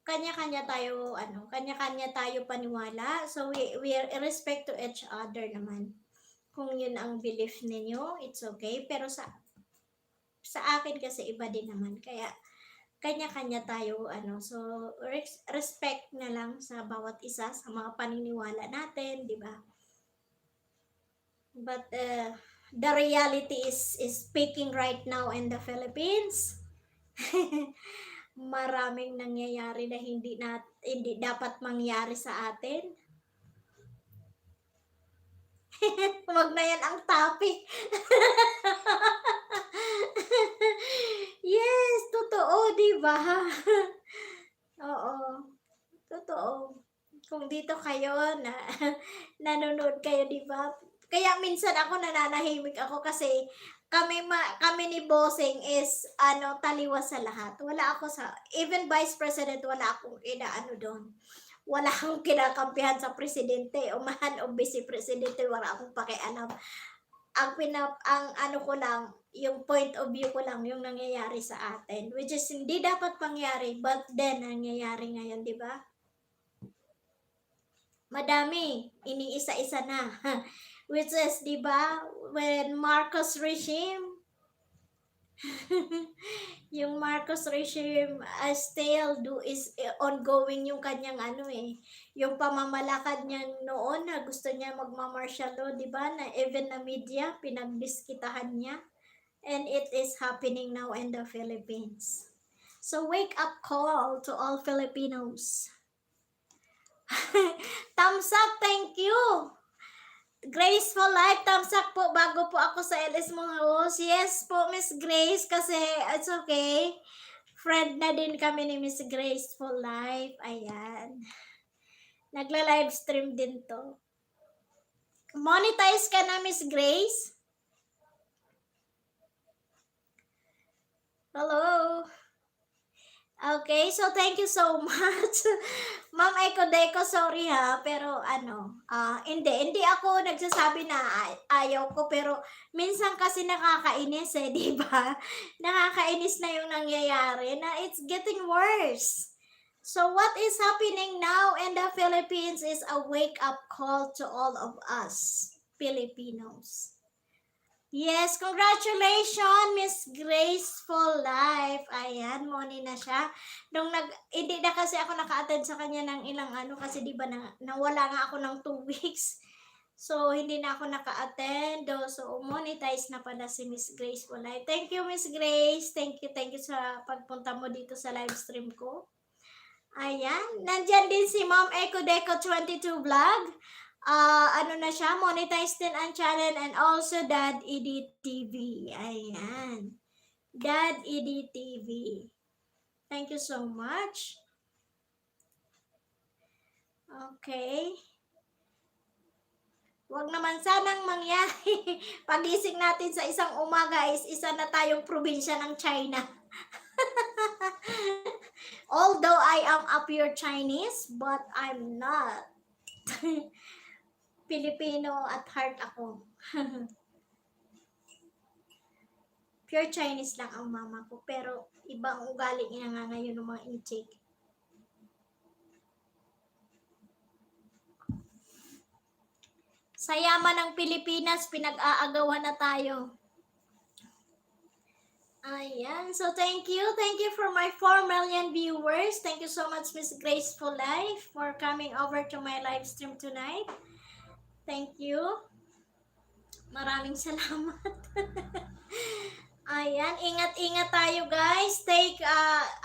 kanya-kanya tayo paniwala. So, we respect to each other naman. Kung yun ang belief ninyo, it's okay. Pero sa akin kasi iba din naman. Kaya, kanya-kanya tayo, so, respect na lang sa bawat isa, sa mga paniniwala natin, di ba? But, the reality is speaking right now in the Philippines. Maraming nangyayari na hindi dapat mangyari sa atin. Wag na yan ang topic. Yes, totoo, di ba? Oo, totoo. Kung dito kayo nanonood kayo, di ba? Kaya minsan ako nananahimik ako kasi kami ni Bossing is taliwas sa lahat. Wala ako even Vice President, wala akong doon. Wala akong kinakampihan sa presidente o man o vice presidente, wala akong pakialam. Ang ko lang, yung point of view ko lang yung nangyayari sa atin, which is hindi dapat pangyari, but then nangyayari ngayon, di ba? Madami, iniisa-isa na. Which is, di ba, when Marcos regime, yung Marcos regime still is ongoing yung kanyang yung pamamalakad niya noon na gusto niya magma-martial law, di ba? Na even na media, pinagdiskitahan niya. And it is happening now in the Philippines. So wake up call to all Filipinos. Thumbs up, thank you. Graceful Life, thumbs up po bago po ako sa LS mga host. Yes po, Miss Grace, kasi it's okay. Friend na din kami ni Miss Graceful Life. Ayan. Nagla-live stream din to. Monetize ka na, Miss Grace? Hello. Okay, so thank you so much. Ma'am Eco Deco, sorry ha, pero hindi ako nagsasabi na ayaw ko, pero minsan kasi nakakainis di ba? Nakakainis na yung nangyayari, na it's getting worse. So what is happening now in the Philippines is a wake-up call to all of us, Filipinos. Yes, congratulations, Miss Graceful Life. Ayan, money na siya. Hindi na kasi ako naka-attend sa kanya ng ilang kasi di ba nawala nga ako ng 2 weeks. So, hindi na ako naka-attend. So, monetize na pala si Miss Graceful Life. Thank you, Miss Grace. Thank you sa pagpunta mo dito sa live stream ko. Ayan, nandyan din si Ma'am Eco Deco 22 Vlog. Na siya, monetize din ang channel, and also Dad Edit TV. Ayan. Dad Edit TV. Thank you so much. Okay. Huwag naman sanang mangyari. Pagising natin sa isang umaga is isa na tayong probinsya ng China. Although I am a pure Chinese, but I'm not. Filipino at heart ako. Pure Chinese lang ang mama ko, pero ibang ugali niya nga ngayon ng mga inchik. Sa yaman ng Pilipinas, pinag-aagawan na tayo. Ayan. So, thank you. Thank you for my 4 million viewers. Thank you so much, Miss Graceful Life, for coming over to my live stream tonight. Thank you. Maraming salamat. Ayan. Ingat-ingat tayo, guys. Take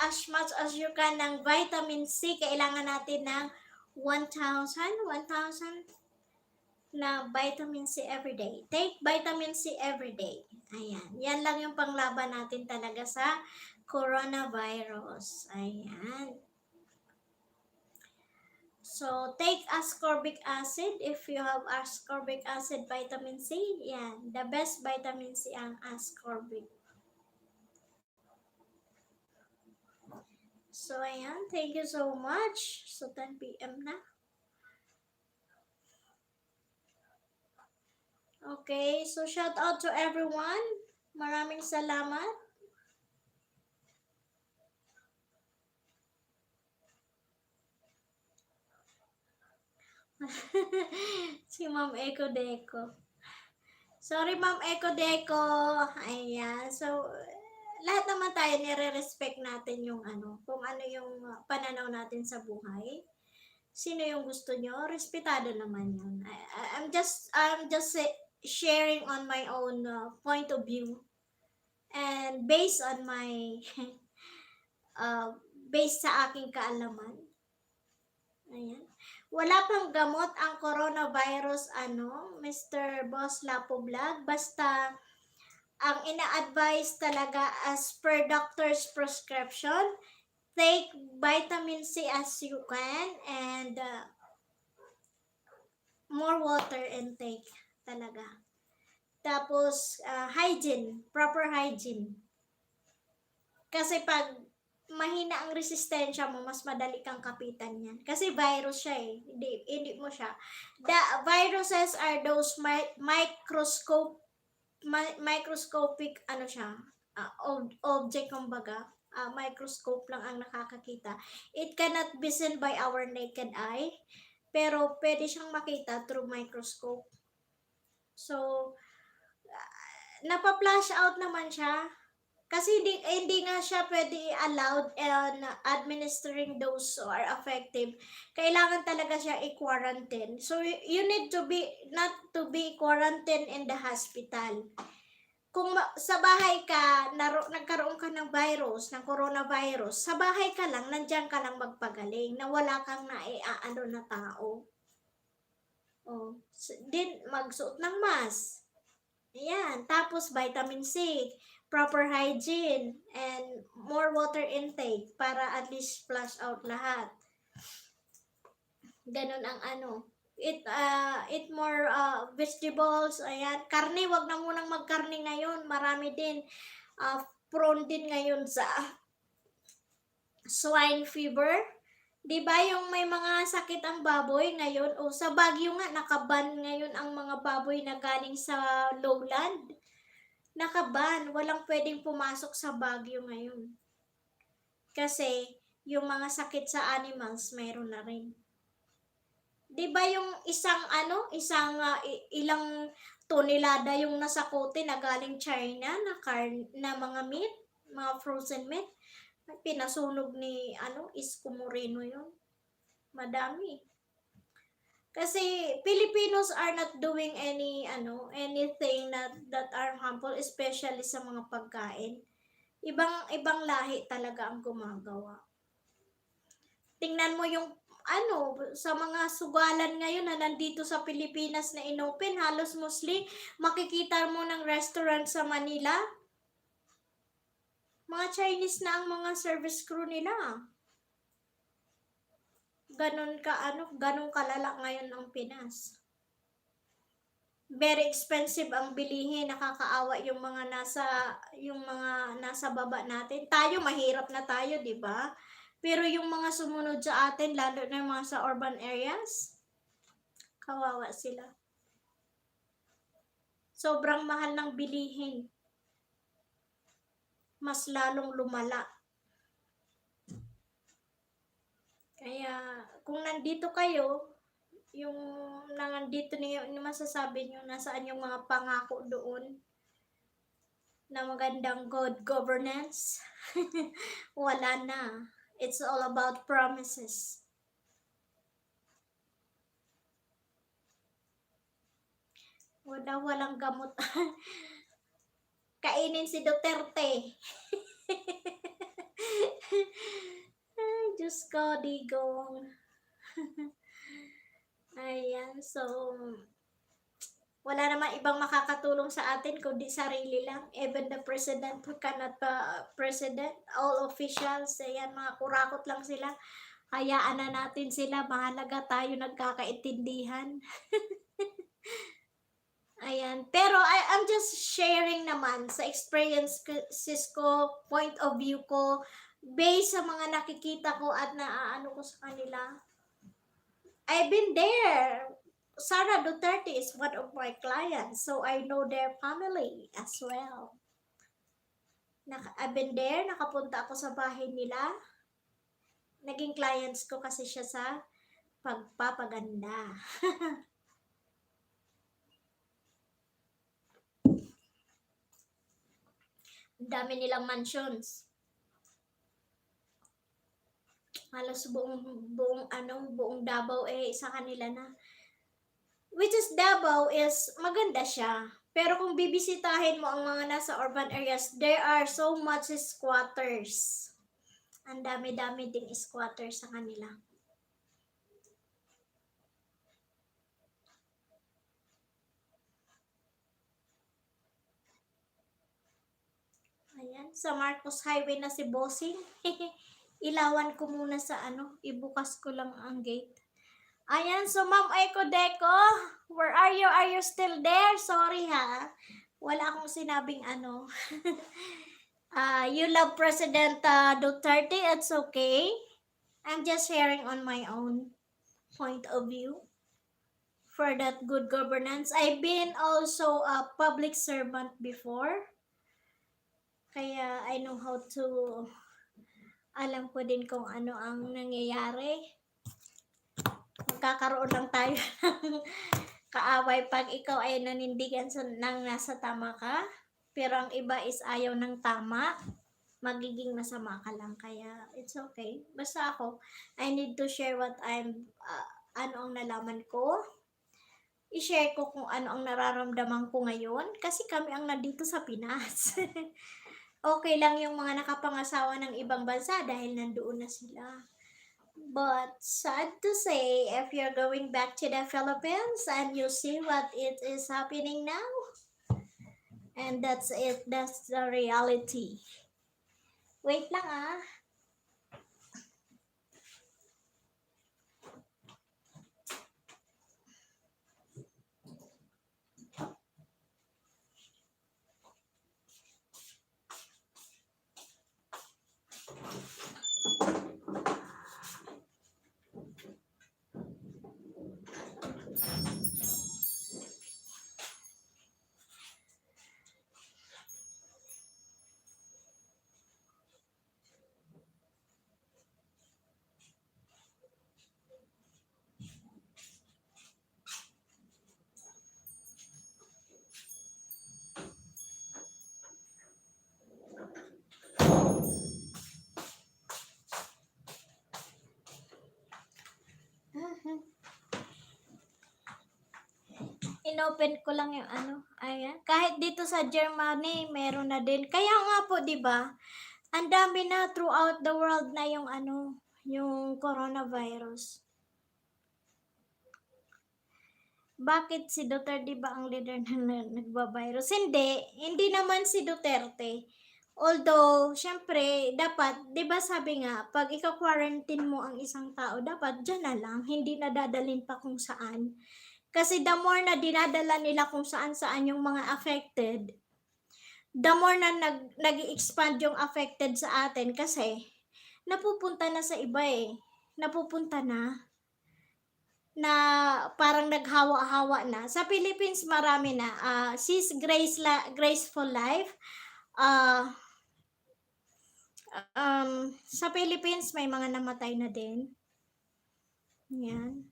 as much as you can ng vitamin C. Kailangan natin ng 1,000 na vitamin C every day. Take vitamin C every day. Ayan. Yan lang yung panglaban natin talaga sa coronavirus. Ayan. So, take ascorbic acid. If you have ascorbic acid, vitamin C, yan. The best vitamin C ang ascorbic. So, ayan. Thank you so much. So, 10 p.m. na. Okay, so shout out to everyone. Maraming salamat. Si Ma'am Eko Deco. Sorry, Ma'am Eko Deco. Ayan. So, lahat naman tayo nire-respect natin yung kung ano yung pananaw natin sa buhay. Sino yung gusto nyo? Respetado naman yun. I'm just sharing on my own point of view. And based on my based sa aking kaalaman. Ayan. Wala pang gamot ang coronavirus, Mr. Boss Lapo Vlog. Basta, ang ina-advise talaga as per doctor's prescription, take vitamin C as you can and more water intake talaga. Tapos, hygiene, proper hygiene. Kasi pag mahina ang resistensya mo, mas madali kang kapitan yan. Kasi virus siya eh. Hindi mo siya. The viruses are those microscopic siya, object kumbaga. Microscope lang ang nakakakita. It cannot be seen by our naked eye, pero pwede siyang makita through microscope. So, napa-flash out naman siya. Kasi hindi nga siya pwede allowed and administering those who are effective. Kailangan talaga siya i-quarantine. So, you need to be, not to be quarantined in the hospital. Kung sa bahay ka, nagkaroon ka ng virus, ng coronavirus, sa bahay ka lang, nandiyan ka lang magpagaling, na wala kang naiaano na tao. Oh, din magsuot ng mask. Ayan, tapos vitamin C, proper hygiene, and more water intake para at least flush out lahat. Ganun ang eat more vegetables, ayan. Karne, wag na munang magkarne ngayon. Marami din, prone din ngayon sa swine fever. Diba yung may mga sakit ang baboy ngayon? O sa Baguio nga, nakaban ngayon ang mga baboy na galing sa lowland. Nakaban, walang pwedeng pumasok sa Baguio ngayon. Kasi yung mga sakit sa animals, mayroon na rin. 'Di ba yung ilang tonelada yung nasakote na galing China na mga meat, mga frozen meat, pinasunog ni Isko Moreno yun. Madami. Kasi Filipinos are not doing anything that are harmful, especially sa mga pagkain. Ibang lahi talaga ang gumagawa. Tingnan mo yung sa mga sugalan ngayon na nandito sa Pilipinas na inopen, halos mostly makikita mo ng restaurant sa Manila. Mga Chinese na ang mga service crew nila. Ganun kalala ngayon ang Pinas. Very expensive ang bilihin, nakakaawa yung mga nasa baba natin. Tayo mahirap na tayo, 'di ba? Pero yung mga sumunod sa atin, lalo na yung mga sa urban areas, kawawa sila. Sobrang mahal ng bilihin. Mas lalong lumala. Kaya kung nandito kayo, yung nandito niyo, masasabi niyo nasaan yung mga pangako doon na magandang good governance. Wala na. It's all about promises. Walang gamot. Kainin si Duterte. Ay, Diyos ko, digong. Ayan, so, wala namang ibang makakatulong sa atin kundi sarili lang. Even the president who cannot president, all officials, ayan, mga kurakot lang sila. Hayaan na natin sila, mahalaga tayo nagkakaintindihan. Ayan, pero I'm just sharing naman sa experiences ko, point of view ko, based sa mga nakikita ko at naaano ko sa kanila. I've been there. Sara Duterte is one of my clients, so I know their family as well. I've been there, nakapunta ako sa bahay nila. Naging clients ko kasi siya sa pagpapaganda. Dami nilang mansions. Halos buong Davao sa kanila na. Which is Davao is maganda siya. Pero kung bibisitahin mo ang mga nasa urban areas, there are so much squatters. Ang dami-dami ding squatters sa kanila. Ayan, sa Marcos Highway na si Bossing. Ilawan ko muna sa ibukas ko lang ang gate. Ayan, so Ma'am Eco Deco, where are you? Are you still there? Sorry ha. Wala akong sinabing you love President Duterte, it's okay. I'm just sharing on my own point of view for that good governance. I've been also a public servant before. Kaya I know how to, alam ko din kung ano ang nangyayari. Magkakaroon lang tayo ng kaaway pag ikaw ay nanindigan ng nasa tama ka. Pero ang iba is ayaw ng tama. Magiging masama ka lang. Kaya it's okay. Basta ako, I need to share what ano ang nalaman ko. I-share ko kung ano ang nararamdaman ko ngayon. Kasi kami ang nandito sa Pinas. Okay lang yung mga nakapangasawa ng ibang bansa dahil nandoon na sila. But sad to say, if you're going back to the Philippines and you see what it is happening now, and that's it, that's the reality. Wait lang Inopen ko lang yung ayan. Kahit dito sa Germany, meron na din. Kaya nga po, di ba? Ang dami na throughout the world na yung yung coronavirus. Bakit si Duterte ba ang leader na nagbavirus? Hindi naman si Duterte. Although, syempre, dapat, di ba sabi nga, pag ikaw quarantine mo ang isang tao, dapat dyan na lang, hindi na dadalhin pa kung saan. Kasi the more na dinadala nila kung saan-saan yung mga affected, the more na nag-expand yung affected sa atin kasi napupunta na sa iba eh. Napupunta na parang naghawa-hawa na. Sa Philippines marami na. Sis Graceful Life. Uh, sa Philippines may mga namatay na din. Yan.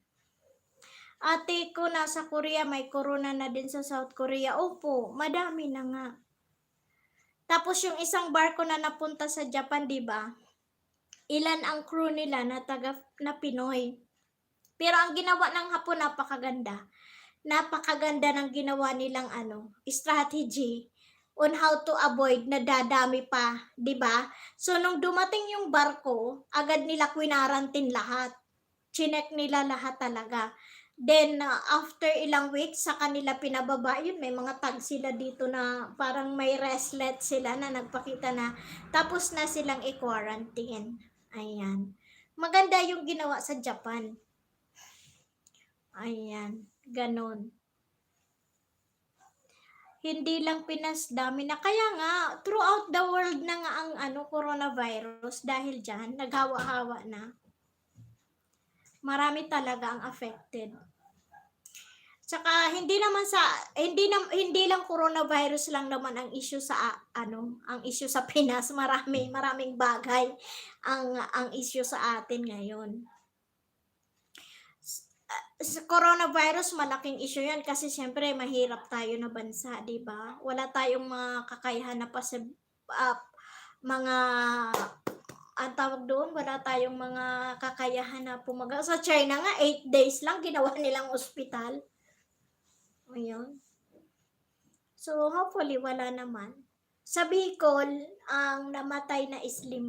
Ate ko nasa Korea, may corona na din sa South Korea. Opo, madami na nga. Tapos yung isang barko na napunta sa Japan, 'di ba? Ilan ang crew nila na Pinoy. Pero ang ginawa ng Hapon napakaganda. Napakaganda ng ginawa nilang strategy on how to avoid na dadami pa, 'di ba? So nung dumating yung barko, agad nila kwinarantin lahat. Chinek nila lahat talaga. Then, after ilang weeks, sa kanila pinababa, yun, may mga tag sila dito na parang may reslet sila na nagpakita na tapos na silang i-quarantine. Ayan. Maganda yung ginawa sa Japan. Ayan. Ganon. Hindi lang Pinas, dami na. Kaya nga, throughout the world na nga ang coronavirus dahil dyan, naghawa-hawa na. Marami talaga ang affected. Tsaka hindi lang coronavirus lang naman ang issue sa ang issue sa Pinas, maraming bagay ang issue sa atin ngayon. Sa coronavirus malaking issue 'yan kasi siyempre mahirap tayo na bansa, 'di ba? Wala tayong mga kakayahan na mga ang tawag doon, wala tayong mga kakayahan na pumaga. Sa China nga 8 days lang ginawa nilang ospital. Ayun. So, hopefully, wala naman. Sa Bicol, ang namatay na is 5.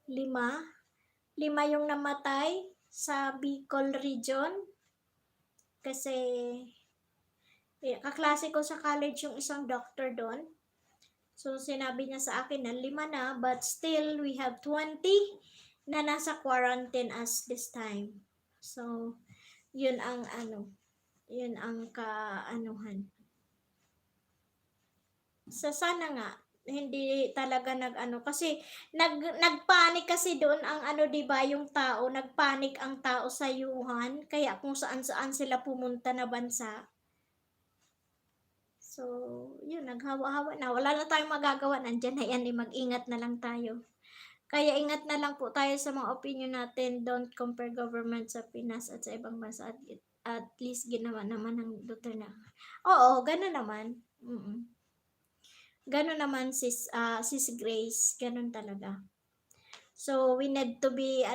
5 yung namatay sa Bicol region. Kasi, kaklase ko sa college yung isang doctor doon. So, sinabi niya sa akin na 5 na, but still, we have 20 na nasa quarantine as this time. So, yun ang kaanuhan. Sana nga hindi talaga kasi nagpanik kasi doon ang 'di ba yung tao, nagpanik ang tao sa Wuhan kaya kung saan-saan sila pumunta na bansa. So, yun naghawa-hawa na, wala na tayong magagawa, nandiyan na yan, mag-ingat na lang tayo. Kaya ingat na lang po tayo sa mga opinion natin, don't compare government sa Pinas at sa ibang bansa at least ginawa naman ng Duterte. Oo, gano'n naman. Gano'n naman sis Grace, gano'n talaga. So, we need to be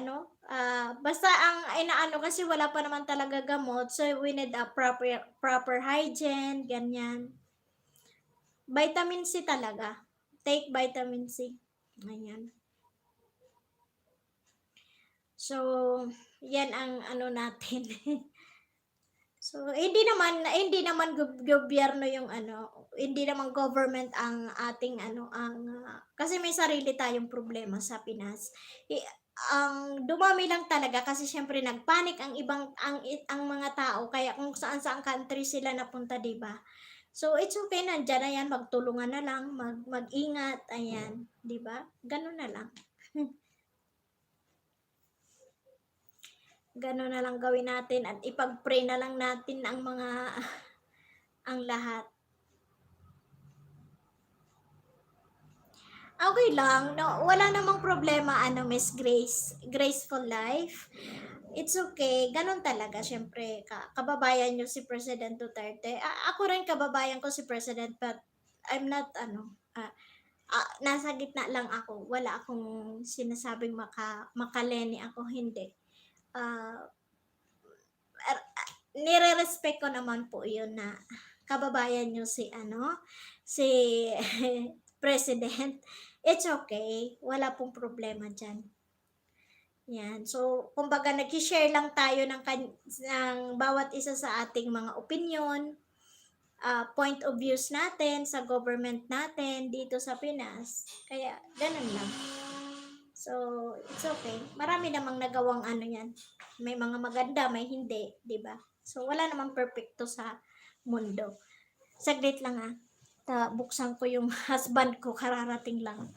basta ang kasi wala pa naman talaga gamot, so we need a proper hygiene, ganyan. Vitamin C talaga. Take vitamin C. Ayan. So, yan ang natin. So, hindi naman gobyerno yung hindi naman government ang ating kasi may sarili tayong problema sa Pinas. Ang dumami lang talaga kasi syempre nagpanik ang mga tao kaya kung saan country sila napunta, 'di ba? So, it's okay, nandiyan na yan, magtulungan na lang, mag-ingat, ayan, 'di ba? Ganun na lang. Gano'n na lang gawin natin at ipag-pray na lang natin ang ang lahat. Okay lang, no, wala namang problema Miss Grace, Graceful Life. It's okay, ganun talaga, syempre, kababayan nyo si President Duterte. Ako rin kababayan ko si President, but I'm not, nasa gitna lang ako. Wala akong sinasabing makaleni ako, hindi. Nire-respect ko naman po yun na kababayan nyo si President. It's okay. Wala pong problema dyan. Yan. So, kumbaga nag-share lang tayo ng bawat isa sa ating mga opinion, point of views natin sa government natin dito sa Pinas. Kaya, ganun lang. So, it's okay. Marami namang nagawang yan. May mga maganda, may hindi, 'di ba? So, wala namang perfecto sa mundo. Saglit lang buksan ko yung husband ko, kararating lang.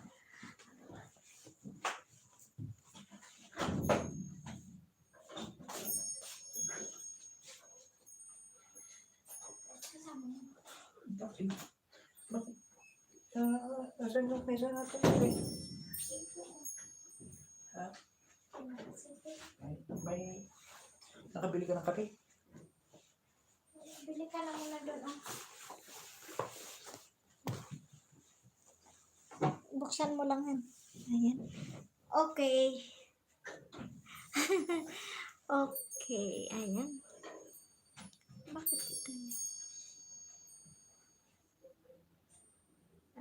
Bakit? Bakit? Nasaan yung pesa natin? Ha? May nakabili ka ng kape? Bili ka na muna doon. Oh. Buksan mo lang yan. Ayan. Okay. Okay. Ayan. Bakit ito niya?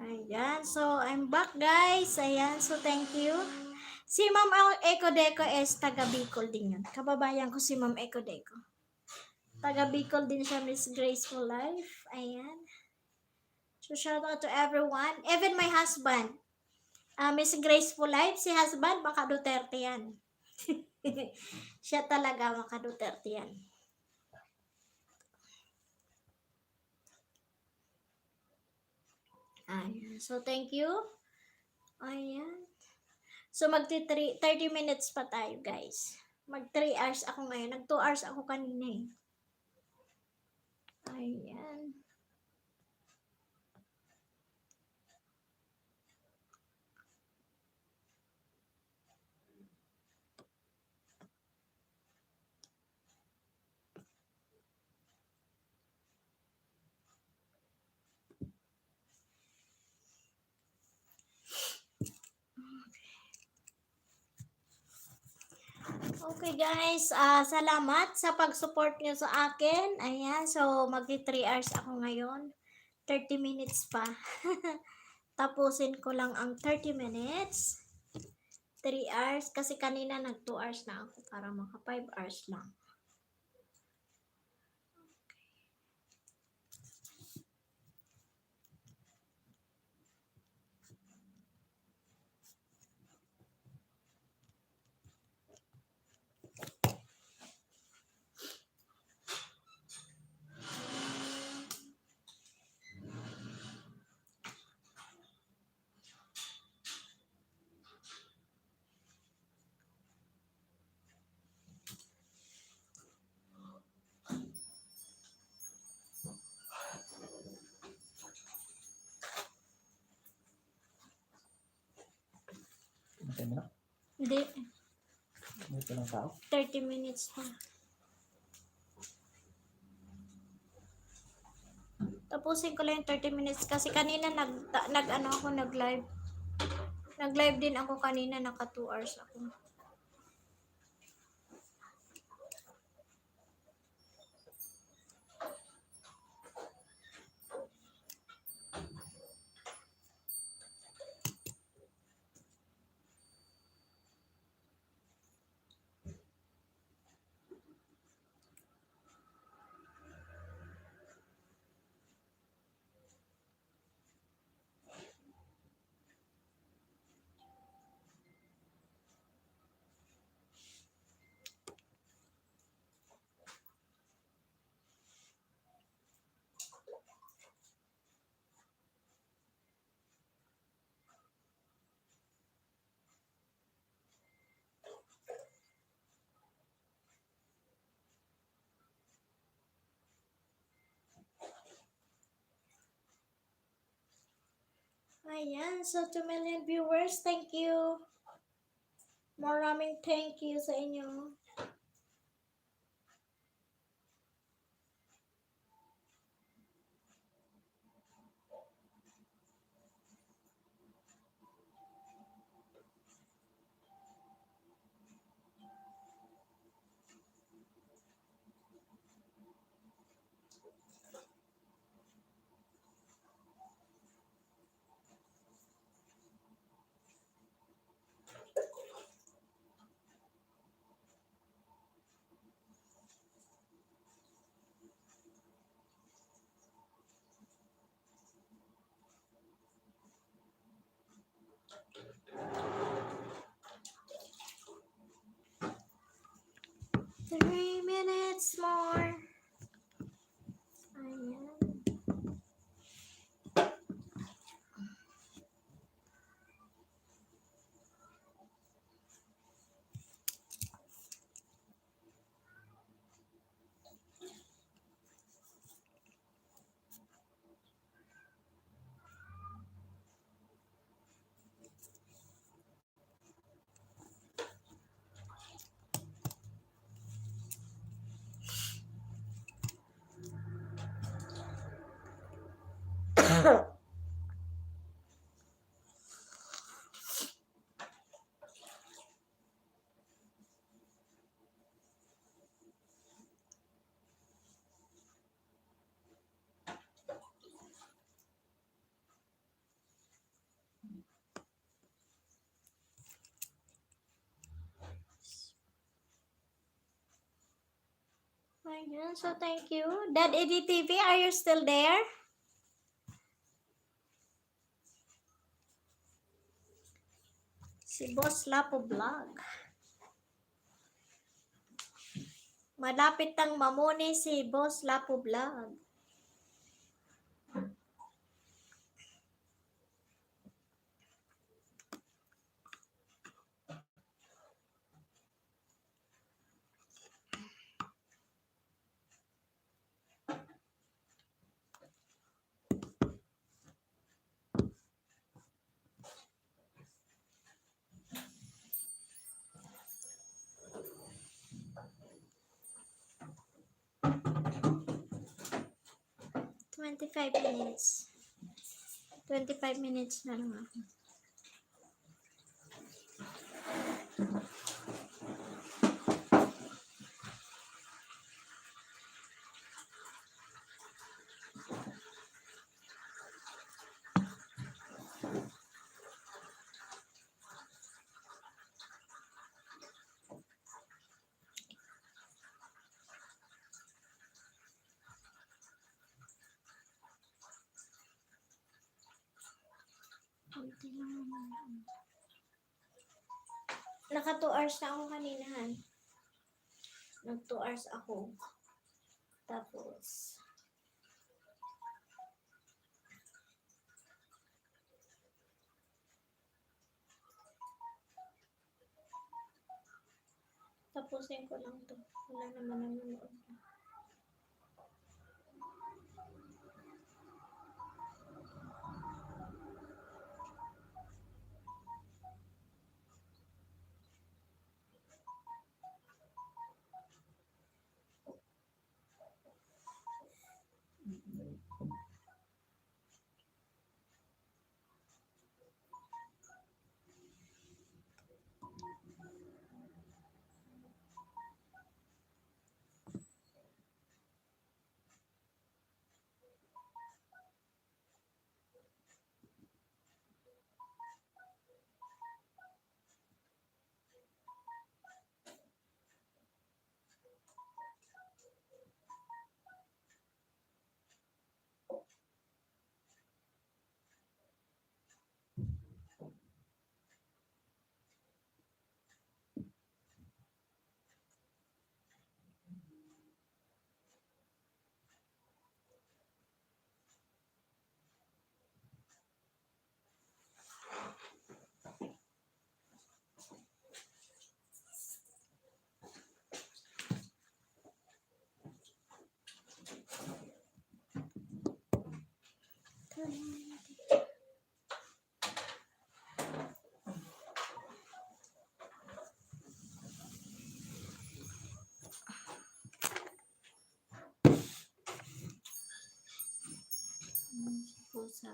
Ayan. So, I'm back guys. Ayan. So, thank you. Si Ma'am Eco Deco is taga Bicol din yun. Kababayan ko si Ma'am Eco Deco. Taga Bicol din siya, Miss Graceful Life. Ayan. So, shout out to everyone. Even my husband. Miss Graceful Life, si husband, baka Duterte yan. Siya talaga, baka Duterte yan. Ayan. So, thank you. Ayan. So, 30 minutes pa tayo, guys. Mag 3 hours ako ngayon. Nag 2 hours ako kanina eh. Ayan. Okay guys, salamat sa pag-support nyo sa akin. Ayan, so magti 3 hours ako ngayon. 30 minutes pa. Tapusin ko lang ang 30 minutes. 3 hours kasi kanina nag 2 hours na ako para maka 5 hours lang. Hintay mo na? Hindi, May pa ng tao? 30 minutes pa. Tapusin ko lang yung 30 minutes kasi kanina nag-live. Nag-live din ako kanina, naka 2 hours ako. Ayan, so 2 million viewers, thank you. Maraming thank you sa inyo. Three minutes more. Ayan. Ayan, so thank you. Dad Eddie TV, are you still there? Si Boss Lapo Vlog. Malapit nang mamuni si Boss Lapo Vlog. Twenty-five minutes. 25 minutes na lang ako. Naka 2 hours na ako kanina. Nag 2 hours ako. Tapos, tapusin ko lang to. Wala naman nanonood. Pusa.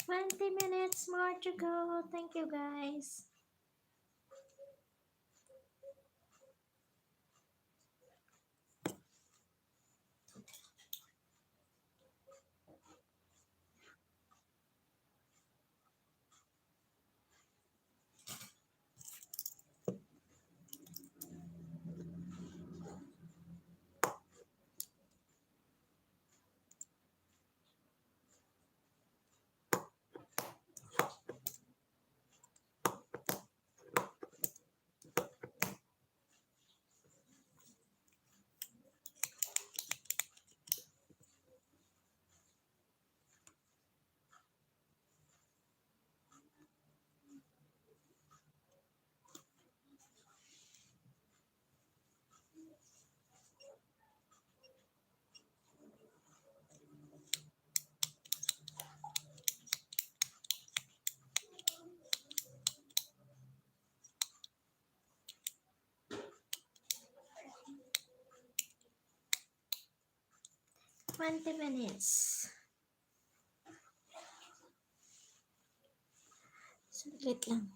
Twenty minutes more to go. Thank you, guys. 20 minutes. Saglit lang.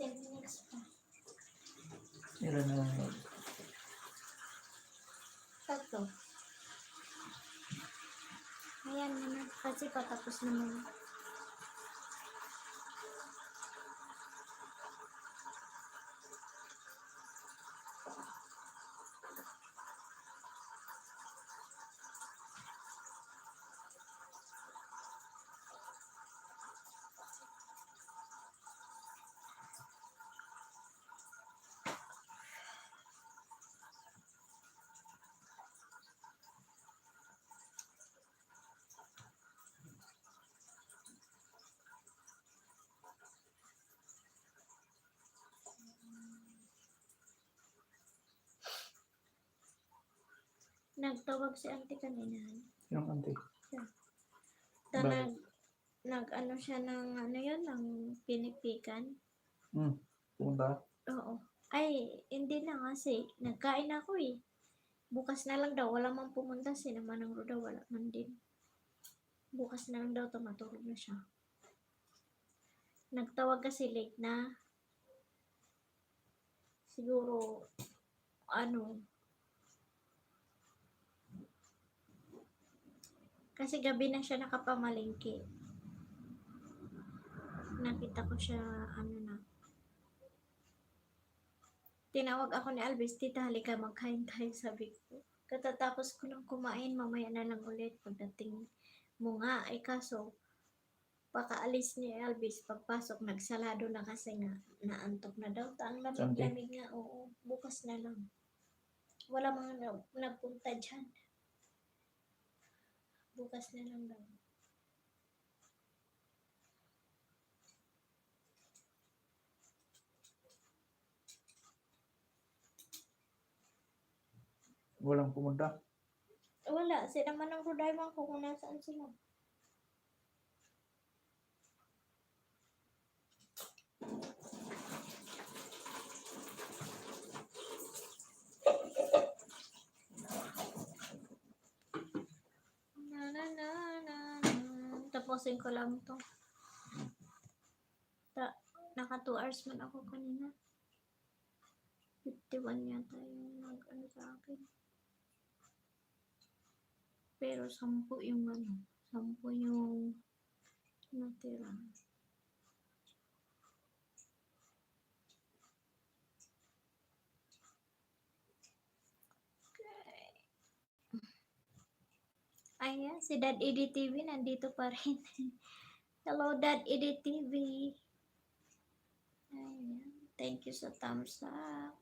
Minutes pa. Ilan na lang yun? Tatlo. Ayan na. Kasi patapos naman. Nagtawag si auntie kanina. Yung auntie. Nag, nag-ano siya ng ano yun, ng pinipikan. Pumunta? Oo. Ay, hindi na kasi. Nagkain ako eh. Bukas na lang daw. Wala man pumunta. Sinama ng Roda. Wala man din. Bukas na lang daw. Tumatulog na siya. Nagtawag kasi late na. Siguro, ano. Kasi gabi na siya nakapamalingki. Nakita ko siya, ano na. Tinawag ako ni Alvis, tita halika magkain tayo, sabi ko. Katatapos ko nang kumain, mamaya na lang ulit pagdating mo nga. Ay kaso, pakaalis ni Alvis, pagpasok, nagsalado na kasi nga, naantok na daw. Ang lamig-lamig nga, oo, bukas na lang. Wala mga nagpunta dyan. Bukas na lang daw. Walang pumunta? Wala, sila man ang Rodaiman ko kung nasaan sila. Tapusin ko lang to. Naka 2 hours man ako kanina. 51 yata yung nag-ano sa akin. Pero 10 yung ano, 10 yung natira. Ayan, si Dad Edit TV nandito pa rin. Hello, Dad Edit TV. Ayan, thank you sa thumbs up.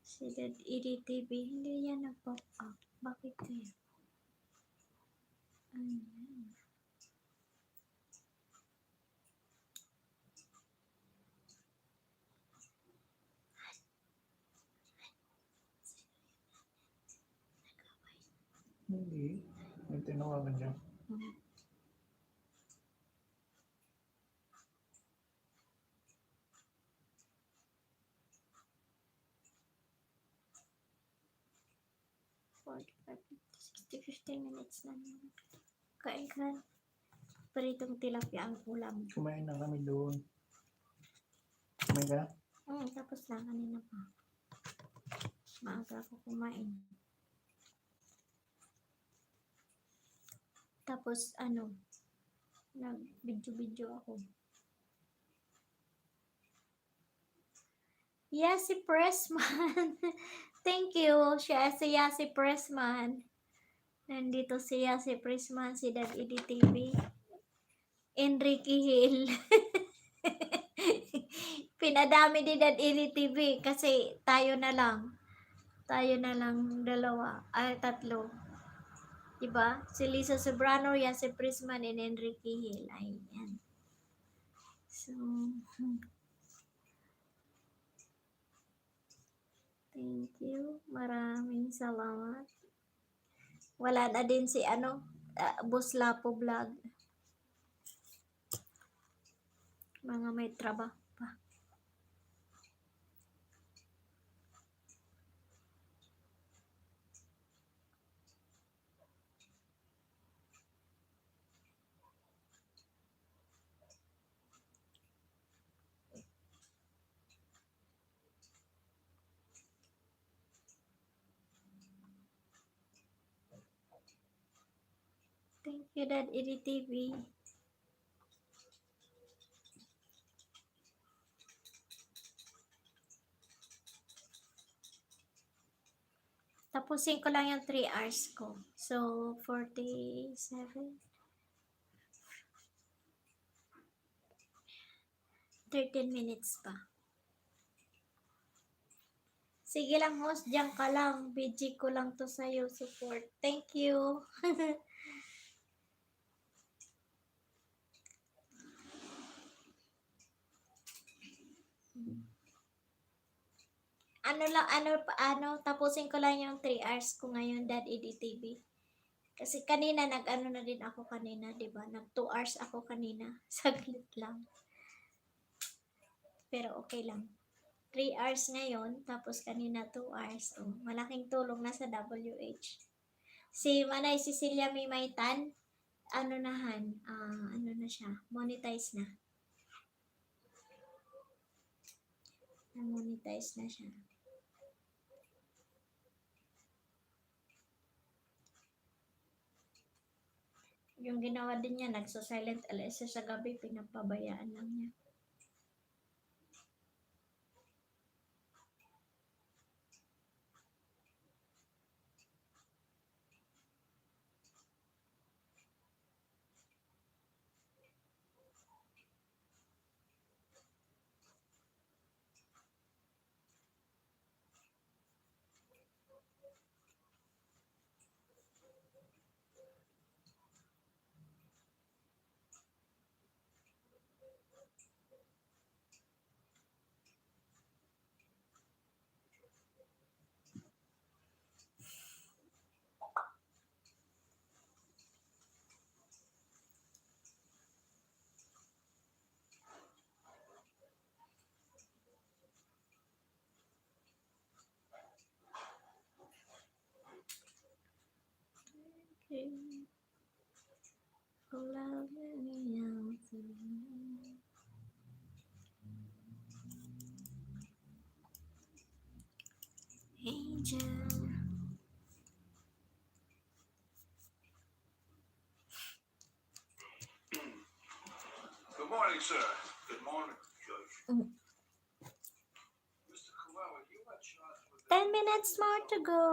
Si Dad Edit TV, hindi yan nag-pop up. Bakit kaya? Ayan. Hindi. May tinawagan dyan. 45, 50, 60, 15 minutes na naman. Kain ka. Pritong tilapia ang ulam. Kumain na kami doon. Kumain ka? Tapos na kanina pa. Maaga ako kumain. Tapos nag-video ako. Yasi Pressman. Thank you. Siya si Yasi Pressman. Nandito si Yasi Pressman, si Dad Edi TV. Enrique Hill. Pinadami ni Dad Edi TV kasi tayo na lang. Tayo na lang dalawa. Ay, tatlo. Diba? Si Lisa Sobrano, Yasi Pressman, and Enrique Hill. Ayan. So, thank you. Maraming salamat. Wala na din si Boss Lapo Vlog. Mga may trabaho pa. Thank you, Dad Edi TV. Tapusin ko lang yung 3 hours ko. So, 47, 13 minutes pa. Sige lang, host. Diyan ka lang. BG ko lang to sa'yo. Support. Thank you. Tapusin ko lang yung 3 hours ko ngayon, Dad Edi TV. Kasi kanina na din ako kanina, 'di ba? Nag 2 hours ako kanina. Saglit lang. Pero okay lang. 3 hours ngayon, tapos kanina 2 hours. Oh, malaking tulong na sa WH. Si Manay Cecilia Mimaytan, ano na siya, monetize na. Na-monetize na siya. Yung ginawa din niya, nagso-silent alas sa gabi, pinapabayaan lang niya. Okay. Angel. Good morning, sir. Good morning, Judge. Mr. Kuwawa, you are charged with 10 minutes more to go.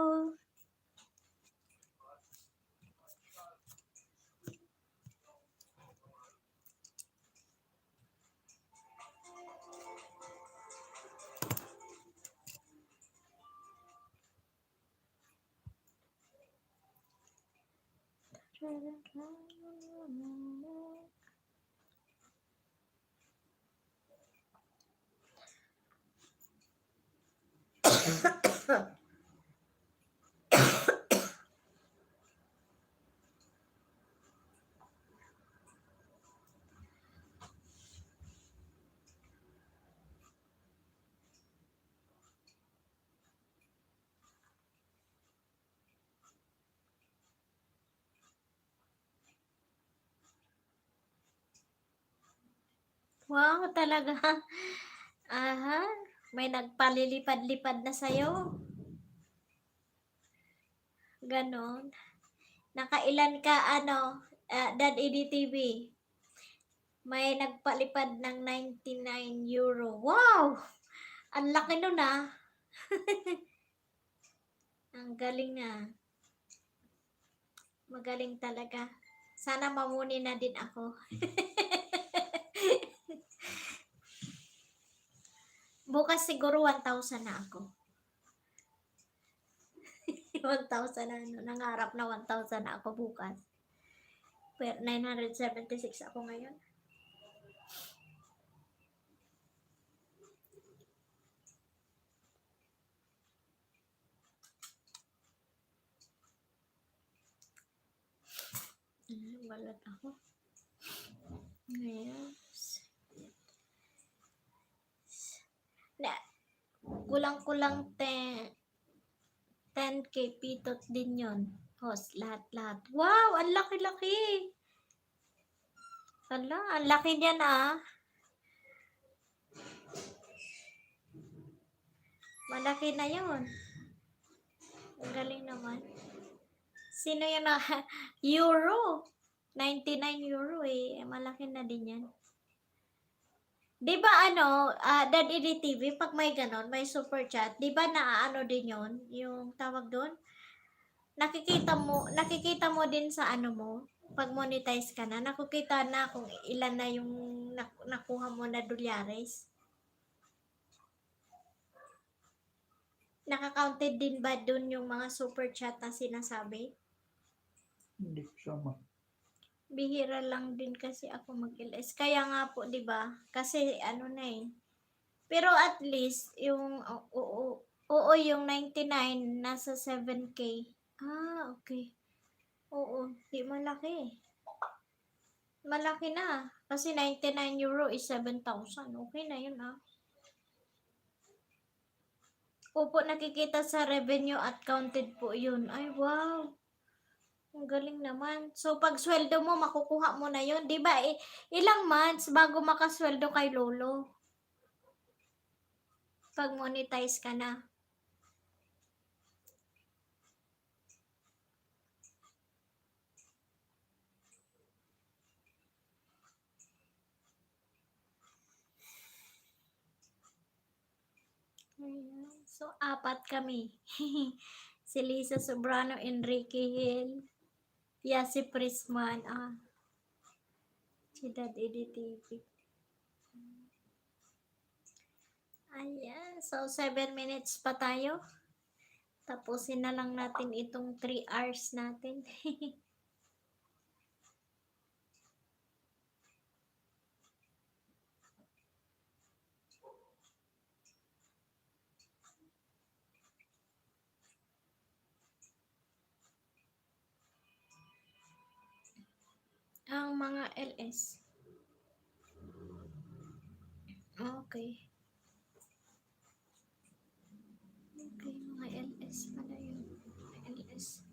Wow, talaga. Aha, may nagpalilipad-lipad na sa'yo. Ganon. Nakailan ka, Dad EDTV? May nagpalipad ng 99 euro. Wow! Ang laki nun ah. Ang galing ah. Magaling talaga. Sana mamuni na din ako. Bukas siguro 1,000 na ako. 1,000 na, nangarap na 1,000 na ako bukas. Pero 976 ako ngayon. Balat ako. Ngayon. Na, kulang-kulang 10k pitot din yon. Host, lahat-lahat. Wow, ang laki-laki. Hala, ang laki niyan ah. Malaki na yon. Ang galing naman. Sino yun na euro? 99 euro eh. Malaki na din yan. Di ba Dad EDTV, pag may ganon, may super chat, di ba naaano din yon, yung tawag doon? Nakikita mo din sa mo, pag monetize ka na, nakikita na kung ilan na yung nakuha mo na dolyares. Naka-counted din ba doon yung mga super chat na sinasabi? Hindi ko siya Bihira lang din kasi ako mag-LS. Kaya nga po, 'di ba? Kasi na eh. Pero at least yung oo, yung 99 nasa 7k. Ah, okay. Oo, di malaki. Malaki na. Kasi 99 euro is 7,000. Okay na yun ah. Opo, nakikita sa revenue at counted po yun. Ay, wow. Ang galing naman. So, pag sweldo mo, makukuha mo na yun. Di ba, ilang months bago makasweldo kay Lolo? Pag monetize ka na. Ayan. So, 4 kami. Si Lisa Sobrano, Enrique Hill, Yasi Prisman, si Dad EDTV. Ayan. So, 7 minutes pa tayo. Tapusin na lang natin itong 3 hours natin. Ang mga LS. Okay. Okay, mga LS pala yun. LS.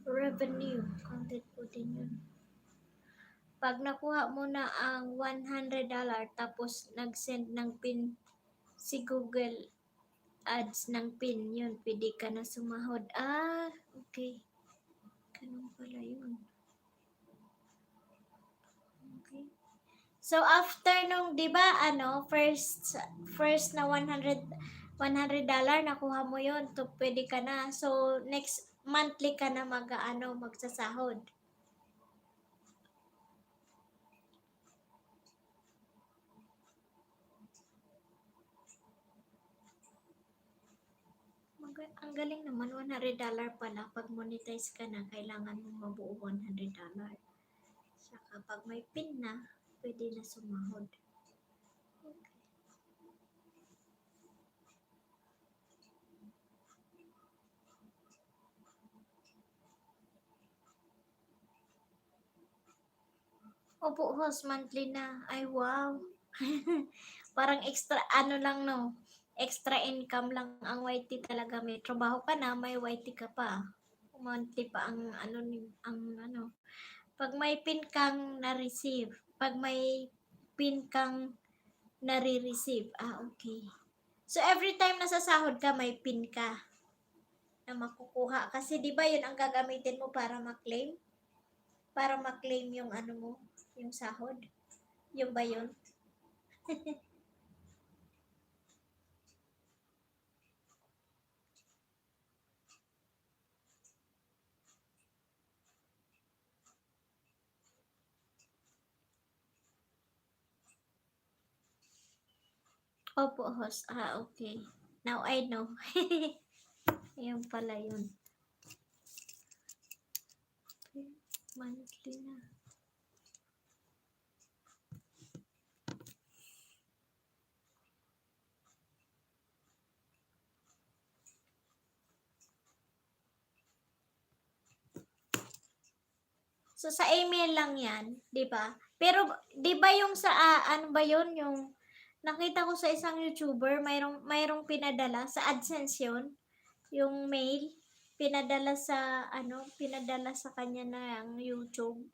Revenue. Counted po din yun. Pag nakuha mo na ang $100, tapos nag-send ng pin si Google Ads ng pin, yun, pwede ka na sumahod. Ah, okay. Ganun pala yun. Okay. So, after nung, di ba, first na $100 nakuha mo yun, to pwede ka na. So, next monthly ka na magsasahod. Ang galing naman, $100 pala. Pag monetize ka na, kailangan mo mabuo $100. Saka pag may pin na, pwede na sumahod. Okay. Opo, host, monthly na. Ay, wow. Parang extra, lang no, extra income lang ang YT talaga. May trabaho ka na, may YT ka pa. Monthly pa ang pag may pin kang na-receive, pag may pin kang nare-receive. Okay. So, every time nasasahod ka, may pin ka na makukuha. Kasi, di ba yun ang gagamitin mo para ma-claim? Para ma-claim yung ano mo, yung sahod. Yung ba yun? Opo, host. Okay. Now I know. Yung pala yun. Monthly na. So, sa email lang yan, di ba? Pero, di ba yung sa, ano ba yun, yung, nakita ko sa isang YouTuber, mayroong pinadala, sa AdSense yun, yung mail, pinadala sa kanya ng YouTube.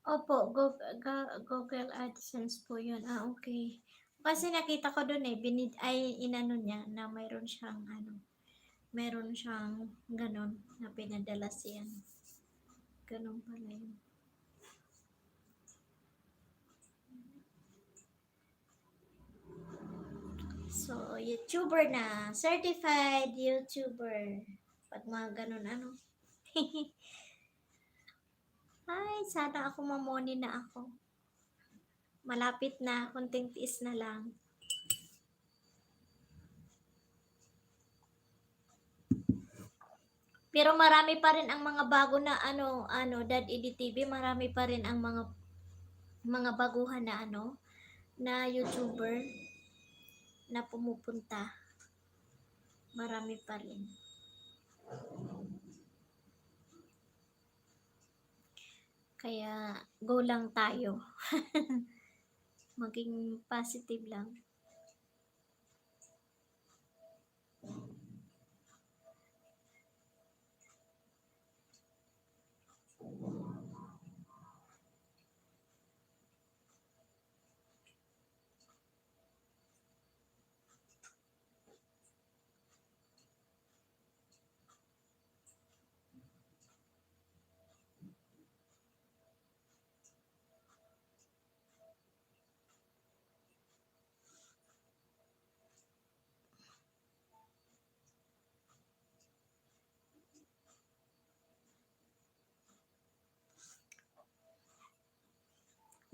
Opo, Google AdSense po yun. Okay. Kasi nakita ko doon inano niya na mayroon siyang ganon na pinadala siyan. Ganon pala yun. So, YouTuber na. Certified YouTuber. Pag mga ganon Ay, sana ako mamoni na ako. Malapit na, konting tiis na lang. Pero marami pa rin ang mga bago na Dad TV, marami pa rin ang mga baguhan na YouTuber na pumupunta. Marami pa rin. Kaya go lang tayo. Maging positive lang.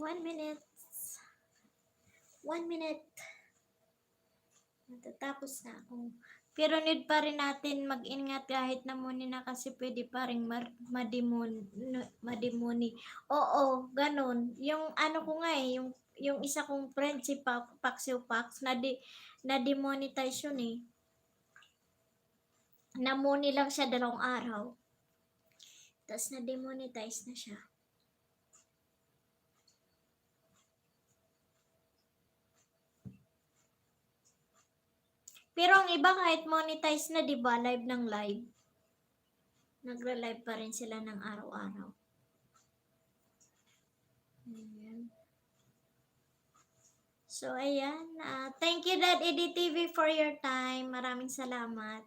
One minute. Natatapos na ako. Pero need pa rin natin mag-ingat kahit na muna na kasi pwede pa rin mademoni. Oo, ganun. Yung ano ko nga yung isa kong friend si Paxio Pax na demonetize yun Namoni lang siya 2 araw. Tapos na demonetize na siya. Pero ang iba kahit monetize na, 'di ba, live ng live. Nagla-live pa rin sila ng araw-araw. Ayan. So, ayan. Thank you, Dad TV, for your time. Maraming salamat.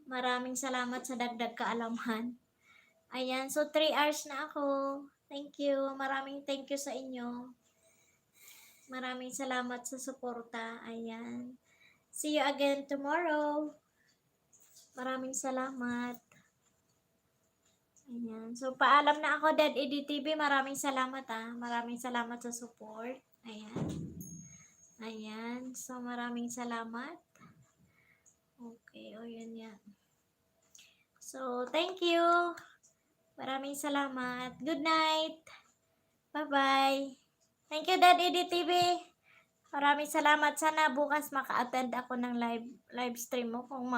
Maraming salamat sa dagdag kaalaman. Ayan, so 3 hours na ako. Thank you. Maraming thank you sa inyo. Maraming salamat sa suporta. Ayan. See you again tomorrow. Maraming salamat. Ayan. So, paalam na ako, Dad EDTV. Maraming salamat Maraming salamat sa support. Ayan. Ayan. So, maraming salamat. Okay. O, yun yan. So, thank you. Maraming salamat. Good night. Bye-bye. Thank you, Dad EDTV. Maraming salamat. Sana bukas maka-attend ako ng live stream mo kung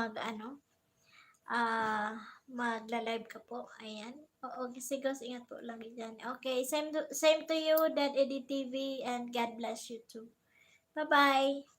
magla-live ka po. Ayan. Oo, sigos, ingat po lagi dyan. Okay, same to you, Dad EDTV, and God bless you too. Bye-bye.